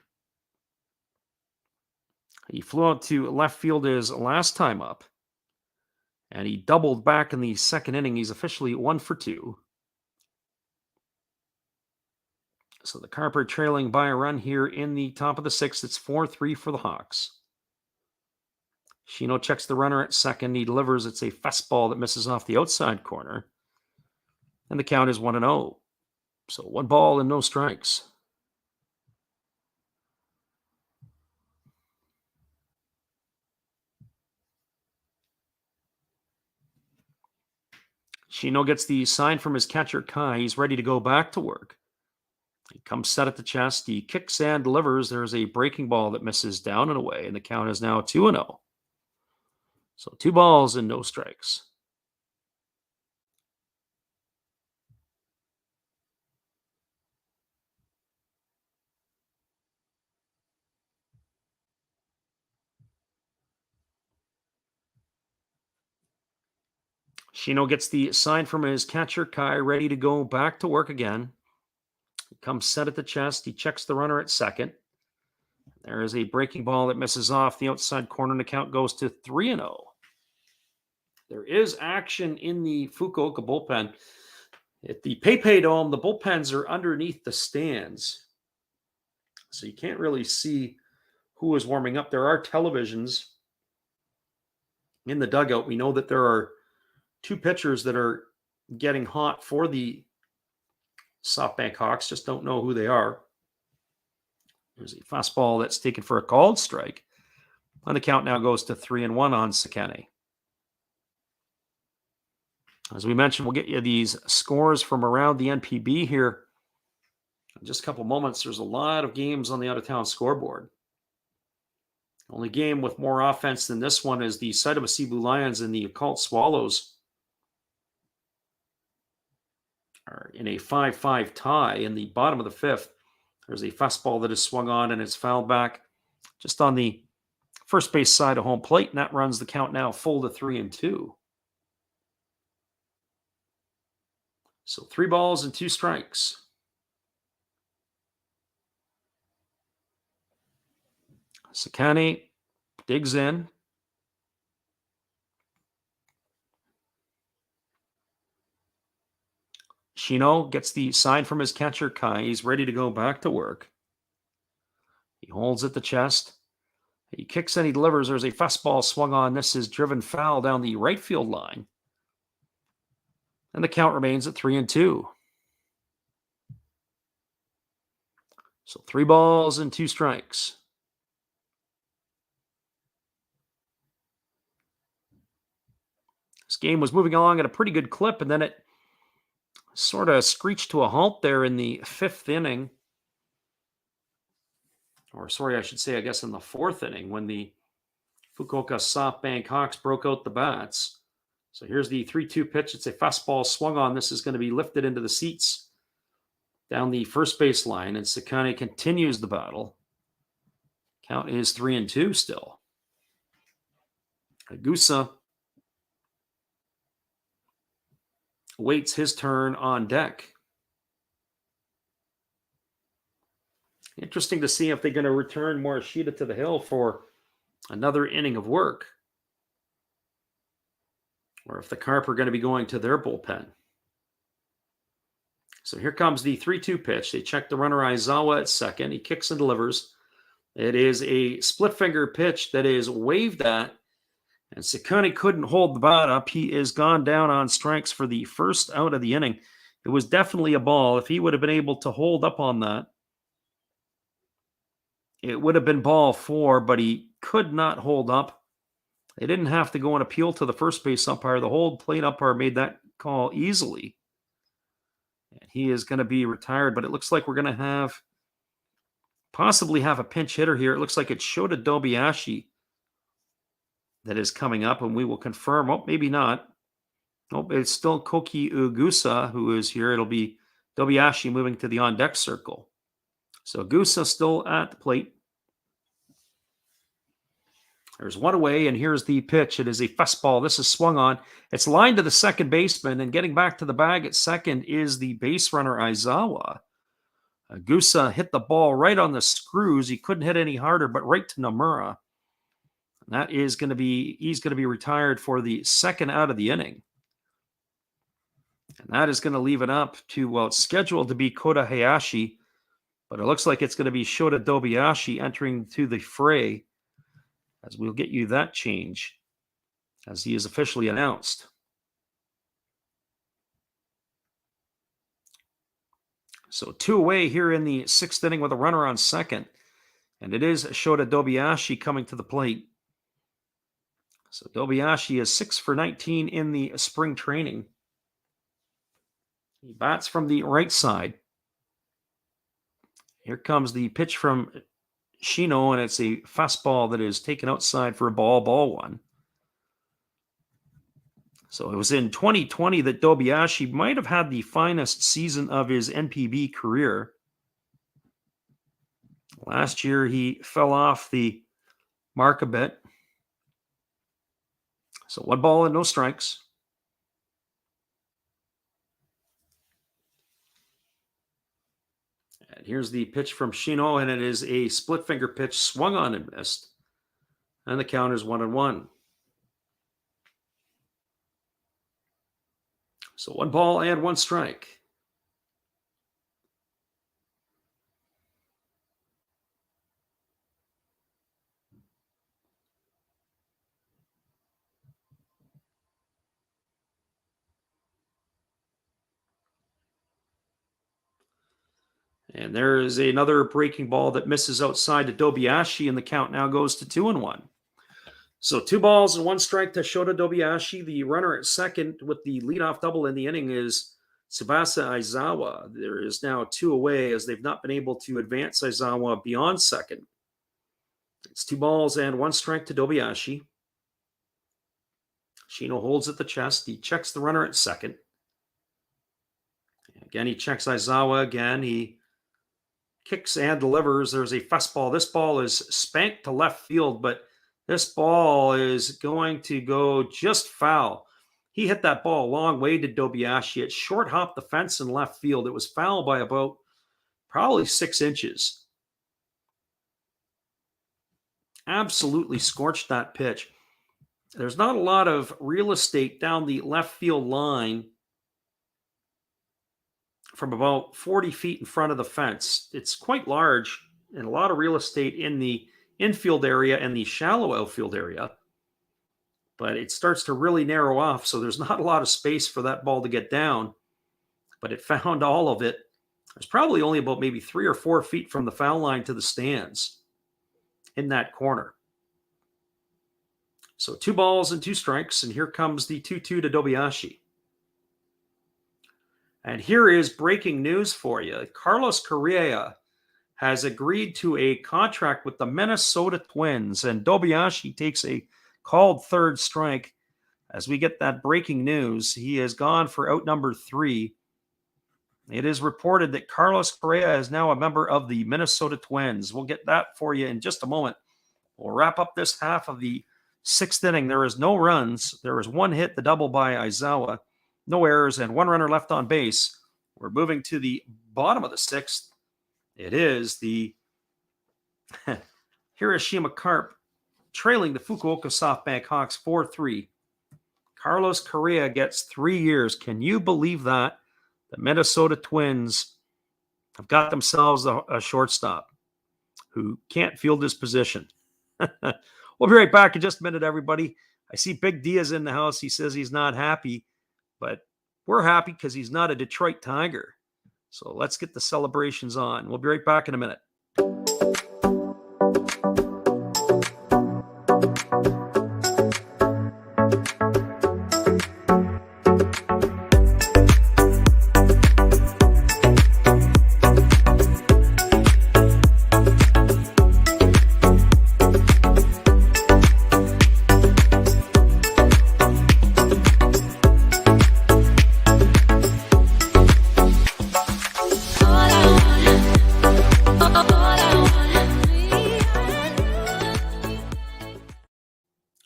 he flew out to left field his last time up, and he doubled back in the second inning. He's officially 1 for 2. So the Carp are trailing by a run here in the top of the 6th. It's 4-3 for the Hawks. Shino checks the runner at second. He delivers. It's a fastball that misses off the outside corner. And the count is 1-0. So 1 ball and no strikes. Shino gets the sign from his catcher, Kai. He's ready to go back to work. He comes set at the chest. He kicks and delivers. There's a breaking ball that misses down and away, and the count is now 2-0. So 2 balls and no strikes. Shino gets the sign from his catcher, Kai, ready to go back to work again. He comes set at the chest. He checks the runner at second. There is a breaking ball that misses off the outside corner, and the count goes to 3-0. There is action in the Fukuoka bullpen. At the PayPay Dome, the bullpens are underneath the stands, so you can't really see who is warming up. There are televisions in the dugout. We know that there are 2 pitchers that are getting hot for the SoftBank Hawks. Just don't know who they are. There's a fastball that's taken for a called strike. And the count now goes to 3-1 on Sakane. As we mentioned, we'll get you these scores from around the NPB here in just a couple moments. There's a lot of games on the out-of-town scoreboard. The only game with more offense than this one is the Saitama Cebu Lions and the Occult Swallows are in a 5-5 tie in the bottom of the 5th. There's a fastball that is swung on and it's fouled back just on the first base side of home plate, and that runs the count now full to 3-2. So 3 balls and 2 strikes. Sakane digs in. Shino gets the sign from his catcher, Kai. He's ready to go back to work. He holds at the chest. He kicks and he delivers. There's a fastball swung on. This is driven foul down the right field line. And the count remains at 3-2. So 3 balls and 2 strikes. This game was moving along at a pretty good clip, and then it sort of screeched to a halt there in the 5th inning. Or sorry, I should say, I guess in the 4th inning when the Fukuoka SoftBank Hawks broke out the bats. So here's the 3-2 pitch. It's a fastball swung on. This is going to be lifted into the seats down the first base line, and Sakane continues the battle. Count is 3-2 still. Agusa waits his turn on deck. Interesting to see if they're going to return Morishita to the hill for another inning of work, or if the Carp are going to be going to their bullpen. So here comes the 3-2 pitch. They check the runner Aizawa at second. He kicks and delivers. It is a split finger pitch that is waved at, and Sakane couldn't hold the bat up. He is gone down on strikes for the first out of the inning. It was definitely a ball. If he would have been able to hold up on that, it would have been ball 4, but he could not hold up. They didn't have to go and appeal to the first base umpire. The whole plate umpire made that call easily. And he is going to be retired, but it looks like we're going to possibly have a pinch hitter here. It looks like it's Shota Dobiashi that is coming up, and we will confirm. Oh, maybe not. Oh, it's still Koki Ugusa who is here. It'll be Dobiashi moving to the on-deck circle. So Ugusa still at the plate. There's one away, and here's the pitch. It is a fastball. This is swung on. It's lined to the second baseman, and getting back to the bag at second is the base runner, Aizawa. Ugusa hit the ball right on the screws. He couldn't hit any harder, but right to Nomura. And that is going to be, he's going to be retired for the second out of the inning. And that is going to leave it up to, well, it's scheduled to be Kota Hayashi, but it looks like it's going to be Shota Dobiashi entering to the fray, as we'll get you that change as he is officially announced. So 2 away here in the 6th inning with a runner on second. And it is Shota Dobiashi coming to the plate. So Dobiashi is 6 for 19 in the spring training. He bats from the right side. Here comes the pitch from Shino, and it's a fastball that is taken outside for a ball 1. So it was in 2020 that Dobiashi might have had the finest season of his NPB career. Last year, he fell off the mark a bit. So 1 ball and no strikes. And here's the pitch from Shino, and it is a split finger pitch swung on and missed. And the count is 1-1. So 1 ball and 1 strike. And there is another breaking ball that misses outside to Dobiashi, and the count now goes to 2-1. So 2 balls and 1 strike to Shota Dobiashi. The runner at second with the leadoff double in the inning is Tsubasa Aizawa. There is now 2 away as they've not been able to advance Aizawa beyond second. It's 2 balls and 1 strike to Dobiashi. Shino holds at the chest. He checks the runner at second. Again, he checks Aizawa again. He kicks and delivers. There's a fastball. This ball is spanked to left field, but this ball is going to go just foul. He hit that ball a long way to Dobiashi. It short hopped the fence in left field. It was foul by about probably 6 inches. Absolutely scorched that pitch. There's not a lot of real estate down the left field line from about 40 feet in front of the fence. It's quite large and a lot of real estate in the infield area and the shallow outfield area. But it starts to really narrow off, so there's not a lot of space for that ball to get down. But it found all of it. There's probably only about maybe 3 or 4 feet from the foul line to the stands in that corner. So 2 balls and 2 strikes, and here comes the 2-2 to Dobiashi. And here is breaking news for you. Carlos Correa has agreed to a contract with the Minnesota Twins, and Dobiashi takes a called third strike. As we get that breaking news, he has gone for out number 3. It is reported that Carlos Correa is now a member of the Minnesota Twins. We'll get that for you in just a moment. We'll wrap up this half of the 6th inning. There is no runs. There is 1 hit, the double by Aizawa. No errors, and 1 runner left on base. We're moving to the bottom of the 6th. It is the Hiroshima Carp trailing the Fukuoka SoftBank Hawks 4-3. Carlos Correa gets 3 years. Can you believe that? The Minnesota Twins have got themselves a shortstop who can't field his position. We'll be right back in just a minute, everybody. I see Big D is in the house. He says he's not happy, but We're happy because he's not a Detroit Tiger. So let's get the celebrations on. We'll be right back in a minute.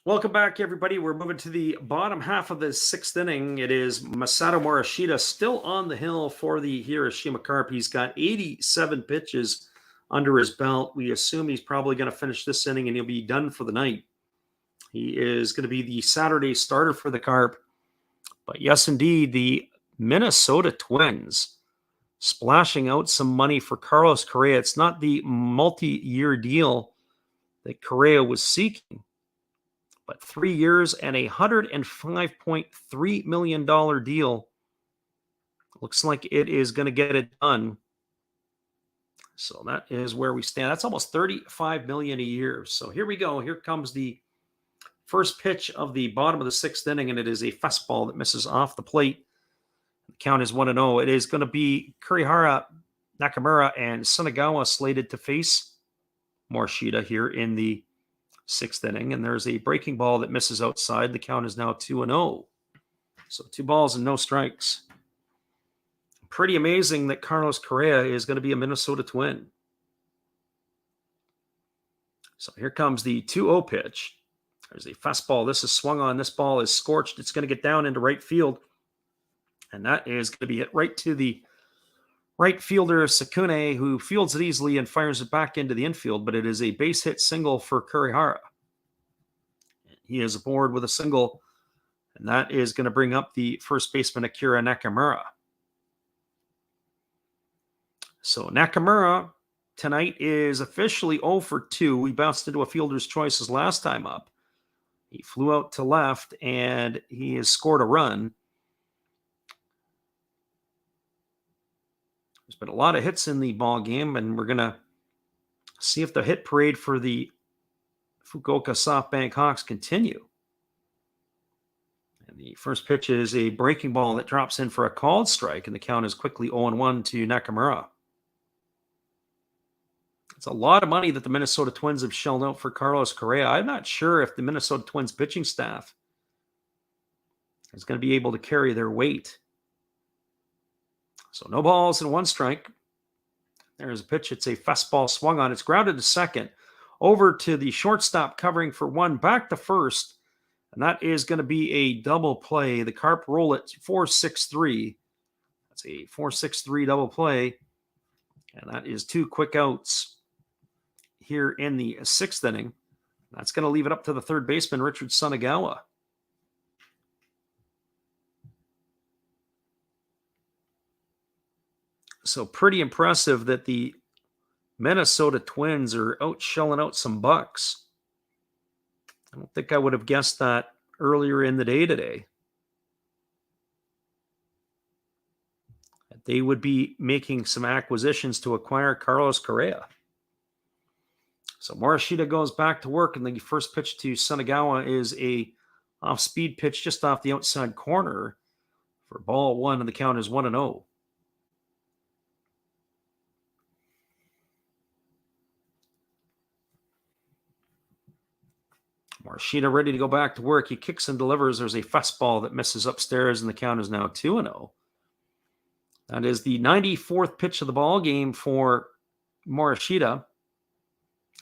Welcome back, everybody. We're moving to the bottom half of the sixth inning. It is Masato Morishita still on the hill for the Hiroshima Carp. He's got 87 pitches under his belt. We assume he's probably going to finish this inning and he'll be done for the night. He is going to be the Saturday starter for the Carp. But yes, indeed, the Minnesota Twins splashing out some money for Carlos Correa. It's not the multi-year deal that Correa was seeking, but 3 years and a $105.3 million deal. Looks like it is going to get it done. So that is where we stand. That's almost $35 million a year. So here we go. Here comes the first pitch of the bottom of the sixth inning, and it is a fastball that misses off the plate. The count is 1-0. It is going to be Kurihara, Nakamura, and Sunagawa slated to face Morishita here in the sixth inning, and there's a breaking ball that misses outside. The count is now 2-0. So 2 balls and no strikes. Pretty amazing that Carlos Correa is going to be a Minnesota Twin. So here comes the 2-0 pitch. There's a fastball. This is swung on. This ball is scorched. It's going to get down into right field, and that is going to be hit right to the right fielder, Sakune, who fields it easily and fires it back into the infield, but it is a base hit single for Kurihara. He is aboard with a single, and that is going to bring up the first baseman, Akira Nakamura. So Nakamura tonight is officially 0 for 2. He bounced into a fielder's choice his last time up. He flew out to left, and he has scored a run. There's been a lot of hits in the ball game, and we're going to see if the hit parade for the Fukuoka SoftBank Hawks continue. And the first pitch is a breaking ball that drops in for a called strike, and the count is quickly 0-1 to Nakamura. It's a lot of money that the Minnesota Twins have shelled out for Carlos Correa. I'm not sure if the Minnesota Twins pitching staff is going to be able to carry their weight. So no balls and 1 strike. There's a pitch. It's a fastball swung on. It's grounded to second. Over to the shortstop covering for 1. Back to first. And that is going to be a double play. The Carp roll it 4-6-3. That's a 4-6-3 double play. And that is 2 quick outs here in the sixth inning. That's going to leave it up to the third baseman, Richard Sunagawa. So pretty impressive that the Minnesota Twins are out shelling out some bucks. I don't think I would have guessed that earlier in the day today. That they would be making some acquisitions to acquire Carlos Correa. So Morishita goes back to work, and the first pitch to Sunagawa is a off-speed pitch just off the outside corner for ball 1, and the count is 1-0. Morishita ready to go back to work. He kicks and delivers. There's a fastball that misses upstairs, and the count is now 2-0. That is the 94th pitch of the ball game for Morishita.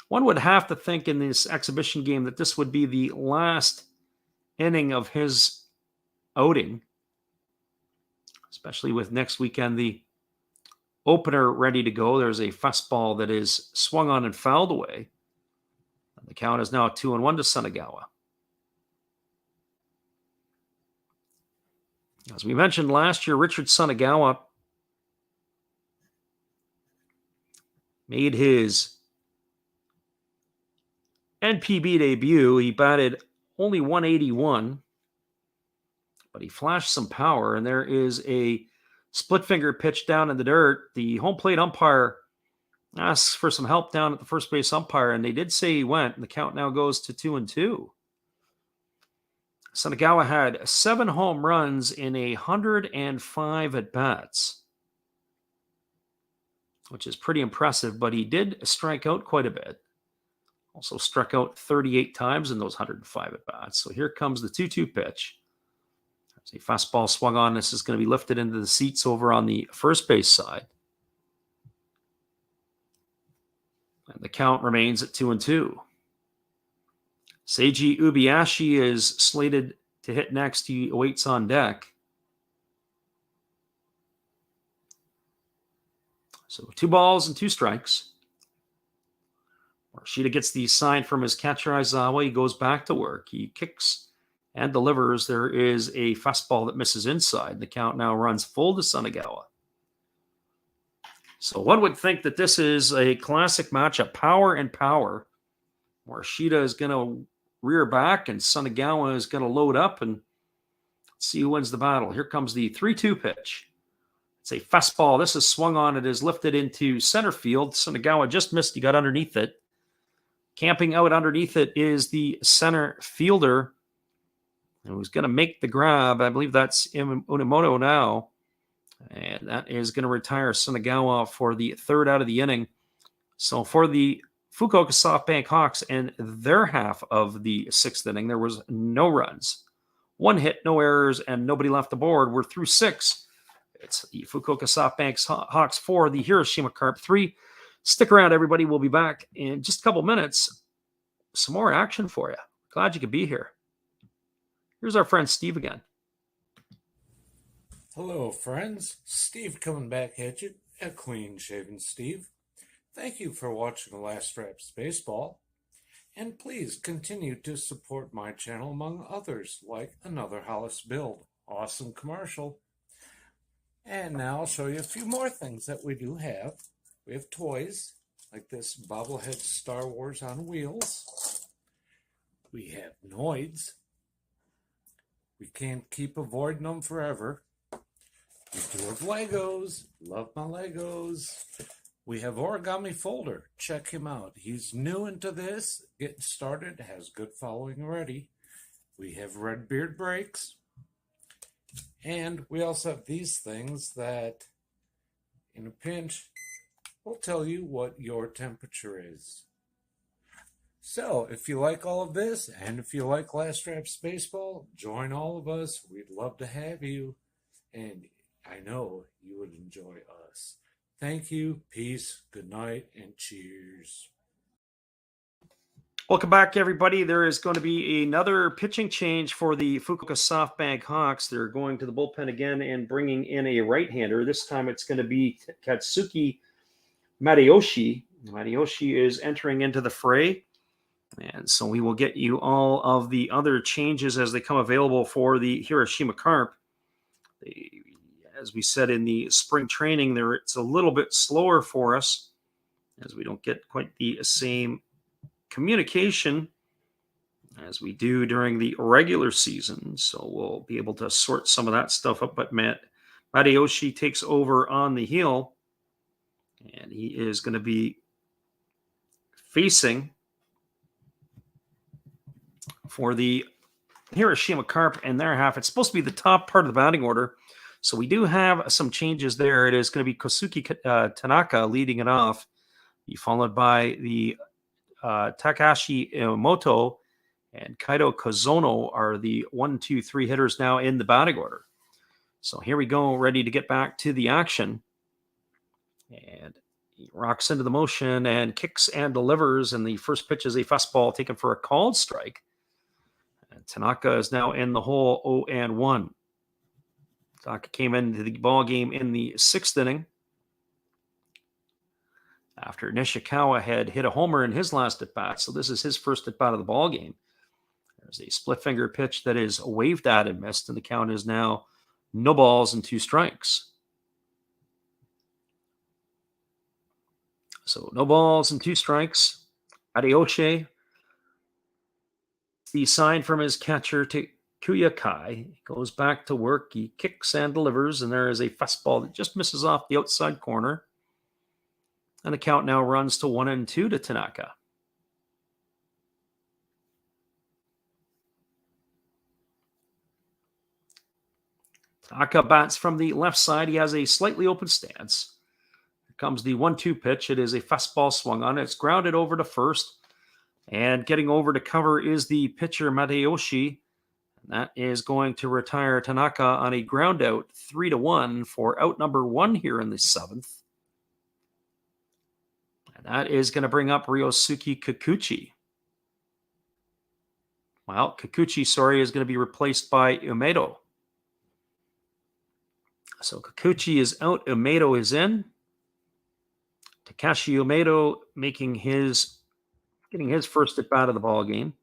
One would have to think in this exhibition game that this would be the last inning of his outing, especially with next weekend the opener ready to go. There's a fastball that is swung on and fouled away. The count is now 2-1 to Sunagawa. As we mentioned last year, Richard Sunagawa made his NPB debut. He batted only 181, but he flashed some power, and there is a split finger pitch down in the dirt. The home plate umpire asks for some help down at the first base umpire, and they did say he went, and the count now goes to 2-2. Sunagawa had 7 home runs in 105 at-bats, which is pretty impressive, but he did strike out quite a bit. Also struck out 38 times in those 105 at-bats. So here comes the 2-2 pitch. There's a fastball swung on. This is going to be lifted into the seats over on the first base side. And the count remains at 2-2. Seiji Ubiashi is slated to hit next. He awaits on deck. So 2 balls and 2 strikes. Morishita gets the sign from his catcher Aizawa. He goes back to work. He kicks and delivers. There is a fastball that misses inside. The count now runs full to Sunagawa. So one would think that this is a classic matchup, power and power. Morishita is going to rear back, and Sunagawa is going to load up and see who wins the battle. Here comes the 3-2 pitch. It's a fastball. This is swung on. It is lifted into center field. Sunagawa just missed. He got underneath it. Camping out underneath it is the center fielder, and who's going to make the grab. I believe that's Unimoto now. And that is going to retire Sunagawa for the 3rd out of the inning. So for the Fukuoka SoftBank Hawks and their half of the 6th inning, there was no runs, 1 hit, no errors, and nobody left the board. We're through 6. It's the Fukuoka SoftBank Hawks 4, the Hiroshima Carp 3. Stick around, everybody. We'll be back in just a couple minutes. Some more action for you. Glad you could be here. Here's our friend Steve again. Hello, friends. Steve coming back at you, a clean-shaven Steve. Thank you for watching The Last Straps Baseball. And please continue to support my channel among others, like Another Hollis Build. Awesome commercial. And now I'll show you a few more things that we do have. We have toys, like this bobblehead Star Wars on wheels. We have Noids. We can't keep avoiding them forever. We do have Legos. Love my Legos. We have Origami Folder. Check him out. He's new into this, getting started, has good following already. We have Redbeard Breaks. And we also have these things that, in a pinch, will tell you what your temperature is. So, if you like all of this, and if you like Last Straps Baseball, join all of us. We'd love to have you. And I know you would enjoy us. Thank you, peace, good night, and cheers. Welcome back, everybody. There is going to be another pitching change for the Fukuoka SoftBank Hawks. They're going to the bullpen again and bringing in a right-hander. This time it's going to be Katsuki Matayoshi. Matayoshi is entering into the fray. And so we will get you all of the other changes as they come available for the Hiroshima Carp. As we said in the spring training, there it's a little bit slower for us as we don't get quite the same communication as we do during the regular season. So we'll be able to sort some of that stuff up. But Matayoshi takes over on the heel, and he is going to be facing for the Hiroshima Carp and their half. It's supposed to be the top part of the batting order. So we do have some changes there. It is going to be Kosuke Tanaka leading it off, followed by the Takashi Iwamoto and Kaito Kozono are the 1, 2, 3 hitters now in the batting order. So here we go, ready to get back to the action. And he rocks into the motion and kicks and delivers. And the first pitch is a fastball taken for a called strike. And Tanaka is now in the hole 0-1. Tanaka came into the ball game in the 6th inning after Nishikawa had hit a homer in his last at-bat. So this is his first at-bat of the ball game. There's a split finger pitch that is waved at and missed, and the count is now no balls and 2 strikes. So no balls and 2 strikes. Adeoche, the sign from his catcher to Kuyakai goes back to work. He kicks and delivers, and there is a fastball that just misses off the outside corner. And the count now runs to 1-2 to Tanaka. Tanaka bats from the left side. He has a slightly open stance. Here comes the 1-2 pitch. It is a fastball swung on. It's grounded over to first. And getting over to cover is the pitcher, Matayoshi. And that is going to retire Tanaka on a ground out 3-1 for out number 1 here in the 7th. And that is going to bring up Ryosuke Kikuchi. Well, Kikuchi, is going to be replaced by Umedo. So Kikuchi is out, Umedo is in. Takashi Umedo getting his first at bat of the ball game.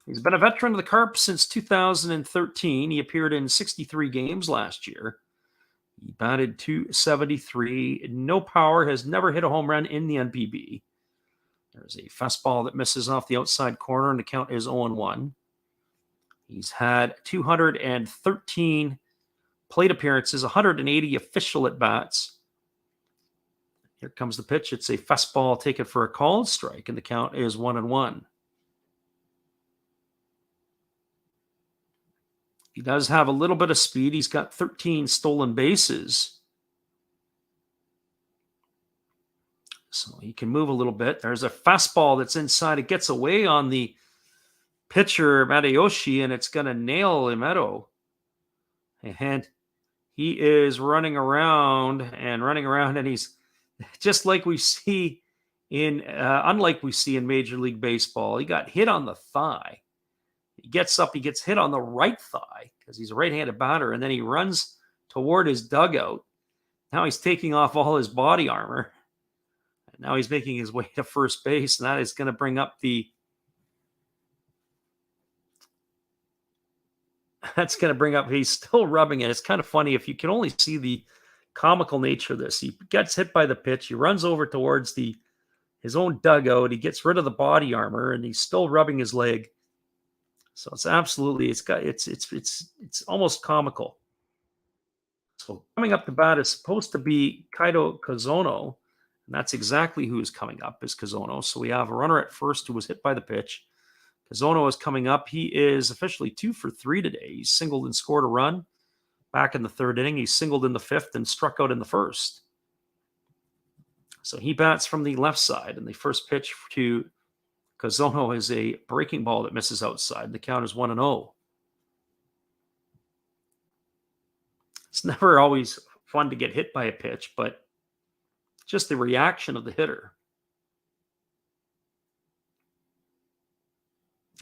He's been a veteran of the Carp since 2013. He appeared in 63 games last year. He batted .273. No power, has never hit a home run in the NPB. There's a fastball that misses off the outside corner, and the count is 0-1. He's had 213 plate appearances, 180 official at-bats. Here comes the pitch. It's a fastball taken for a called strike, and the count is 1-1. He does have a little bit of speed. He's got 13 stolen bases. So he can move a little bit. There's a fastball that's inside. It gets away on the pitcher, Matayoshi, and it's going to nail Umedo. And he is running around, and he's just like we see unlike we see in Major League Baseball. He got hit on the thigh. He gets up, he gets hit on the right thigh because he's a right-handed batter, and then he runs toward his dugout. Now he's taking off all his body armor. And now he's making his way to first base, and that is going to bring up he's still rubbing it. It's kind of funny if you can only see the comical nature of this. He gets hit by the pitch. He runs over towards his own dugout. He gets rid of the body armor, and he's still rubbing his leg. So it's absolutely, it's almost comical. So coming up to bat is supposed to be Kaito Kazono, and that's exactly who is coming up, is Kazono. So we have a runner at first who was hit by the pitch. Kazono is coming up. He is officially 2 for 3 today. He's singled and scored a run back in the 3rd inning. He singled in the 5th and struck out in the 1st. So he bats from the left side, and the first pitch to Kazono is a breaking ball that misses outside. The count is 1-0. It's never always fun to get hit by a pitch, but just the reaction of the hitter.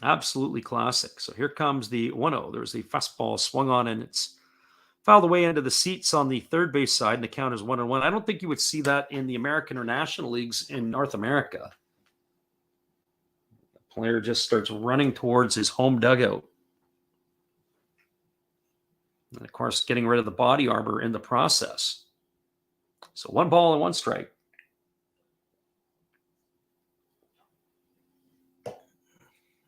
Absolutely classic. So here comes the 1-0. There's the fastball swung on, and it's fouled away into the seats on the third base side, and the count is 1-1. I don't think you would see that in the American or National Leagues in North America. The player just starts running towards his home dugout. And, of course, getting rid of the body armor in the process. So 1 ball and 1 strike.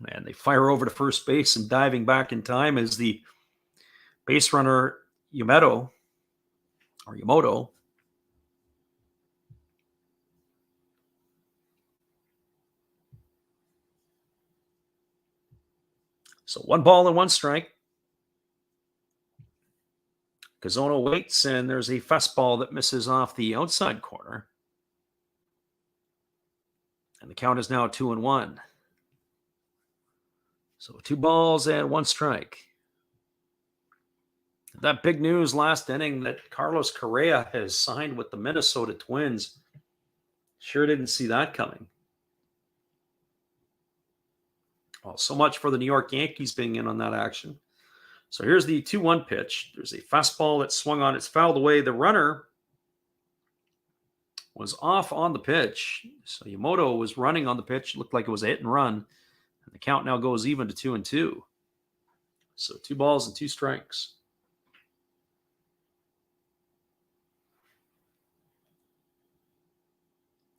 And they fire over to first base, and diving back in time is the base runner Yumoto. So 1 ball and 1 strike. Kazono waits, and there's a fastball that misses off the outside corner. And the count is now 2-1. So 2 balls and 1 strike. That big news last inning that Carlos Correa has signed with the Minnesota Twins. Sure didn't see that coming. Well, so much for the New York Yankees being in on that action. So here's the 2-1 pitch. There's a fastball that swung on. It's fouled away. The runner was off on the pitch. So Yumoto was running on the pitch. It looked like it was a hit and run. And the count now goes even to 2-2. So 2 balls and 2 strikes.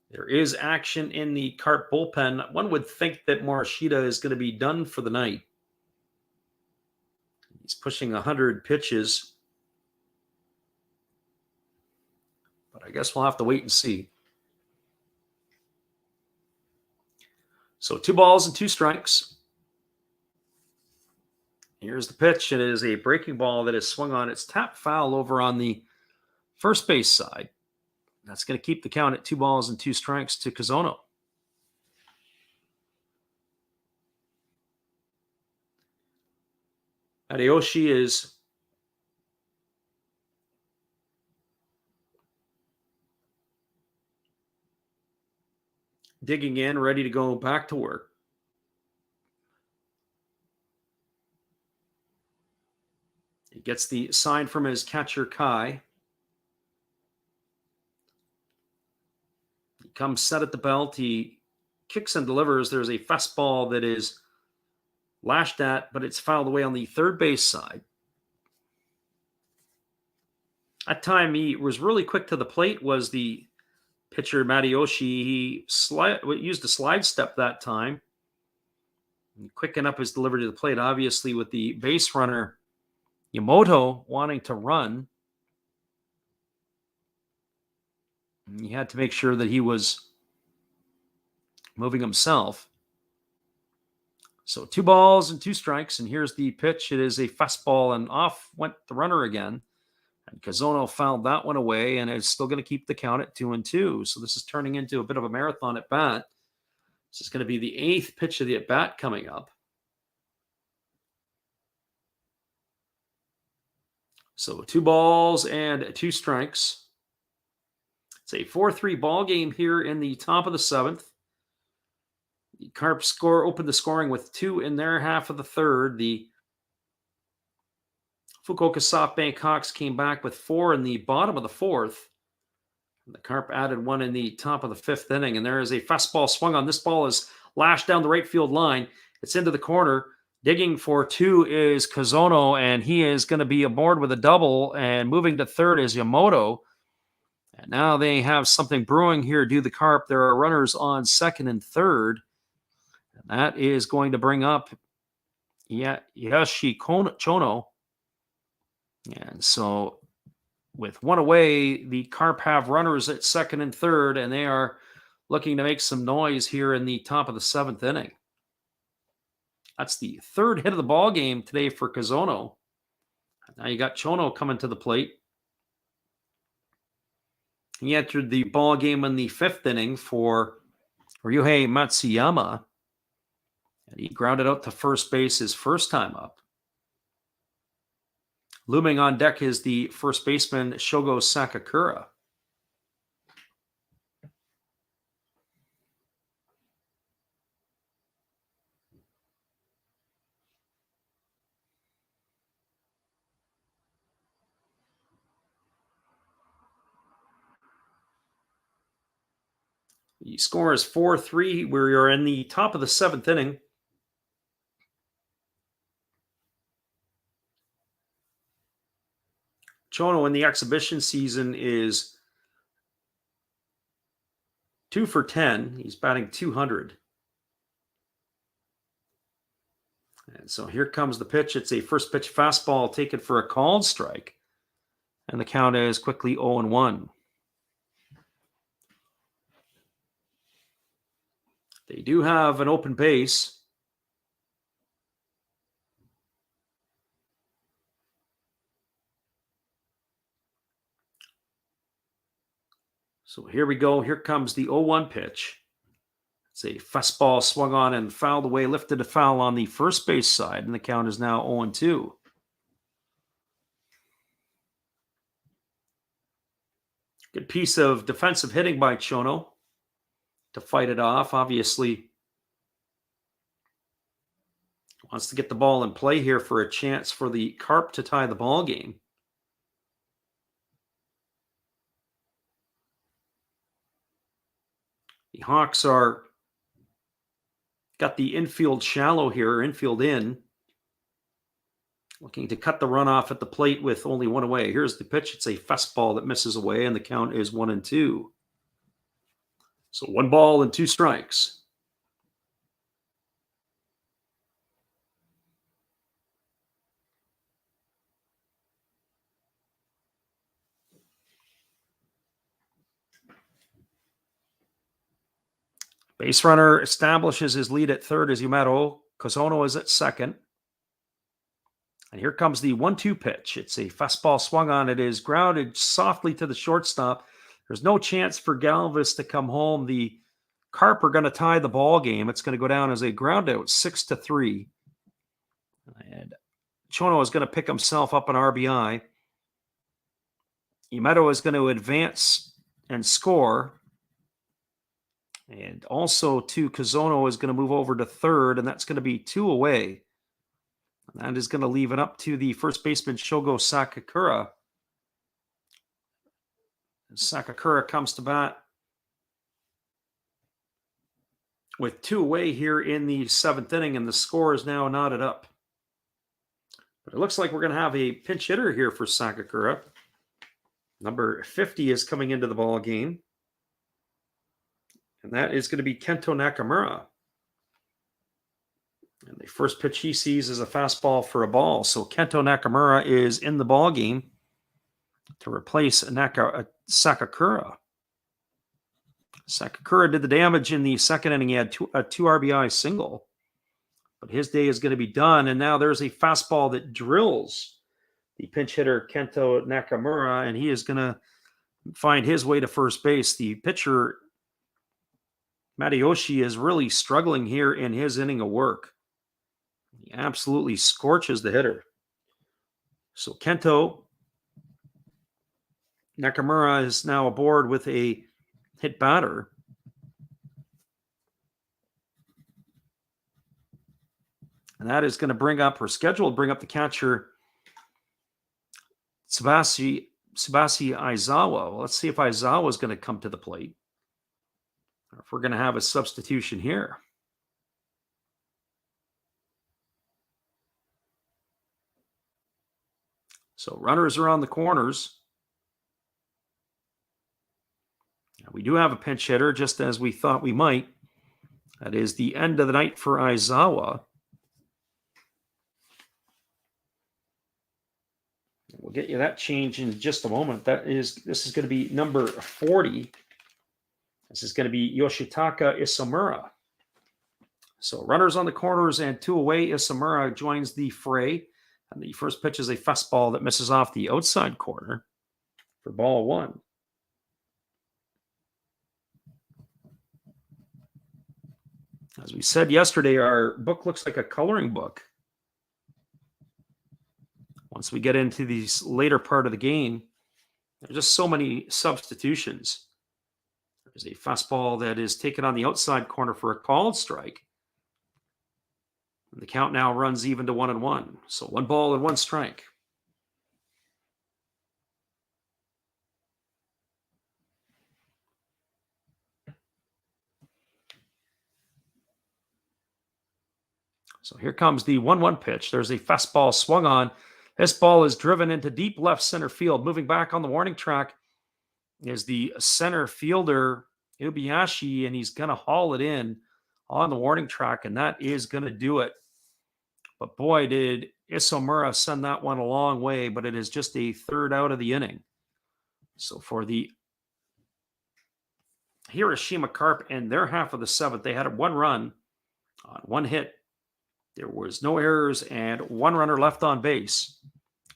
There is action in the Carp bullpen. One would think that Morishita is going to be done for the night. He's pushing 100 pitches. But I guess we'll have to wait and see. So 2 balls and 2 strikes. Here's the pitch. It is a breaking ball that is swung on. It's tapped foul over on the first base side. That's going to keep the count at 2 balls and 2 strikes to Kazono. Hideyoshi is digging in, ready to go back to work. He gets the sign from his catcher, Kai. He comes set at the belt. He kicks and delivers. There's a fastball that is lashed at, but it's fouled away on the third base side. That time he was really quick to the plate, was the pitcher, Matayoshi. He used a slide step that time. And quicken up his delivery to the plate, obviously with the base runner, Yamamoto, wanting to run. He had to make sure that he was moving himself. So 2 balls and 2 strikes, and here's the pitch. It is a fastball, and off went the runner again. And Kazono fouled that one away, and it's still going to keep the count at 2-2. So this is turning into a bit of a marathon at bat. This is going to be the 8th pitch of the at bat coming up. So 2 balls and 2 strikes. It's a 4-3 ball game here in the top of the 7th. The Carp opened the scoring with 2 in their half of the 3rd. The Fukuoka SoftBank Hawks came back with 4 in the bottom of the 4th. And the Carp added 1 in the top of the 5th inning. And there is a fastball swung on. This ball is lashed down the right field line. It's into the corner. Digging for 2 is Kazono, and he is going to be aboard with a double. And moving to third is Yamamoto. And now they have something brewing here due to the Carp. There are runners on second and third. And that is going to bring up Yashi Chono. And so with 1 away, the Carp have runners at second and third, and they are looking to make some noise here in the top of the 7th inning. That's the 3rd hit of the ball game today for Kazono. Now you got Chono coming to the plate. He entered the ball game in the 5th inning for Ryuhei Matsuyama, and he grounded out to first base his first time up. Looming on deck is the first baseman, Shogo Sakakura. The score is 4-3. We are in the top of the 7th inning. Chono in the exhibition season is 2 for 10. He's batting 200. And so here comes the pitch. It's a first pitch fastball taken for a called strike. And the count is quickly 0-1. They do have an open base. So here we go. Here comes the 0-1 pitch. It's a fastball swung on and fouled away, lifted a foul on the first base side, and the count is now 0-2. Good piece of defensive hitting by Chono to fight it off. Obviously, wants to get the ball in play here for a chance for the Carp to tie the ball game. The Hawks are got the infield shallow here, infield in. Looking to cut the runoff at the plate with only 1 away. Here's the pitch. It's a fastball that misses away, and the count is 1-2. So 1 ball and 2 strikes. Base runner establishes his lead at third as Yumero. Kozono is at second. And here comes the 1-2 pitch. It's a fastball swung on. It is grounded softly to the shortstop. There's no chance for Galvis to come home. The Carp are going to tie the ball game. It's going to go down as a ground out, 6-3. And Chono is going to pick himself up an RBI. Yumero is going to advance and score. And also, Kozono is going to move over to third, and that's going to be 2 away. And that is going to leave it up to the first baseman, Shogo Sakakura. And Sakakura comes to bat with 2 away here in the 7th inning, and the score is now knotted up. But it looks like we're going to have a pinch hitter here for Sakakura. Number 50 is coming into the ball game. And that is going to be Kento Nakamura. And the first pitch he sees is a fastball for a ball. So Kento Nakamura is in the ball game to replace Sakakura. Sakakura did the damage in the 2nd inning. He had a 2 RBI single. But his day is going to be done. And now there's a fastball that drills the pinch hitter Kento Nakamura, and he is going to find his way to first base. The pitcher, Matayoshi, is really struggling here in his inning of work. He absolutely scorches the hitter. So Kento Nakamura is now aboard with a hit batter. And that is going to bring up, or scheduled to bring up, the catcher, Tsubasi Aizawa. Well, let's see if Aizawa is going to come to the plate, or if we're going to have a substitution here. So runners are on the corners. We do have a pinch hitter, just as we thought we might. That is the end of the night for Aizawa. We'll get you that change in just a moment. This is going to be number 40. This is going to be Yoshitaka Isomura. So runners on the corners and 2 away. Isomura joins the fray. And the first pitch is a fastball that misses off the outside corner for ball 1. As we said yesterday, our book looks like a coloring book. Once we get into the later part of the game, there's just so many substitutions. There's a fastball that is taken on the outside corner for a called strike. And the count now runs even to 1-1. So 1 ball and 1 strike. So here comes the 1-1 pitch. There's a fastball swung on. This ball is driven into deep left center field. Moving back on the warning track is the center fielder, Ubiyashi, and he's going to haul it in on the warning track, and that is going to do it. But boy, did Isomura send that one a long way, but it is just a 3rd out of the inning. So for the Hiroshima Carp and their half of the 7th, they had 1 run on 1 hit. There was no errors and 1 runner left on base.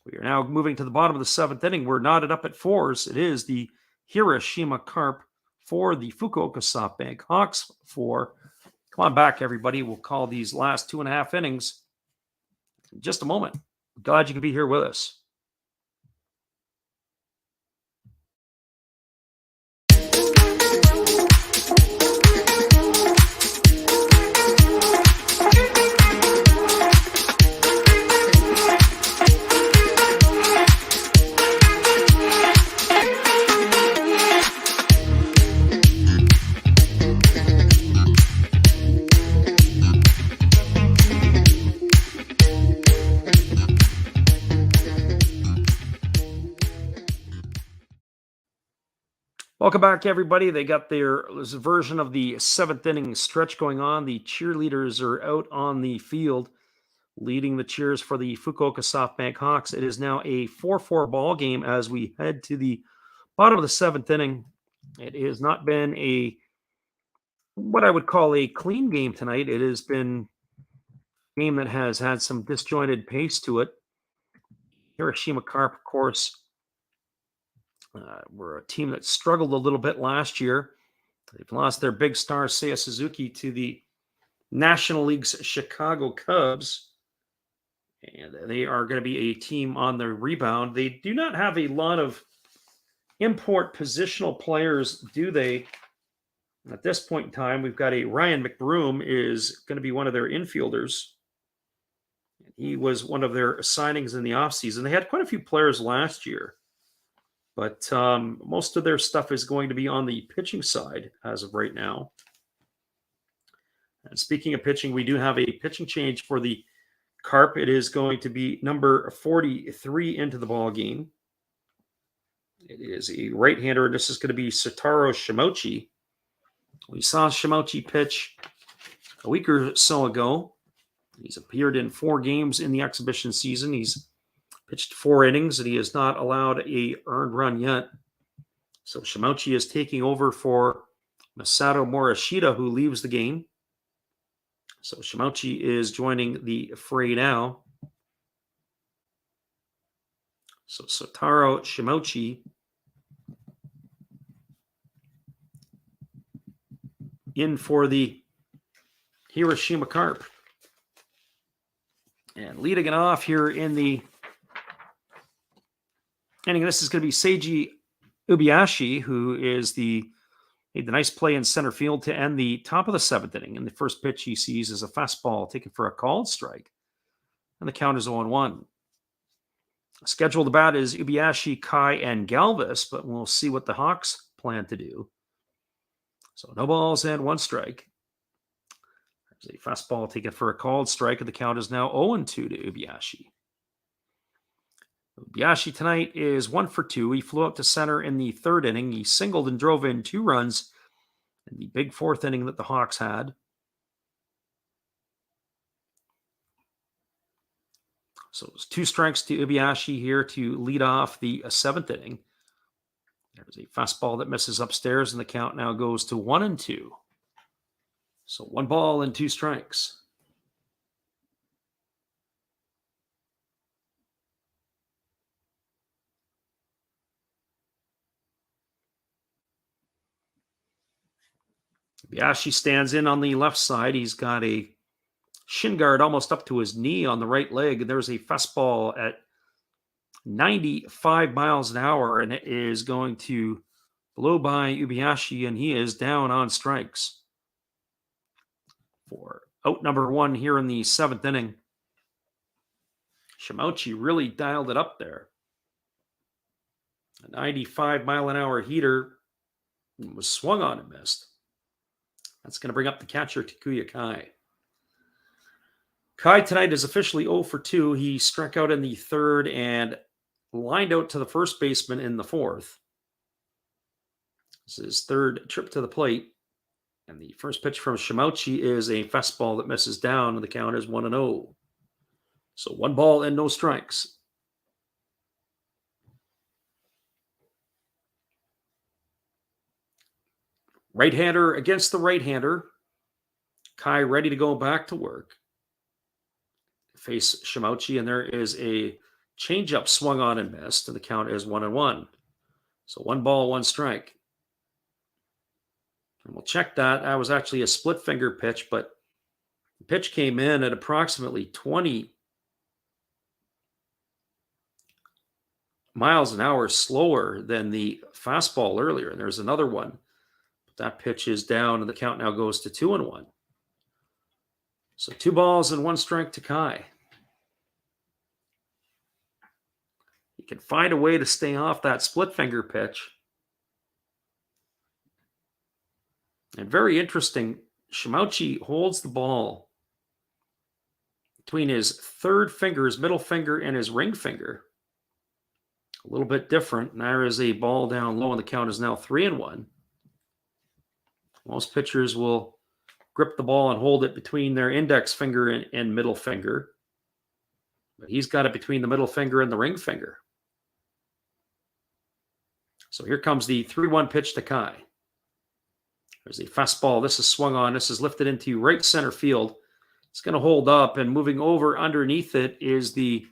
We are now moving to the bottom of the 7th inning. We're knotted up at 4s. It is the Hiroshima Carp 4, the Fukuoka SoftBank Hawks 4. Come on back, everybody. We'll call these last 2.5 innings in just a moment. Glad you can be here with us. Welcome back, everybody. They got their version of the 7th inning stretch going on. The cheerleaders are out on the field leading the cheers for the Fukuoka SoftBank Hawks. It is now a 4-4 ball game as we head to the bottom of the 7th inning. It has not been a what I would call a clean game tonight. It has been a game that has had some disjointed pace to it. Hiroshima Carp, of course, were a team that struggled a little bit last year. They've lost their big star, Seiya Suzuki, to the National League's Chicago Cubs. And they are going to be a team on the rebound. They do not have a lot of import positional players, do they? At this point in time, we've got a Ryan McBroom is going to be one of their infielders. He was one of their signings in the offseason. They had quite a few players last year, but most of their stuff is going to be on the pitching side as of right now. And speaking of pitching, we do have a pitching change for the Carp. It is going to be number 43 into the ball game. It is a right-hander. This is going to be Satoru Shimochi. We saw Shimochi pitch a week or so ago. He's appeared in 4 games in the exhibition season. He's pitched 4 innings, and he has not allowed a earned run yet. So Shimochi is taking over for Masato Morishita, who leaves the game. So Shimochi is joining the fray now. So Satoru Shimochi in for the Hiroshima Carp. And leading it off here in the inning, this is going to be Seiji Ubiashi, who is made the nice play in center field to end the top of the 7th inning. And the first pitch he sees is a fastball taken for a called strike. And the count is 0-1. Scheduled to bat is Ubiashi, Kai, and Galvis, but we'll see what the Hawks plan to do. So no balls and 1 strike. There's a fastball taken for a called strike, and the count is now 0-2 to Ubiashi. Ubiashi tonight is 1 for 2. He flew out to center in the 3rd inning. He singled and drove in 2 runs in the big 4th inning that the Hawks had. So it was 2 strikes to Ubiashi here to lead off the 7th inning. There's a fastball that misses upstairs, and the count now goes to 1-2. So 1 ball and 2 strikes. Ubiashi stands in on the left side. He's got a shin guard almost up to his knee on the right leg. And there's a fastball at 95 miles an hour, and it is going to blow by Ubiashi, and he is down on strikes for out number 1 here in the 7th inning. Shimochi really dialed it up there. A 95 mile an hour heater was swung on and missed. That's going to bring up the catcher, Takuya Kai. Kai tonight is officially 0 for 2. He struck out in the 3rd and lined out to the first baseman in the 4th. This is his 3rd trip to the plate. And the first pitch from Shimochi is a fastball that misses down, and the count is 1-0. So 1 ball and no strikes. Right-hander against the right-hander. Kai ready to go back to work. Face Shimochi, and there is a changeup swung on and missed, and the count is 1-1. So 1 ball, 1 strike. And we'll check that. That was actually a split finger pitch, but the pitch came in at approximately 20 miles an hour slower than the fastball earlier. And there's another one. But that pitch is down, and the count now goes to 2-1. So 2 balls and 1 strike to Kai. He can find a way to stay off that split finger pitch. And very interesting, Shimochi holds the ball between his 3rd finger, his middle finger, and his ring finger. A little bit different. And there is a ball down low, and the count is now 3-1. Most pitchers will grip the ball and hold it between their index finger and middle finger. But he's got it between the middle finger and the ring finger. So here comes the 3-1 pitch to Kai. There's a fastball. This is swung on. This is lifted into right center field. It's going to hold up, and moving over underneath it is the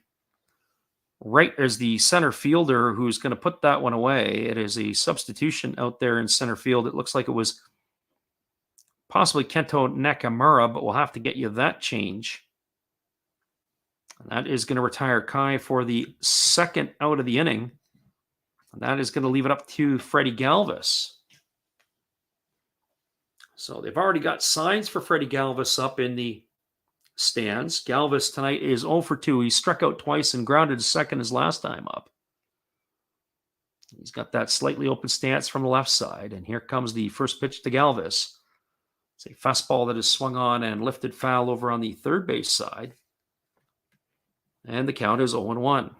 center fielder who's going to put that one away. It is a substitution out there in center field. It looks like it was possibly Kento Nakamura, but we'll have to get you that change. And that is going to retire Kai for the second out of the inning. And that is going to leave it up to Freddie Galvis. So they've already got signs for Freddie Galvis up in the stands. Galvis tonight is 0 for 2. He struck out twice and grounded to second his last time up. He's got that slightly open stance from the left side. And here comes the first pitch to Galvis. It's a fastball that is swung on and lifted foul over on the third base side. And the count is 0-1.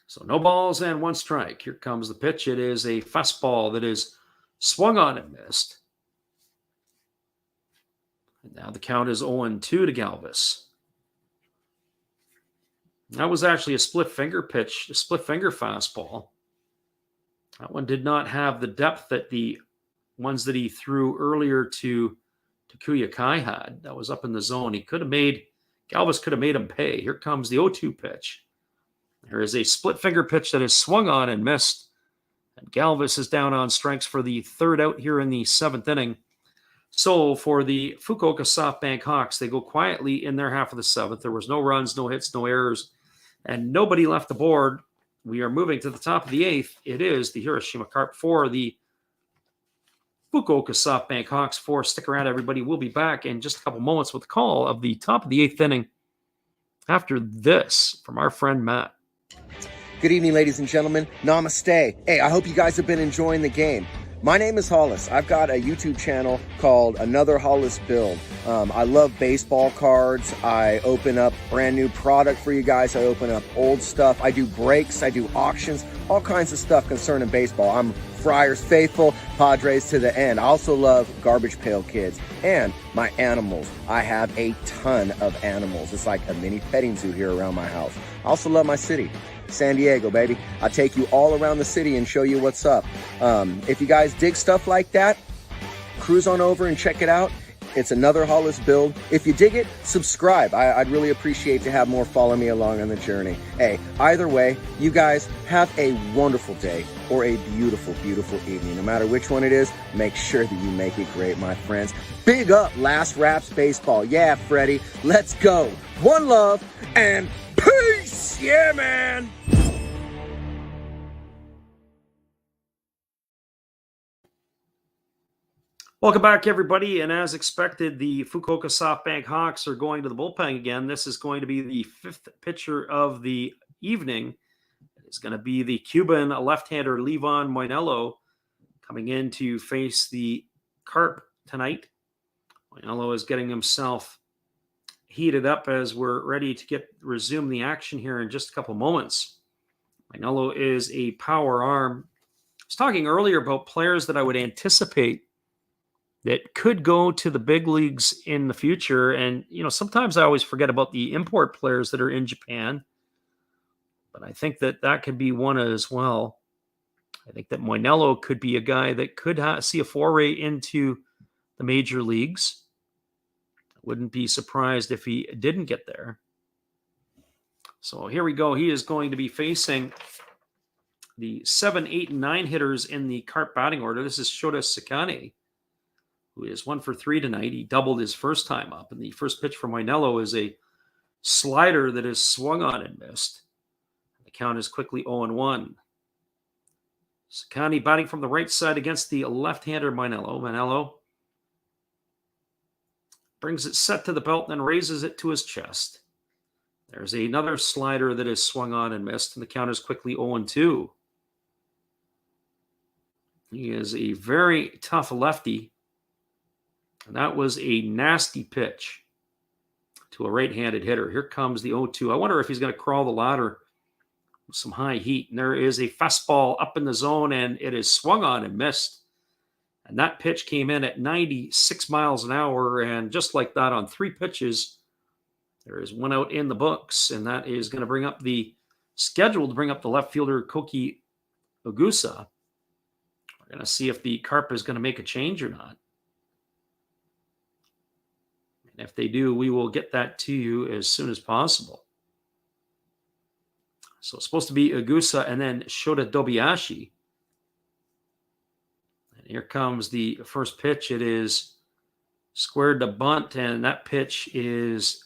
So no balls and one strike. Here comes the pitch. It is a fastball that is swung on and missed. And now the count is 0-2 to Galvis. That was actually a split finger pitch, a split finger fastball. That one did not have the depth that the ones that he threw earlier to Takuya Kai had. That was up in the zone. Galvis could have made him pay. Here comes the 0-2 pitch. There is a split finger pitch that is swung on and missed. And Galvis is down on strikes for the third out here in the seventh inning. So for the Fukuoka SoftBank Hawks, they go quietly in their half of the seventh. There was no runs, no hits, no errors, and nobody left the board. We are moving to the top of the eighth. It is the Hiroshima Carp 4, the Fukuoka SoftBank Hawks 4. Stick around, everybody. We'll be back in just a couple moments with the call of the top of the eighth inning after this from our friend Matt. Good evening, ladies and gentlemen. Namaste. Hey, I hope you guys have been enjoying the game. My name is Hollis. I've got a YouTube channel called Another Hollis Build. I love baseball cards. I open up brand new product for you guys. I open up old stuff. I do breaks. I do auctions. All kinds of stuff concerning baseball. I'm Friars faithful, Padres to the end. I also love Garbage Pail Kids and my animals. I have a ton of animals. It's like a mini petting zoo here around my house. I also love my city. San Diego, baby. I'll take you all around the city and show you what's up. If you guys dig stuff like that, cruise on over and check it out. It's Another Hollis Build. If you dig it, subscribe. I'd really appreciate to have more follow me along on the journey. Hey, either way, you guys have a wonderful day or a beautiful, beautiful evening. No matter which one it is, make sure that you make it great, my friends. Big up Last Raps Baseball. Yeah, Freddie, let's go. One love and peace. Yeah, man. Welcome back, everybody. And as expected, the Fukuoka SoftBank Hawks are going to the bullpen again. This is going to be the fifth pitcher of the evening. It's going to be the Cuban left-hander Levon Moinello coming in to face the Carp tonight. Moinello is getting himself heated up as we're ready to resume the action here in just a couple moments. Moinello is a power arm. I was talking earlier about players that I would anticipate that could go to the big leagues in the future. And, sometimes I always forget about the import players that are in Japan. But I think that could be one as well. I think that Moinello could be a guy that could see a foray into the major leagues. I wouldn't be surprised if he didn't get there. So here we go. He is going to be facing the 7, 8, and 9 hitters in the Carp batting order. This is Shota Sakane, who is 1 for 3 tonight. He doubled his first time up. And the first pitch for Moinello is a slider that is swung on and missed. The count is quickly 0-1. Sakane batting from the right side against the left-hander Moinello. Moinello brings it set to the belt and then raises it to his chest. There's another slider that is swung on and missed, and the count is quickly 0-2. He is a very tough lefty. And that was a nasty pitch to a right-handed hitter. Here comes the 0-2. I wonder if he's going to crawl the ladder with some high heat. And there is a fastball up in the zone, and it is swung on and missed. And that pitch came in at 96 miles an hour. And just like that, on 3 pitches, there is 1 out in the books. And that is going to bring up the left fielder, Koki Ogusa. We're going to see if the Carp is going to make a change or not. And if they do, we will get that to you as soon as possible. So it's supposed to be Ogusa and then Shota Dobiashi. And here comes the first pitch. It is squared to bunt, and that pitch is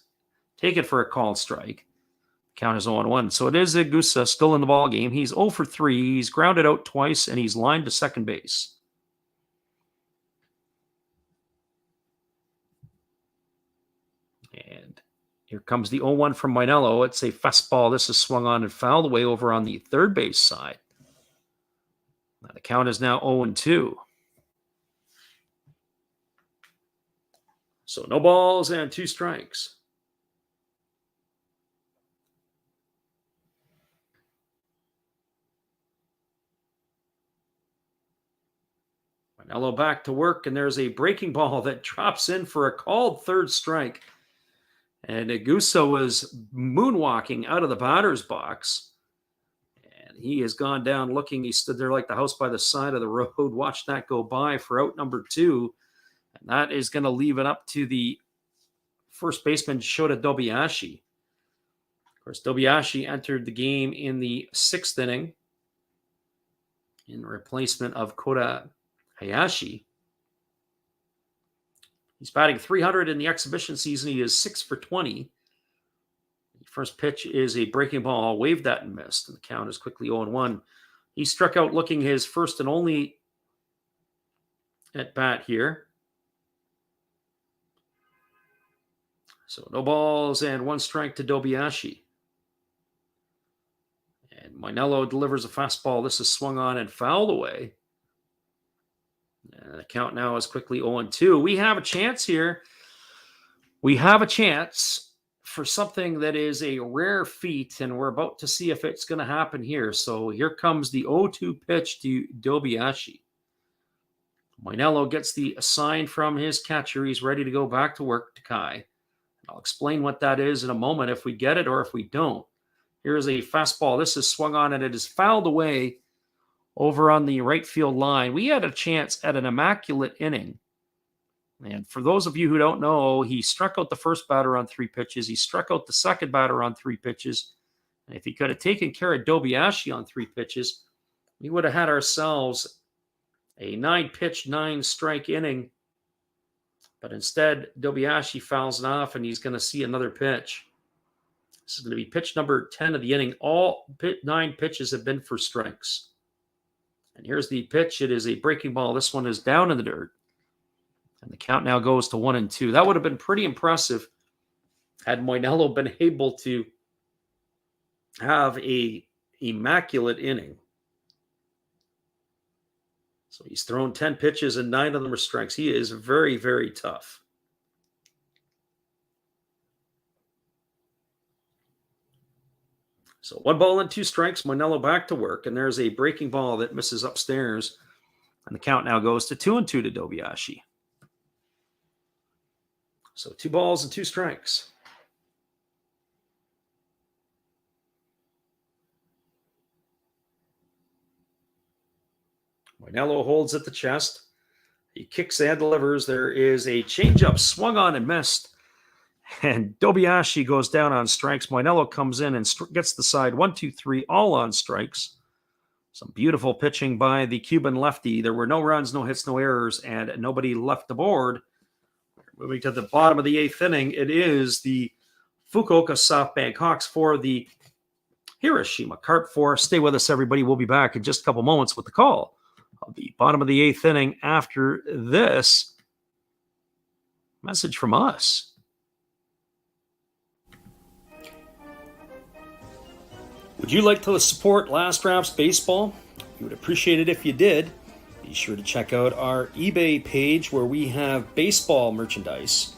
taken for a called strike. Count is 0-1. So it is Ogusa still in the ball game. He's 0 for 3. He's grounded out twice, and he's lined to second base. And here comes the 0-1 from Mainello. It's a fastball. This is swung on and fouled away over on the third base side. Now the count is now 0-2. So no balls and 2 strikes. Mainello back to work, and there's a breaking ball that drops in for a called third strike. And Ogusa was moonwalking out of the batter's box. And he has gone down looking. He stood there like the house by the side of the road, watched that go by for out number 2. And that is going to leave it up to the first baseman, Shota Dobiashi. Of course, Dobiashi entered the game in the 6th inning in replacement of Kota Hayashi. He's batting .300 in the exhibition season. He is 6 for 20. The first pitch is a breaking ball, waved that and missed, and the count is quickly 0-1. He struck out looking his first and only at bat here. So no balls and 1 strike to Dobiashi. And Mainello delivers a fastball. This is swung on and fouled away. And the count now is quickly 0-2. We have a chance here. We have a chance for something that is a rare feat, and we're about to see if it's going to happen here. So here comes the 0-2 pitch to Dobiashi. Mainello gets the sign from his catcher. He's ready to go back to work to Kai. I'll explain what that is in a moment if we get it or if we don't. Here's a fastball. This is swung on, and it is fouled away over on the right field line. We had a chance at an immaculate inning. And for those of you who don't know, he struck out the first batter on 3 pitches. He struck out the second batter on 3 pitches. And if he could have taken care of Dobiashi on 3 pitches, we would have had ourselves a 9-pitch, 9-strike inning. But instead, Dobiashi fouls it off, and he's going to see another pitch. This is going to be pitch number 10 of the inning. All 9 pitches have been for strikes. And here's the pitch. It is a breaking ball. This one is down in the dirt. And the count now goes to 1-2. That would have been pretty impressive had Mainello been able to have a immaculate inning. So he's thrown 10 pitches and 9 of them are strikes. He is very, very tough. So 1 ball and 2 strikes. Mainello back to work, and there's a breaking ball that misses upstairs. And the count now goes to 2-2 to Dobiashi. So 2 balls and 2 strikes. Mainello holds at the chest. He kicks and delivers. There is a changeup swung on and missed. And Dobiashi goes down on strikes. Mainello comes in and gets the side 1, 2, 3, all on strikes. Some beautiful pitching by the Cuban lefty. There were no runs, no hits, no errors, and nobody left the board. Moving to the bottom of the 8th inning, it is the Fukuoka SoftBank Hawks for the Hiroshima Carp 4. Stay with us, everybody. We'll be back in just a couple moments with the call of the bottom of the 8th inning after this message from us. Would you like to support Last Drafts Baseball? We would appreciate it if you did. Be sure to check out our eBay page where we have baseball merchandise.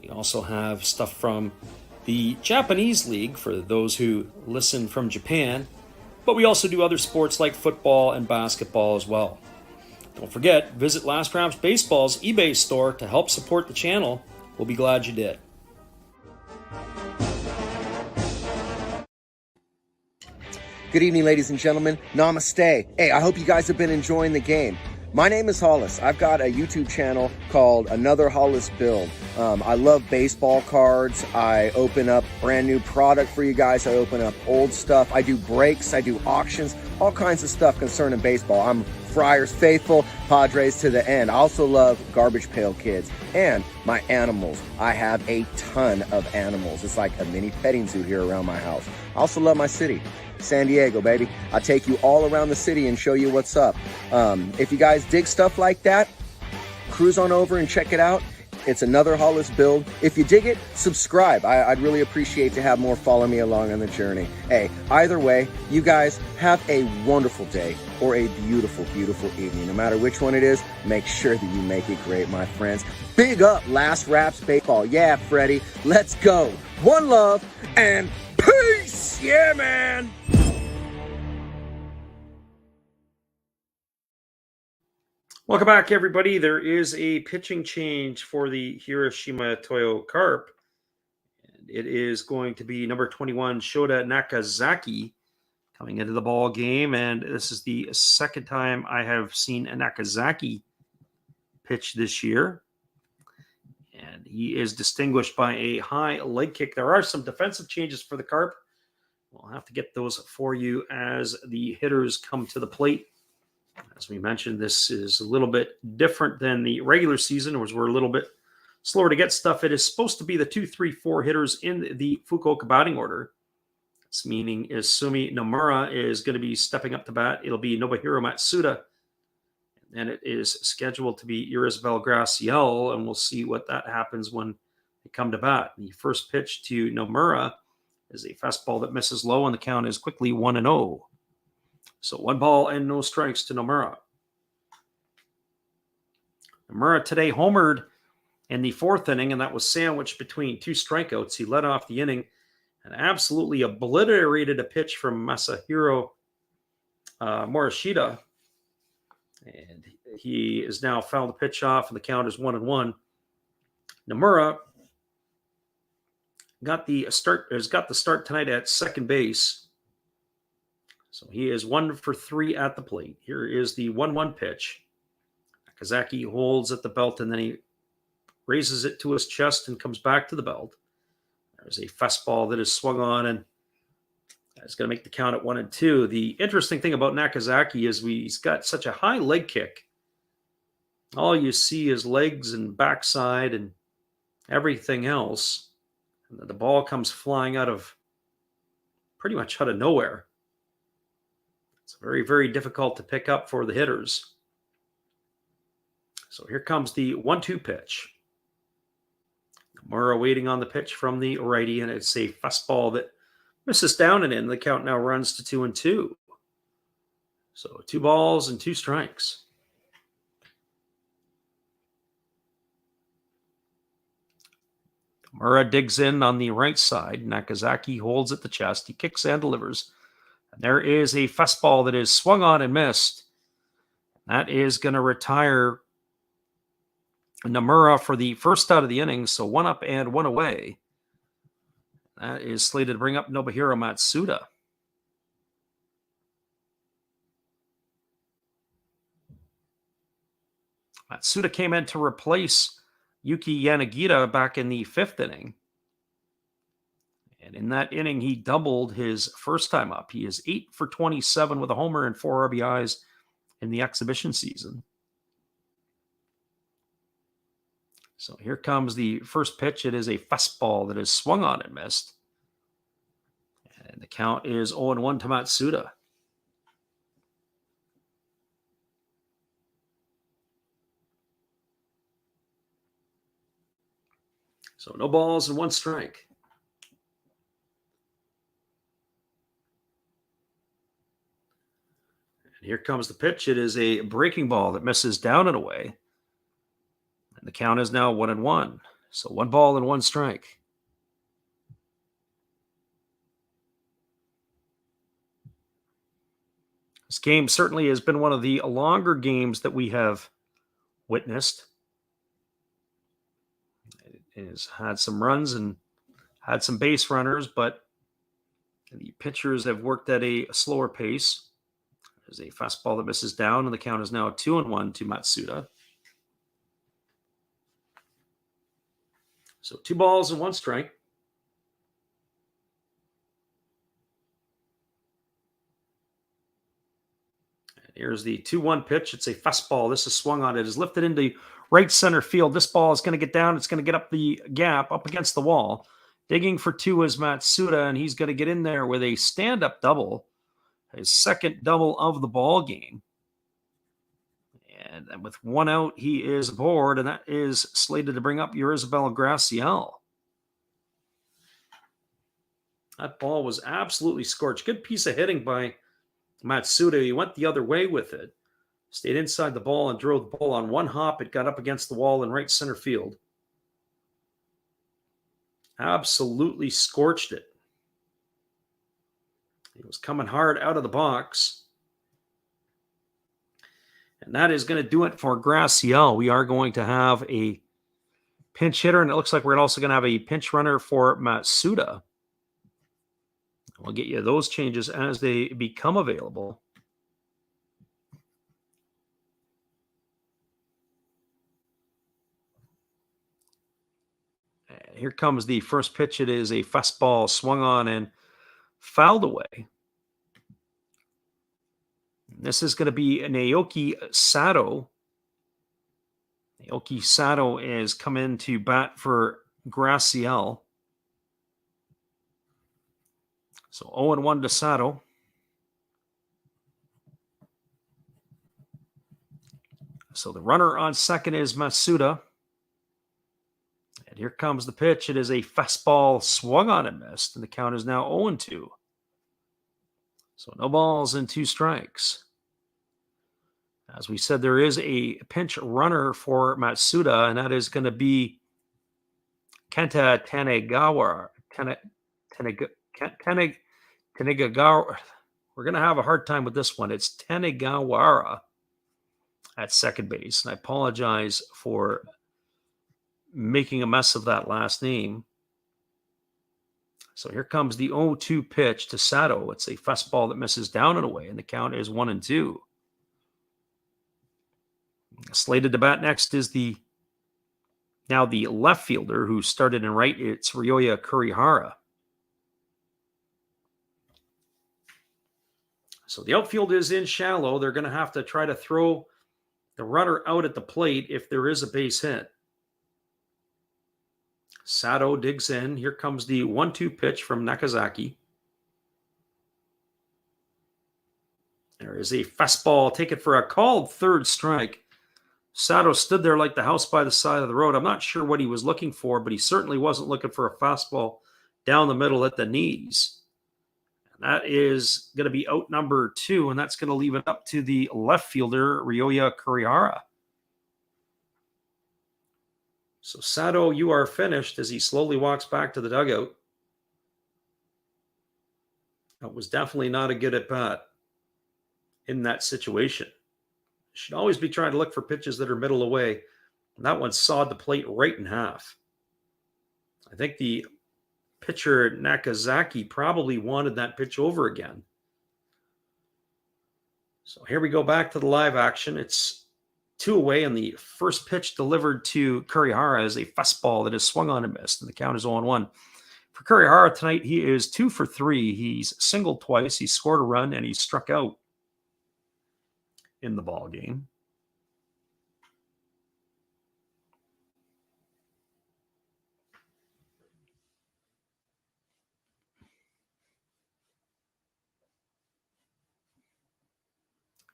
We also have stuff from the Japanese League for those who listen from Japan, but we also do other sports like football and basketball as well. Don't forget, visit Last Raps Baseball's eBay store to help support the channel. We'll be glad you did. Good evening, ladies and gentlemen. Namaste. Hey, I hope you guys have been enjoying the game. My name is Hollis. I've got a YouTube channel called Another Hollis Build. I love baseball cards. I open up brand new product for you guys. I open up old stuff. I do breaks. I do auctions. All kinds of stuff concerning baseball. I'm Friars faithful, Padres to the end. I also love Garbage Pail Kids and my animals. I have a ton of animals. It's like a mini petting zoo here around my house. I also love my city. San Diego, baby. I'll take you all around the city and show you what's up. If you guys dig stuff like that, cruise on over and check it out. It's Another Hollis Build. If you dig it, subscribe. I'd really appreciate to have more follow me along on the journey. Hey, either way, you guys have a wonderful day or a beautiful, beautiful evening. No matter which one it is, make sure that you make it great, my friends. Big up Last Raps Baseball. Yeah, Freddie, let's go. One love and peace. Yeah, man. Welcome back, everybody. There is a pitching change for the Hiroshima Toyo Carp. And it is going to be number 21, Shota Nakazaki, coming into the ball game. And this is the second time I have seen a Nakazaki pitch this year. And he is distinguished by a high leg kick. There are some defensive changes for the Carp. We'll have to get those for you as the hitters come to the plate. As we mentioned, this is a little bit different than the regular season, where we're a little bit slower to get stuff. It is supposed to be the 2, 3, 4 hitters in the Fukuoka batting order. This meaning is Sumi Nomura is going to be stepping up to bat. It'll be Nobuhiro Matsuda. And it is scheduled to be Irisvel Graciel, and we'll see what that happens when they come to bat. The first pitch to Nomura is a fastball that misses low, and the count is quickly 1-0. So 1 ball and no strikes to Nomura. Nomura today homered in the 4th inning, and that was sandwiched between 2 strikeouts. He led off the inning and absolutely obliterated a pitch from Masahiro Morishita. And he is now fouled the pitch off, and the count is 1-1. Nomura got the start tonight at second base. So he is 1 for 3 at the plate. Here is the 1-1 pitch. Nakazaki holds at the belt, and then he raises it to his chest and comes back to the belt. There's a fastball that is swung on, and it's going to make the count at 1-2. The interesting thing about Nakazaki is he's got such a high leg kick. All you see is legs and backside and everything else. And the ball comes flying pretty much out of nowhere. It's very, very difficult to pick up for the hitters. So here comes the 1-2 pitch. Nomura waiting on the pitch from the righty, and it's a fastball that misses down and in. The count now runs to 2-2. So 2 balls and 2 strikes. Nomura digs in on the right side. Nakazaki holds at the chest. He kicks and delivers. There is a fastball that is swung on and missed. That is going to retire Nomura for the first out of the inning, so 1 up and 1 away. That is slated to bring up Nobuhiro Matsuda. Matsuda came in to replace Yuki Yanagita back in the 5th inning. And in that inning, he doubled his first time up. He is 8 for 27 with a homer and 4 RBIs in the exhibition season. So here comes the first pitch. It is a fastball that is swung on and missed. And the count is 0-1 to Matsuda. So no balls and 1 strike. Here comes the pitch. It is a breaking ball that misses down and away. And the count is now 1-1. So 1 ball and 1 strike. This game certainly has been one of the longer games that we have witnessed. It has had some runs and had some base runners, but the pitchers have worked at a slower pace. There's a fastball that misses down, and the count is now 2-1 to Matsuda. So 2 balls and 1 strike. And here's the 2-1 pitch. It's a fastball. This is swung on. It is lifted into right center field. This ball is going to get down. It's going to get up the gap, up against the wall. Digging for 2 is Matsuda, and he's going to get in there with a stand-up double. His second double of the ball game. And with 1 out, he is aboard, and that is slated to bring up Isabel Graciel. That ball was absolutely scorched. Good piece of hitting by Matsuda. He went the other way with it. Stayed inside the ball and drove the ball on 1 hop. It got up against the wall in right center field. Absolutely scorched it. He was coming hard out of the box. And that is going to do it for Graciel. We are going to have a pinch hitter, and it looks like we're also going to have a pinch runner for Matsuda. We'll get you those changes as they become available. And here comes the first pitch. It is a fastball swung on and fouled away. This is going to be Naoki Sato. Naoki Sato is come in to bat for Graciel. So 0-1 to Sato. So the runner on second is Matsuda. And here comes the pitch. It is a fastball swung on and missed. And the count is now 0-2. So no balls and 2 strikes. As we said, there is a pinch runner for Matsuda, and that is going to be Kenta Tanegawara. Tanegawara. We're going to have a hard time with this one. It's Tanegawara at second base. And I apologize for making a mess of that last name. So here comes the 0-2 pitch to Sato. It's a fastball that misses down and away, and the count is 1-2. Slated to bat next is now the left fielder who started in right. It's Ryoya Kurihara. So the outfield is in shallow. They're going to have to try to throw the runner out at the plate if there is a base hit. Sato digs in. Here comes the 1-2 pitch from Nakazaki. There is a fastball. Take it for a called third strike. Sato stood there like the house by the side of the road. I'm not sure what he was looking for, but he certainly wasn't looking for a fastball down the middle at the knees. And that is going to be out number 2, and that's going to leave it up to the left fielder, Ryoya Kurihara. So Sato, you are finished as he slowly walks back to the dugout. That was definitely not a good at-bat in that situation. Should always be trying to look for pitches that are middle away. And that one sawed the plate right in half. I think the pitcher Nakazaki probably wanted that pitch over again. So here we go back to the live action. It's 2 away, and the first pitch delivered to Kurihara is a fastball that is swung on and missed, and the count is 0-1. For Kurihara tonight, he is 2 for 3. He's singled twice, he scored a run, and he struck out in the ball game.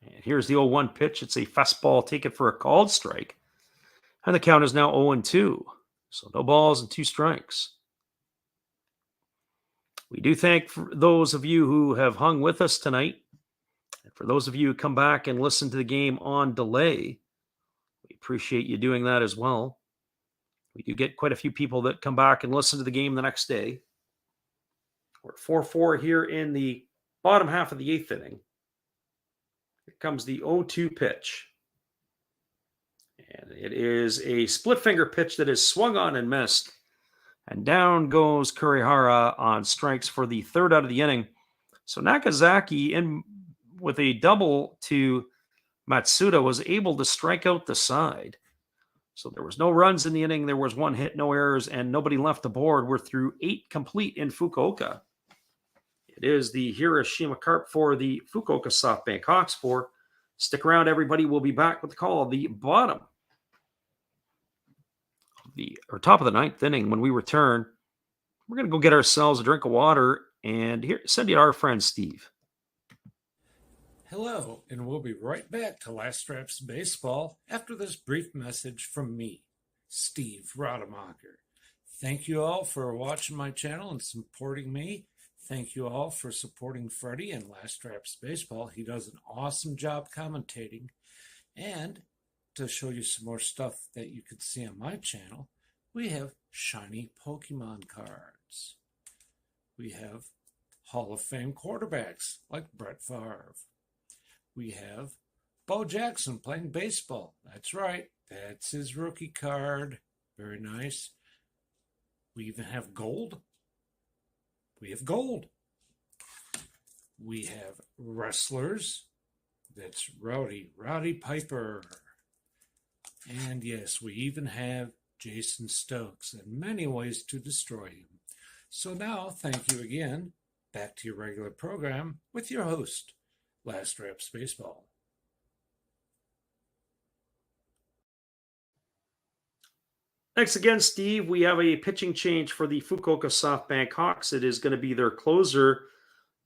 And here's the 0-1 pitch. It's a fastball. Take it for a called strike. And the count is now 0-2. So no balls and 2 strikes. We do thank those of you who have hung with us tonight. And for those of you who come back and listen to the game on delay, we appreciate you doing that as well. We do get quite a few people that come back and listen to the game the next day. We're 4-4 here in the bottom half of the 8th inning. Here comes the 0-2 pitch. And it is a split finger pitch that is swung on and missed. And down goes Kurihara on strikes for the third out of the inning. So Nakazaki, in with a double to Matsuda, was able to strike out the side. So there was no runs in the inning. There was 1 hit, no errors, and nobody left the board. We're through 8 complete in Fukuoka. It is the Hiroshima Carp for the Fukuoka SoftBank Hawks for. Stick around, everybody. We'll be back with the call. The bottom top of the 9th inning. When we return, we're going to go get ourselves a drink of water and send you our friend Steve. Hello, and we'll be right back to Last Reps Baseball after this brief message from me, Steve Rademacher. Thank you all for watching my channel and supporting me. Thank you all for supporting Freddie in Last Reps Baseball. He does an awesome job commentating. And to show you some more stuff that you could see on my channel, we have shiny Pokemon cards. We have Hall of Fame quarterbacks like Brett Favre. We have Bo Jackson playing baseball. That's right. That's his rookie card. Very nice. We even have gold. We have gold. We have wrestlers. That's Rowdy Piper. And yes, we even have Jason Stokes and many ways to destroy him. So now, thank you again. Back to your regular program with your host, Last Reps Baseball. Thanks again, Steve. We have a pitching change for the Fukuoka SoftBank Hawks. It is going to be their closer,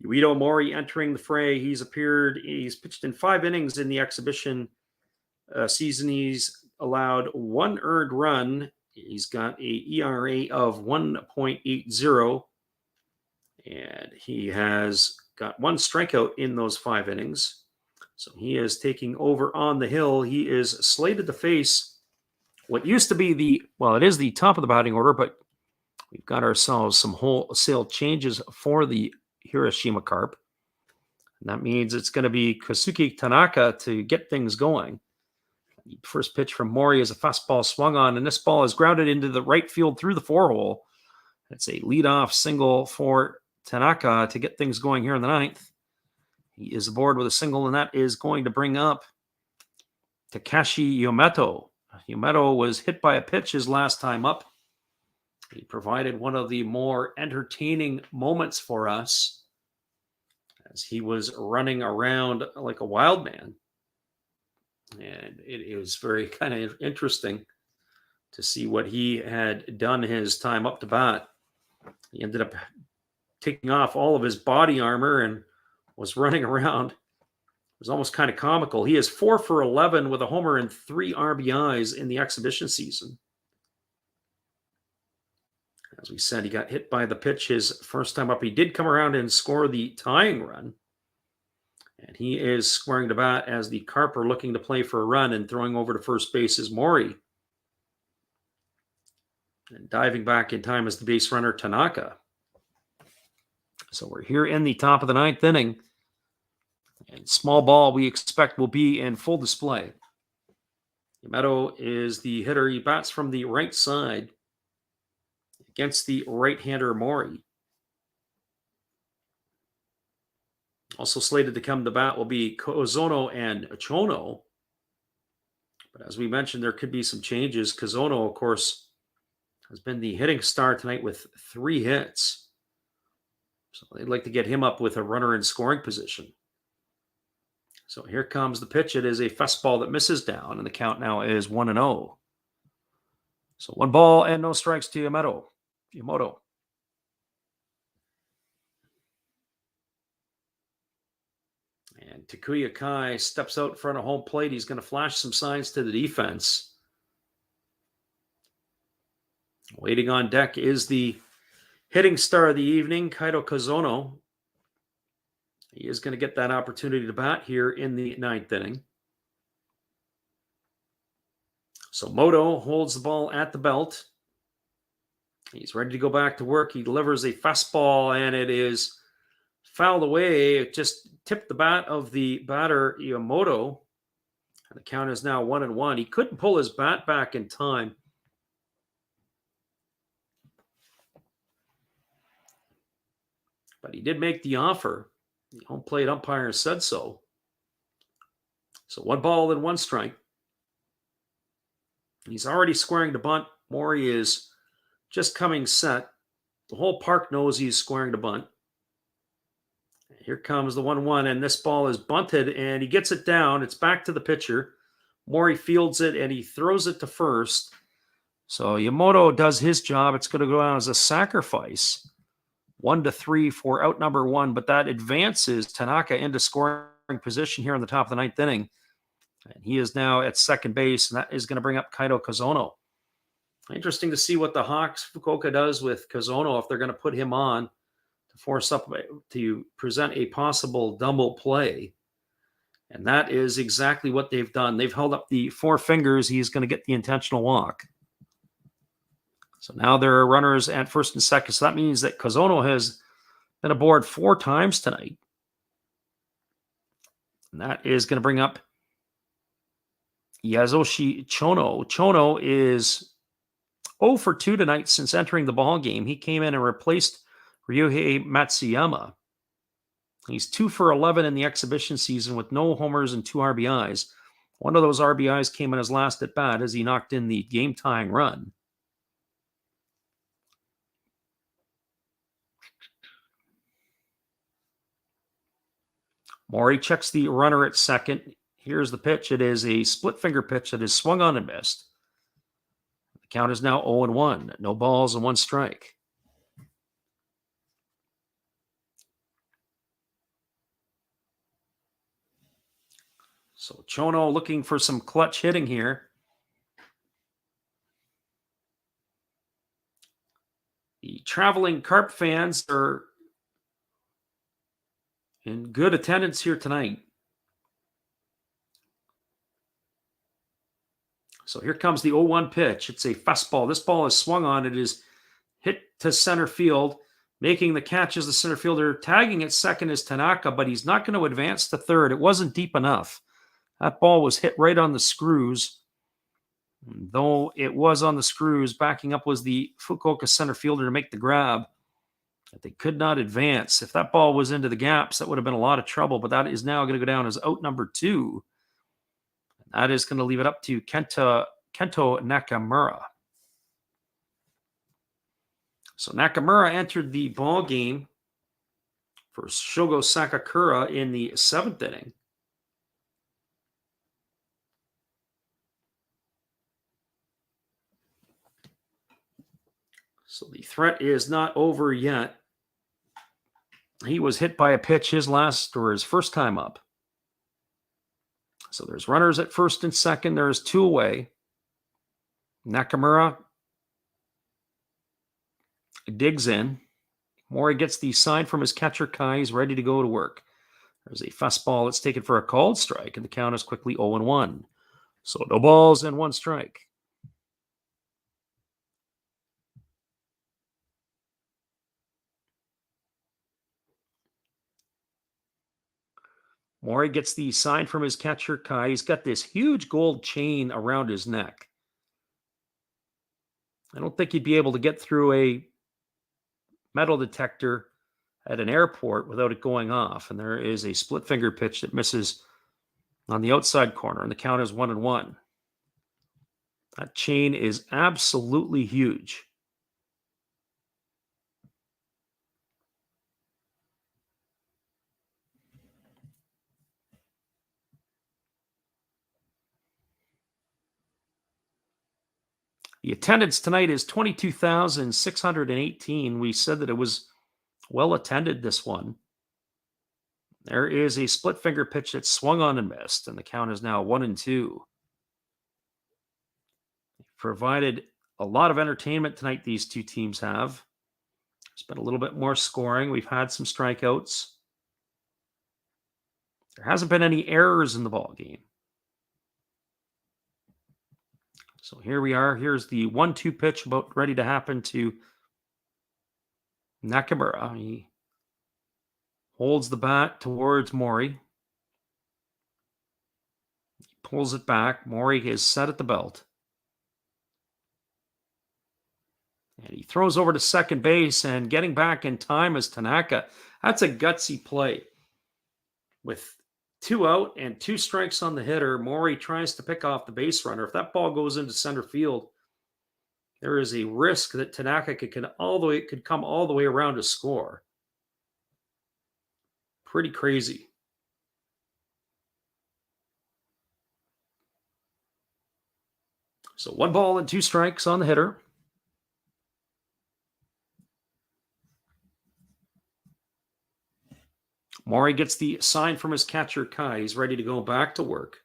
Yuito Mori, entering the fray. He's pitched in 5 innings in the exhibition season. He's allowed 1 earned run. He's got a ERA of 1.80, and he has got 1 strikeout in those 5 innings. So he is taking over on the hill. He is slated to face what used to be it is the top of the batting order, but we've got ourselves some wholesale changes for the Hiroshima Carp. And that means it's going to be Kosuke Tanaka to get things going. The first pitch from Mori is a fastball swung on, and this ball is grounded into the right field through the 4-hole. It's a leadoff single for Tanaka to get things going here in the 9th. He is aboard with a single, and that is going to bring up Takashi Yometo. Yometo was hit by a pitch his last time up. He provided one of the more entertaining moments for us as he was running around like a wild man. And it was very kind of interesting to see what he had done his time up to bat. He ended up taking off all of his body armor and was running around. It was almost kind of comical. He is 4 for 11 with a homer and 3 RBIs in the exhibition season. As we said, he got hit by the pitch his first time up. He did come around and score the tying run. And he is squaring to bat as the Carp are looking to play for a run, and throwing over to first base is Mori. And diving back in time is the base runner, Tanaka. So we're here in the top of the 9th inning. And small ball, we expect, will be in full display. Yamato is the hitter. He bats from the right side against the right-hander Mori. Also slated to come to bat will be Kozono and Chono. But as we mentioned, there could be some changes. Kozono, of course, has been the hitting star tonight with 3 hits. So they'd like to get him up with a runner in scoring position. So here comes the pitch. It is a fastball that misses down, and the count now is 1-0. So 1 ball and no strikes to Yamato. And Takuya Kai steps out in front of home plate. He's going to flash some signs to the defense. Waiting on deck is the hitting star of the evening, Kaito Kozono. He is going to get that opportunity to bat here in the 9th inning. So Moto holds the ball at the belt. He's ready to go back to work. He delivers a fastball, and it is fouled away. It just tipped the bat of the batter, Yamamoto. And the count is now 1-1. He couldn't pull his bat back in time. But he did make the offer. The home plate umpire said so. So 1 strike. He's already squaring to bunt. Maury is just coming set. The whole park knows he's squaring to bunt. Here comes the 1-1, and this ball is bunted, and he gets it down. It's back to the pitcher. Maury fields it, and he throws it to first. So Yamamoto does his job. It's going to go down as a sacrifice. 1-3 for out number 1, but that advances Tanaka into scoring position here in the top of the 9th inning. And he is now at second base, and that is going to bring up Kaito Kazono. Interesting to see what the Hawks, Fukuoka, does with Kazono, if they're going to put him on to force up to present a possible double play. And that is exactly what they've done. They've held up the 4 fingers. He's going to get the intentional walk. So now there are runners at first and second. So that means that Kazono has been aboard 4 times tonight. And that is going to bring up Yasushi Chono. Chono is 0 for 2 tonight since entering the ball game. He came in and replaced Ryuhei Matsuyama. He's 2 for 11 in the exhibition season with no homers and 2 RBIs. One of those RBIs came in his last at bat as he knocked in the game-tying run. Maury checks the runner at second. Here's the pitch. It is a split finger pitch that is swung on and missed. The count is now 0-1. No balls and 1 strike. So Chono looking for some clutch hitting here. The traveling Carp fans are in good attendance here tonight. So here comes the 0-1 pitch. It's a fastball. This ball is swung on. It is hit to center field. Making the catch as the center fielder. Tagging at second is Tanaka, but he's not going to advance to third. It wasn't deep enough. That ball was hit right on the screws. Though it was on the screws, backing up was the Fukuoka center fielder to make the grab. They could not advance. If that ball was into the gaps, that would have been a lot of trouble, but that is now going to go down as out number 2. That is going to leave it up to Kento Nakamura. So Nakamura entered the ball game for Shogo Sakakura in the 7th inning. So the threat is not over yet. He was hit by a pitch his first time up. So there's runners at first and second. There's 2 away. Nakamura digs in. Maury gets the sign from his catcher, Kai. He's ready to go to work. There's a fastball that's taken for a called strike, and the count is quickly 0-1. So no balls and 1 strike. Maury gets the sign from his catcher, Kai. He's got this huge gold chain around his neck. I don't think he'd be able to get through a metal detector at an airport without it going off. And there is a split finger pitch that misses on the outside corner, and the count is 1-1. That chain is absolutely huge. The attendance tonight is 22,618. We said that it was well attended, this one. There is a split finger pitch that swung on and missed, and the count is now 1-2. Provided a lot of entertainment tonight, these 2 teams have. There's been a little bit more scoring. We've had some strikeouts. There hasn't been any errors in the ball game. So here we are. Here's the 1-2 pitch about ready to happen to Nakamura. He Holds the bat towards Mori. Pulls it back. Mori is set at the belt. And he throws over to second base, and getting back in time is Tanaka. That's a gutsy play. With 2 out and 2 strikes on the hitter, Mori tries to pick off the base runner. If that ball goes into center field, there is a risk that Tanaka could come all the way around to score. Pretty crazy. So 1 ball and 2 strikes on the hitter. Mori gets the sign from his catcher, Kai. He's ready to go back to work.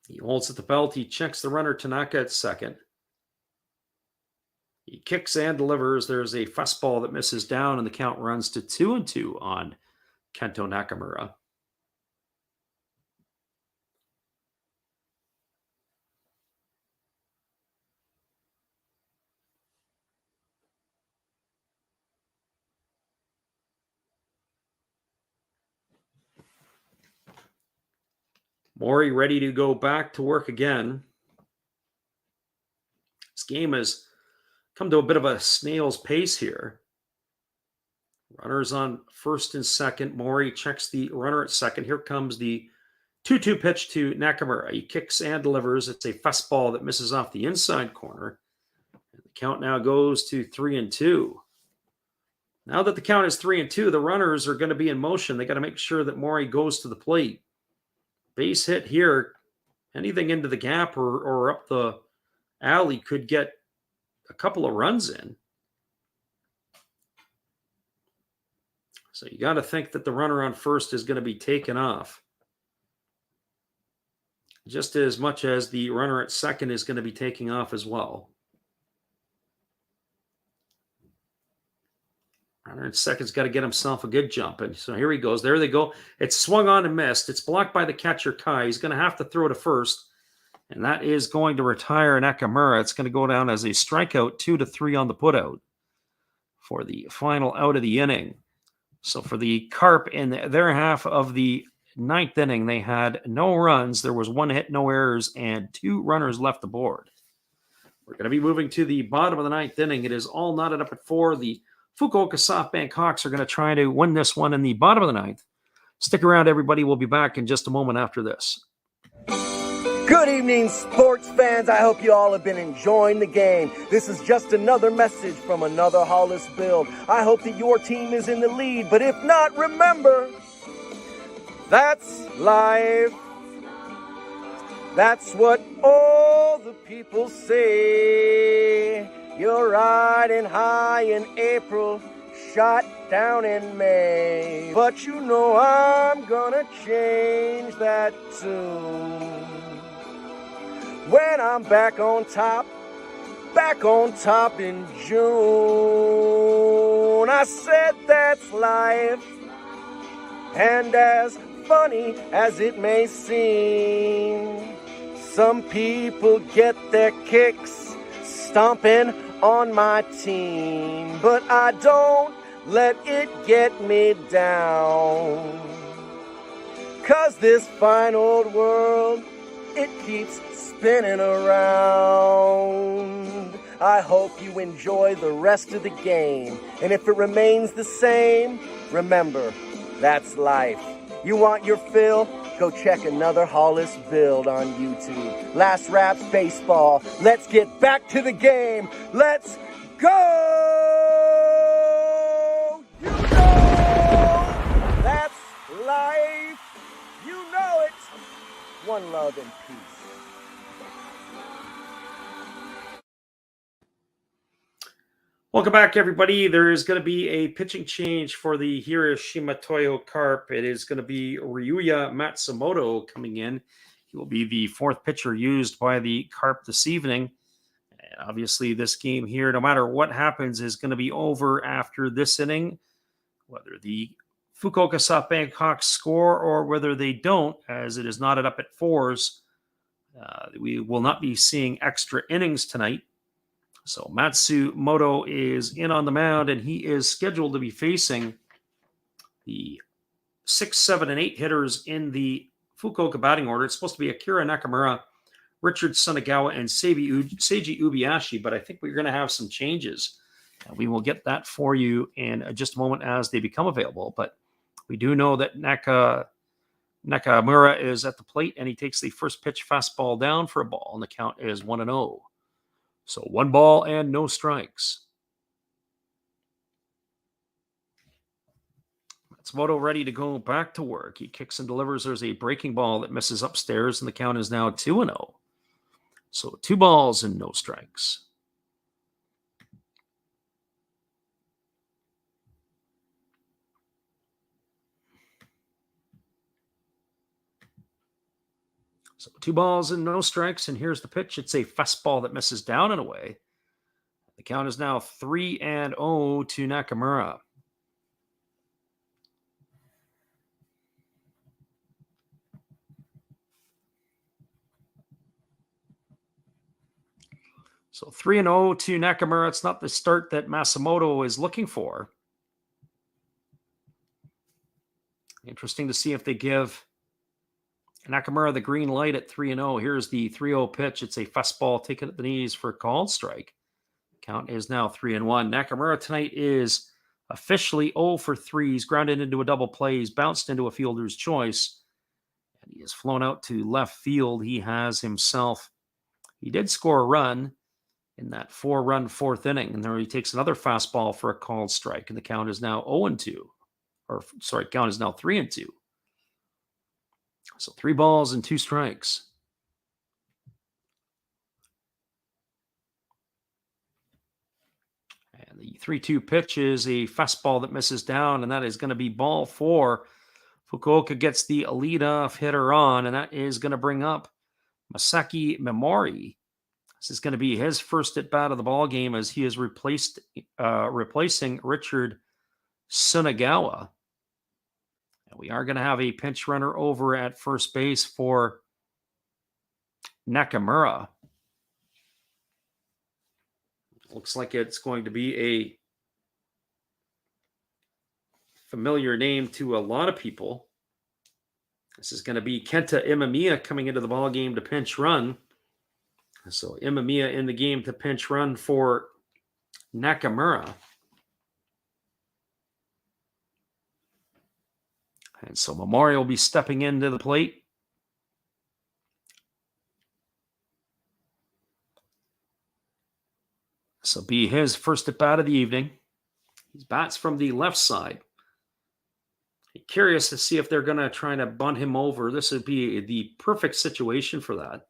He holds at the belt. He checks the runner, Tanaka, at second. He kicks and delivers. There's a fastball that misses down, and the count runs to 2-2 on Kento Nakamura. Mori ready to go back to work again. This game has come to a bit of a snail's pace here. Runners on first and second. Mori checks the runner at second. Here comes the 2-2 pitch to Nakamura. He kicks and delivers. It's a fastball that misses off the inside corner. And the count now goes to 3-2. Now that the count is 3-2, the runners are going to be in motion. They got to make sure that Mori goes to the plate. Base hit here, anything into the gap or up the alley could get a couple of runs in. So you got to think that the runner on first is going to be taken off, just as much as the runner at second is going to be taking off as well. Runner at second's got to get himself a good jump. And so here he goes. There they go. It's swung on and missed. It's blocked by the catcher, Kai. He's going to have to throw to first. And that is going to retire Nakamura. It's going to go down as a strikeout, 2-3 on the putout for the final out of the inning. So for the Carp in their half of the 9th inning, they had no runs. There was 1 hit, no errors, and 2 runners left aboard. We're going to be moving to the bottom of the 9th inning. It is all knotted up at 4. The Fukuoka SoftBank Hawks are going to try to win this one in the bottom of the 9th. Stick around, everybody. We'll be back in just a moment after this. Good evening, sports fans. I hope you all have been enjoying the game. This is just another message from another Hollis build. I hope that your team is in the lead, but if not, remember, that's life. That's what all the people say. You're riding high in April, shot down in May. But you know I'm gonna change that tune. When I'm back on top in June. I said that's life, and as funny as it may seem, some people get their kicks stomping on my team, but I don't let it get me down. 'Cause this fine old world, it keeps spinning around. I hope you enjoy the rest of the game, and if it remains the same, remember, that's life. You want your fill? Go check another Hollis build on YouTube. Last Raps Baseball. Let's get back to the game. Let's go! You know that's life. You know it. One love and peace. Welcome back, everybody. There is going to be a pitching change for the Hiroshima Toyo Carp. It is going to be Ryuya Matsumoto coming in. He will be the 4th pitcher used by the Carp this evening. And obviously, this game here, no matter what happens, is going to be over after this inning. Whether the Fukuoka SoftBank Hawks score or whether they don't, as it is knotted up at 4s, we will not be seeing extra innings tonight. So Matsumoto is in on the mound, and he is scheduled to be facing the 6, 7, and 8 hitters in the Fukuoka batting order. It's supposed to be Akira Nakamura, Richard Sunagawa, and Seiji Ubiyashi, but I think we're going to have some changes. And we will get that for you in just a moment as they become available. But we do know that Nakamura is at the plate, and he takes the first pitch fastball down for a ball, and the count is 1-0. So 1 ball and no strikes. Matsumoto ready to go back to work. He kicks and delivers. There's a breaking ball that misses upstairs, and the count is now 2-0. So 2 balls and no strikes. So 2 balls and no strikes, and here's the pitch. It's a fastball that misses down and away. The count is now 3-0 to Nakamura. So 3-0 to Nakamura. It's not the start that Matsumoto is looking for. Interesting to see if they give Nakamura the green light at 3-0. Here's the 3-0 pitch. It's a fastball taken at the knees for a called strike. Count is now 3-1. Nakamura tonight is officially 0 for 3. He's grounded into a double play. He's bounced into a fielder's choice. And he has flown out to left field. He did score a run in that 4-run 4th inning. And there he takes another fastball for a called strike. And the count is now 0-2. Count is now 3-2. So 3 balls and 2 strikes. And the 3-2 pitch is a fastball that misses down, and that is going to be ball 4. Fukuoka gets the leadoff hitter on, and that is going to bring up Masaki Memori. This is going to be his first at bat of the ball game as he is replacing Richard Sunagawa. And we are going to have a pinch runner over at first base for Nakamura. Looks like it's going to be a familiar name to a lot of people. This is going to be Kenta Imamiya coming into the ball game to pinch run. So Imamiya in the game to pinch run for Nakamura. And so Memorial will be stepping into the plate. This will be his first at bat of the evening. He bats from the left side. Curious to see if they're going to try to bunt him over. This would be the perfect situation for that.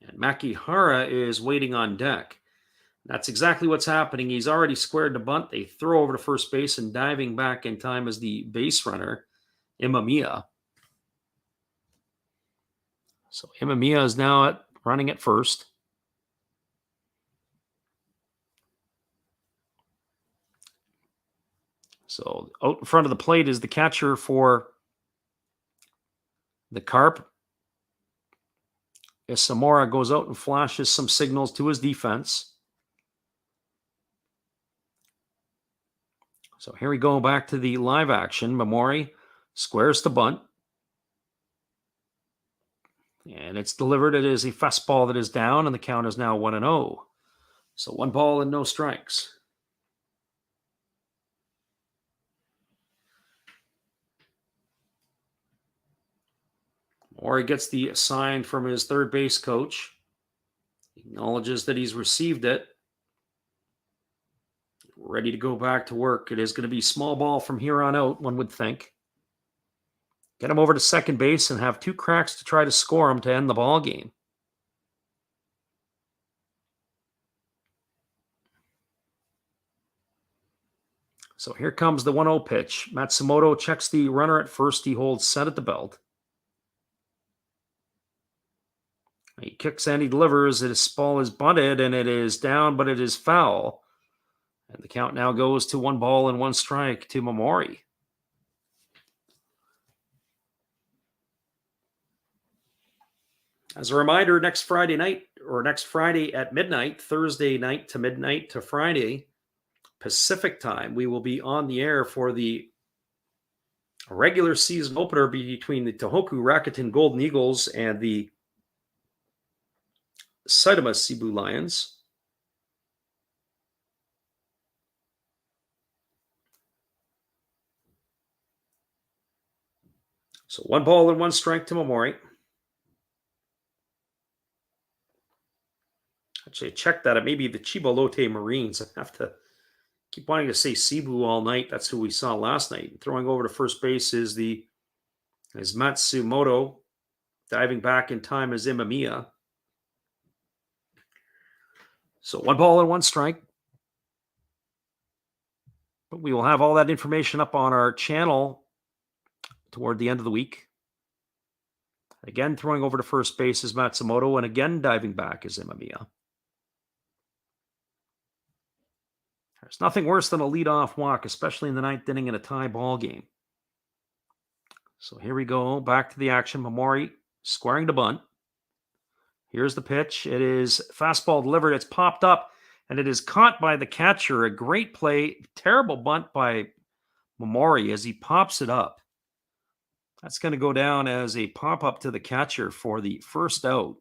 And Makihara is waiting on deck. That's exactly what's happening. He's already squared the bunt. They throw over to first base, and diving back in time is the base runner, Imamiya. So Imamiya is now running at first. So out in front of the plate is the catcher for the Carp. Samora goes out and flashes some signals to his defense. So here we go back to the live action. Memori squares the bunt. And it's delivered. It is a fastball that is down, and the count is now 1-0. So 1 ball and no strikes. Memori gets the sign from his third base coach. He acknowledges that he's received it. Ready to go back to work. It is going to be small ball from here on out, one would think. Get him over to second base and have 2 cracks to try to score him to end the ball game. So here comes the 1-0 pitch. Matsumoto checks the runner at first. He holds set at the belt. He kicks and he delivers. This ball is bunted, and it is down, but it is foul. And the count now goes to 1 ball and 1 strike to Memori. As a reminder, next Friday night, or next Friday at midnight, Thursday night to midnight to Friday Pacific time, we will be on the air for the regular season opener between the Tohoku Rakuten Golden Eagles and the Saitama Cebu Lions. So 1 ball and 1 strike to Momori. Actually, I checked that. It may be the Chibolote Marines. I have to keep wanting to say Cebu all night. That's who we saw last night. Throwing over to first base is Matsumoto. Diving back in time is Imamiya. So 1 ball and 1 strike. But we will have all that information up on our channel toward the end of the week. Again, throwing over to first base is Matsumoto, and again diving back is Imamiya. There's nothing worse than a leadoff walk, especially in the 9th inning in a tie ball game. So here we go, back to the action. Momori squaring to bunt. Here's the pitch. It is fastball delivered. It's popped up, and it is caught by the catcher. A great play. Terrible bunt by Momori as he pops it up. That's going to go down as a pop-up to the catcher for the first out.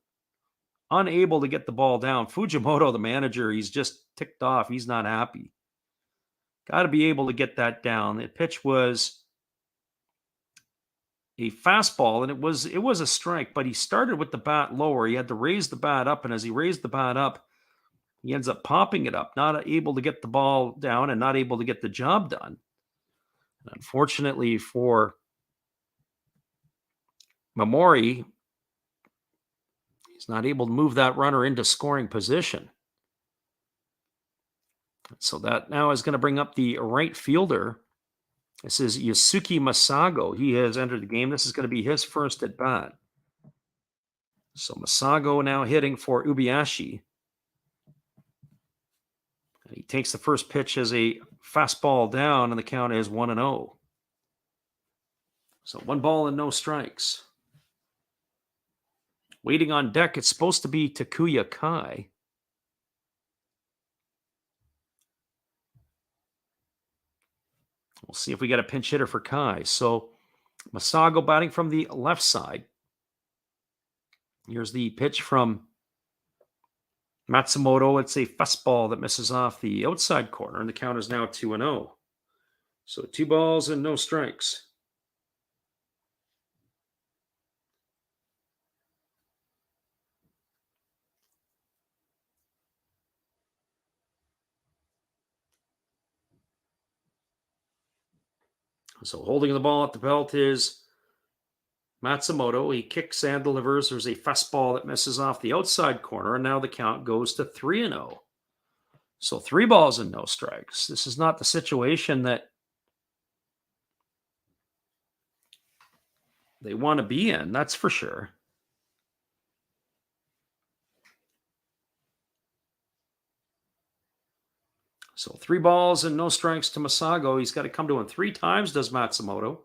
Unable to get the ball down. Fujimoto, the manager, he's just ticked off. He's not happy. Got to be able to get that down. The pitch was a fastball, and it was a strike, but he started with the bat lower. He had to raise the bat up, and as he raised the bat up, he ends up popping it up, not able to get the ball down and not able to get the job done. And unfortunately for Momori, he's not able to move that runner into scoring position. So that now is going to bring up the right fielder. This is Yasuki Masago. He has entered the game. This is going to be his first at bat. So Masago now hitting for Ubiashi. And he takes the first pitch as a fastball down, and the count is 1-0. So 1 ball and no strikes. Waiting on deck, it's supposed to be Takuya Kai. We'll see if we get a pinch hitter for Kai. So Masago batting from the left side. Here's the pitch from Matsumoto. It's a fastball that misses off the outside corner, and the count is now 2-0. So 2 balls and no strikes. So holding the ball at the belt is Matsumoto. He kicks and delivers. There's a fastball that misses off the outside corner, and now the count goes to 3-0. So 3 balls and no strikes. This is not the situation that they want to be in, that's for sure. So 3 balls and no strikes to Masago. He's got to come to him 3 times, does Matsumoto.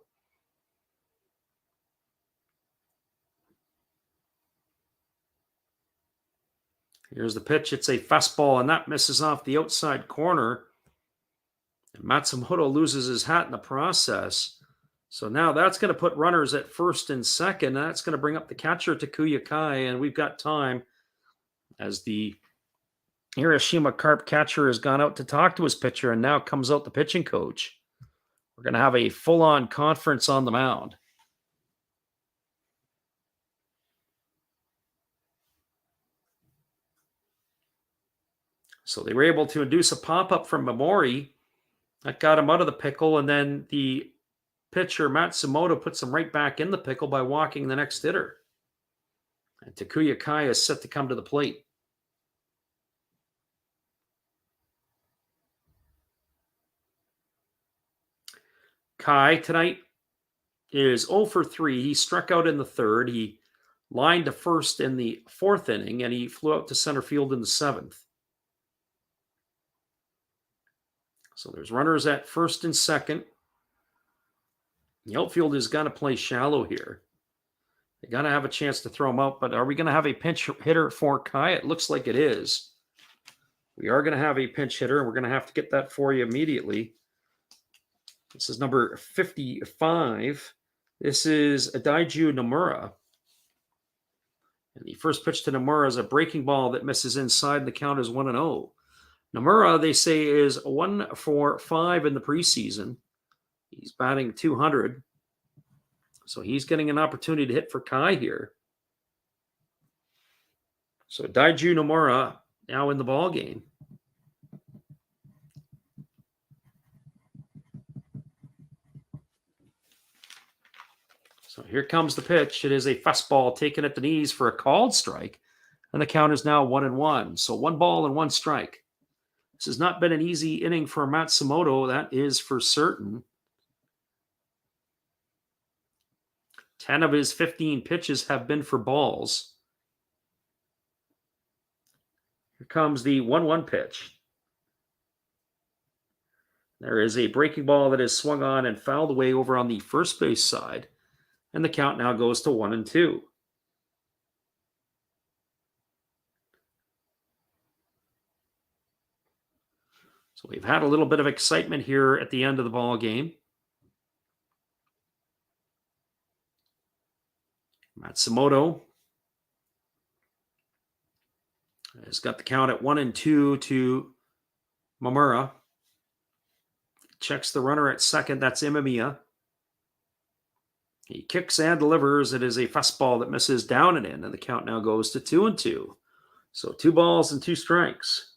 Here's the pitch. It's a fastball, and that misses off the outside corner. And Matsumoto loses his hat in the process. So now that's going to put runners at first and second. That's going to bring up the catcher, Takuya Kai, and we've got time as the Hiroshima Carp catcher has gone out to talk to his pitcher, and now comes out the pitching coach. We're going to have a full-on conference on the mound. So they were able to induce a pop-up from Momori. That got him out of the pickle, and then the pitcher, Matsumoto, puts him right back in the pickle by walking the next hitter. And Takuya Kai is set to come to the plate. Kai tonight is 0 for 3. He struck out in the 3rd. He lined to first in the 4th inning, and he flew out to center field in the 7th. So there's runners at first and second. The outfield is going to play shallow here. They got to have a chance to throw him out, but are we going to have a pinch hitter for Kai? It looks like it is. We are going to have a pinch hitter, and we're going to have to get that for you immediately. This is number 55. This is Daiju Nomura. And the first pitch to Nomura is a breaking ball that misses inside, and the count is 1-0. Nomura, they say, is 1 for 5 in the preseason. He's batting 200. So he's getting an opportunity to hit for Kai here. So Daiju Nomura now in the ball game. So here comes the pitch. It is a fastball taken at the knees for a called strike, and the count is now 1-1. So 1 ball and 1 strike. This has not been an easy inning for Matsumoto, that is for certain. 10 of his 15 pitches have been for balls. Here comes the 1-1 pitch. There is a breaking ball that is swung on and fouled away over on the first base side. And the count now goes to 1-2. So we've had a little bit of excitement here at the end of the ball game. Matsumoto has got the count at 1-2 to Nomura. Checks the runner at second. That's Imamiya. He kicks and delivers. It is a fastball that misses down and in, and the count now goes to 2-2. So 2 balls and 2 strikes.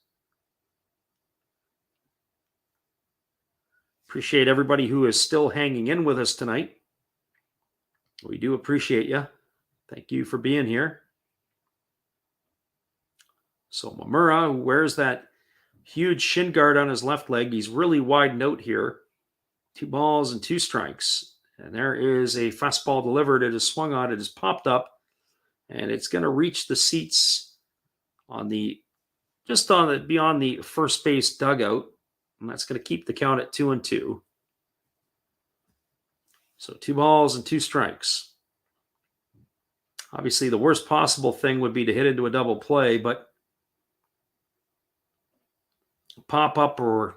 Appreciate everybody who is still hanging in with us tonight. We do appreciate you. Thank you for being here. So Nomura, who wears that huge shin guard on his left leg, he's really wide note here. 2 balls and 2 strikes. And there is a fastball delivered. It is swung on. It is popped up. And it's going to reach the seats on the beyond the first base dugout. And that's going to keep the count at 2-2. So 2 balls and 2 strikes. Obviously, the worst possible thing would be to hit into a double play, but pop up or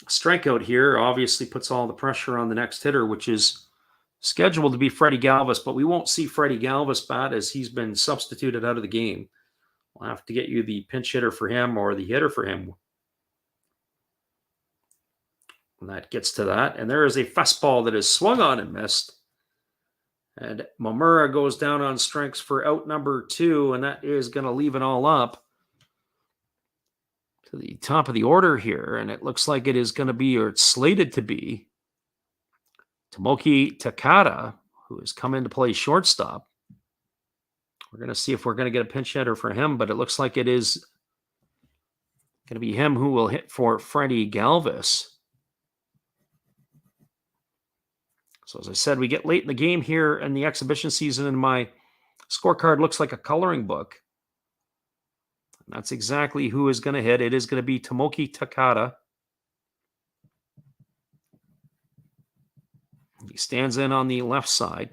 strikeout here obviously puts all the pressure on the next hitter, which is scheduled to be Freddie Galvis, but we won't see Freddie Galvis bat as he's been substituted out of the game. We'll have to get you the pinch hitter for him or the hitter for him. And that gets to that. And there is a fastball that is swung on and missed. And Nomura goes down on strikes for out number 2, and that is going to leave it all up to the top of the order here, and it looks like it is going to be, or it's slated to be, Tomoki Takada, who has come in to play shortstop. We're going to see if we're going to get a pinch hitter for him, but it looks like it is going to be him who will hit for Freddie Galvis. So as I said, we get late in the game here in the exhibition season, and my scorecard looks like a coloring book. That's exactly who is going to hit. It is going to be Tomoki Takada. He stands in on the left side.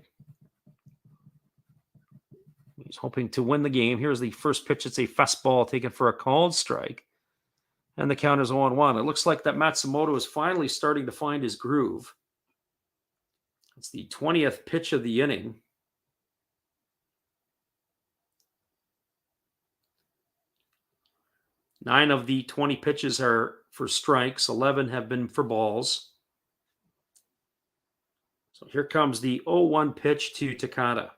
He's hoping to win the game. Here's the first pitch. It's a fastball taken for a called strike. And the count is 0-1. It looks like that Matsumoto is finally starting to find his groove. It's the 20th pitch of the inning. Nine of the 20 pitches are for strikes. 11 have been for balls. So here comes the 0-1 pitch to Takada.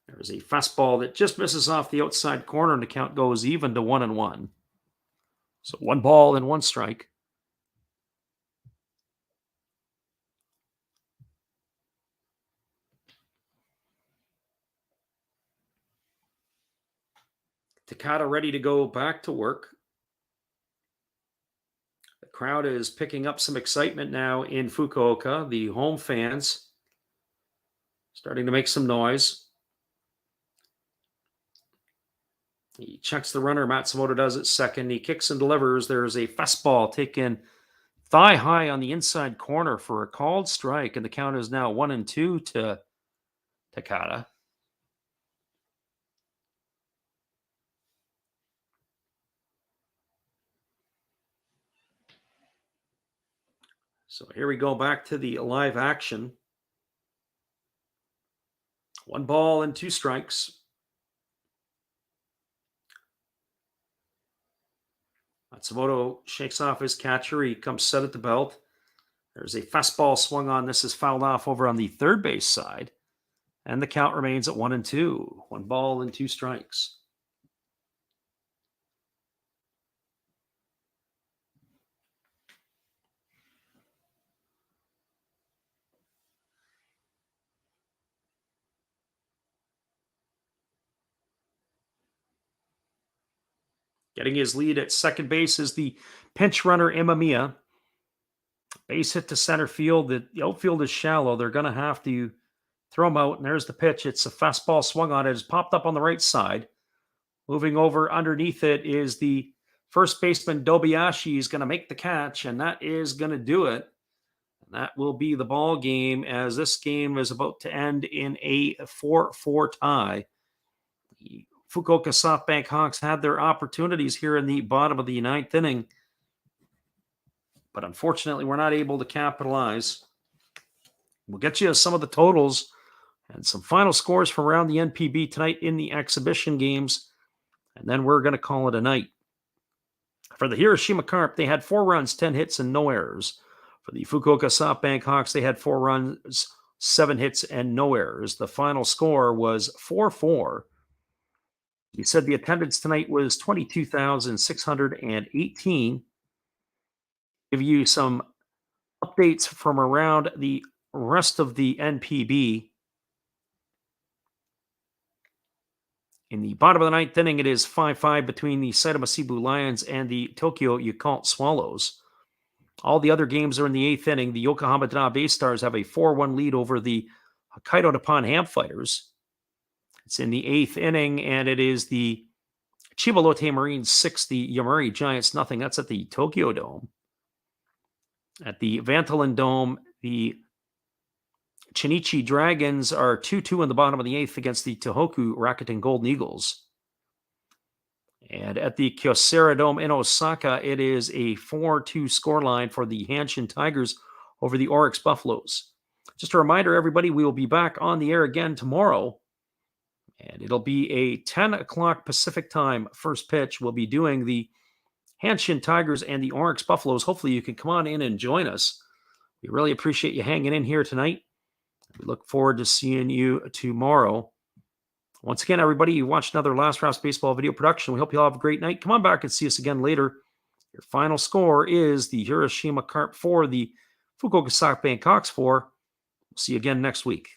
There's a fastball that just misses off the outside corner, and the count goes even to 1-1. So 1 ball and 1 strike. Takada ready to go back to work. The crowd is picking up some excitement now in Fukuoka. The home fans starting to make some noise. He checks the runner. Matsumoto does at second. He kicks and delivers. There's a fastball taken thigh high on the inside corner for a called strike, and the count is now 1-2 to Takada. So here we go back to the live action. 1 ball and 2 strikes. Matsumoto shakes off his catcher. He comes set at the belt. There's a fastball swung on. This is fouled off over on the third base side. And the count remains at 1-2. 1 ball and 2 strikes. Getting his lead at second base is the pinch runner, Imamiya. Base hit to center field. The outfield is shallow. They're going to have to throw him out. And there's the pitch. It's a fastball swung on it. It's popped up on the right side. Moving over underneath it is the first baseman, Dobayashi. He's going to make the catch, and that is going to do it. And that will be the ball game, as this game is about to end in a 4-4 tie. The Fukuoka SoftBank Hawks had their opportunities here in the bottom of the 9th inning, but unfortunately we're not able to capitalize. We'll get you some of the totals and some final scores from around the NPB tonight in the exhibition games, and then we're going to call it a night. For the Hiroshima Carp, they had 4 runs, 10 hits, and no errors. For the Fukuoka SoftBank Hawks, they had 4 runs, 7 hits, and no errors. The final score was 4-4. He said the attendance tonight was 22,618. Give you some updates from around the rest of the NPB. In the bottom of the 9th inning, it is 5-5 between the Saitama Seibu Lions and the Tokyo Yakult Swallows. All the other games are in the 8th inning. The Yokohama Dana Stars have a 4-1 lead over the Hokkaido Nippon Ham Fighters. It's in the 8th inning, and it is the Chiba Lotte Marines 6, the Yomiuri Giants nothing. That's at the Tokyo Dome. At the Vantolin Dome, the Chinichi Dragons are 2-2 in the bottom of the 8th against the Tohoku Rakuten Golden Eagles. And at the Kyocera Dome in Osaka, it is a 4-2 scoreline for the Hanshin Tigers over the Oryx Buffaloes. Just a reminder, everybody, we will be back on the air again tomorrow. And it'll be a 10 o'clock Pacific time first pitch. We'll be doing the Hanshin Tigers and the Oryx Buffaloes. Hopefully you can come on in and join us. We really appreciate you hanging in here tonight. We look forward to seeing you tomorrow. Once again, everybody, you watched another Last Raps Baseball video production. We hope you all have a great night. Come on back and see us again later. Your final score is the Hiroshima Carp 4, the Fukuoka SoftBank Hawks 4. We'll see you again next week.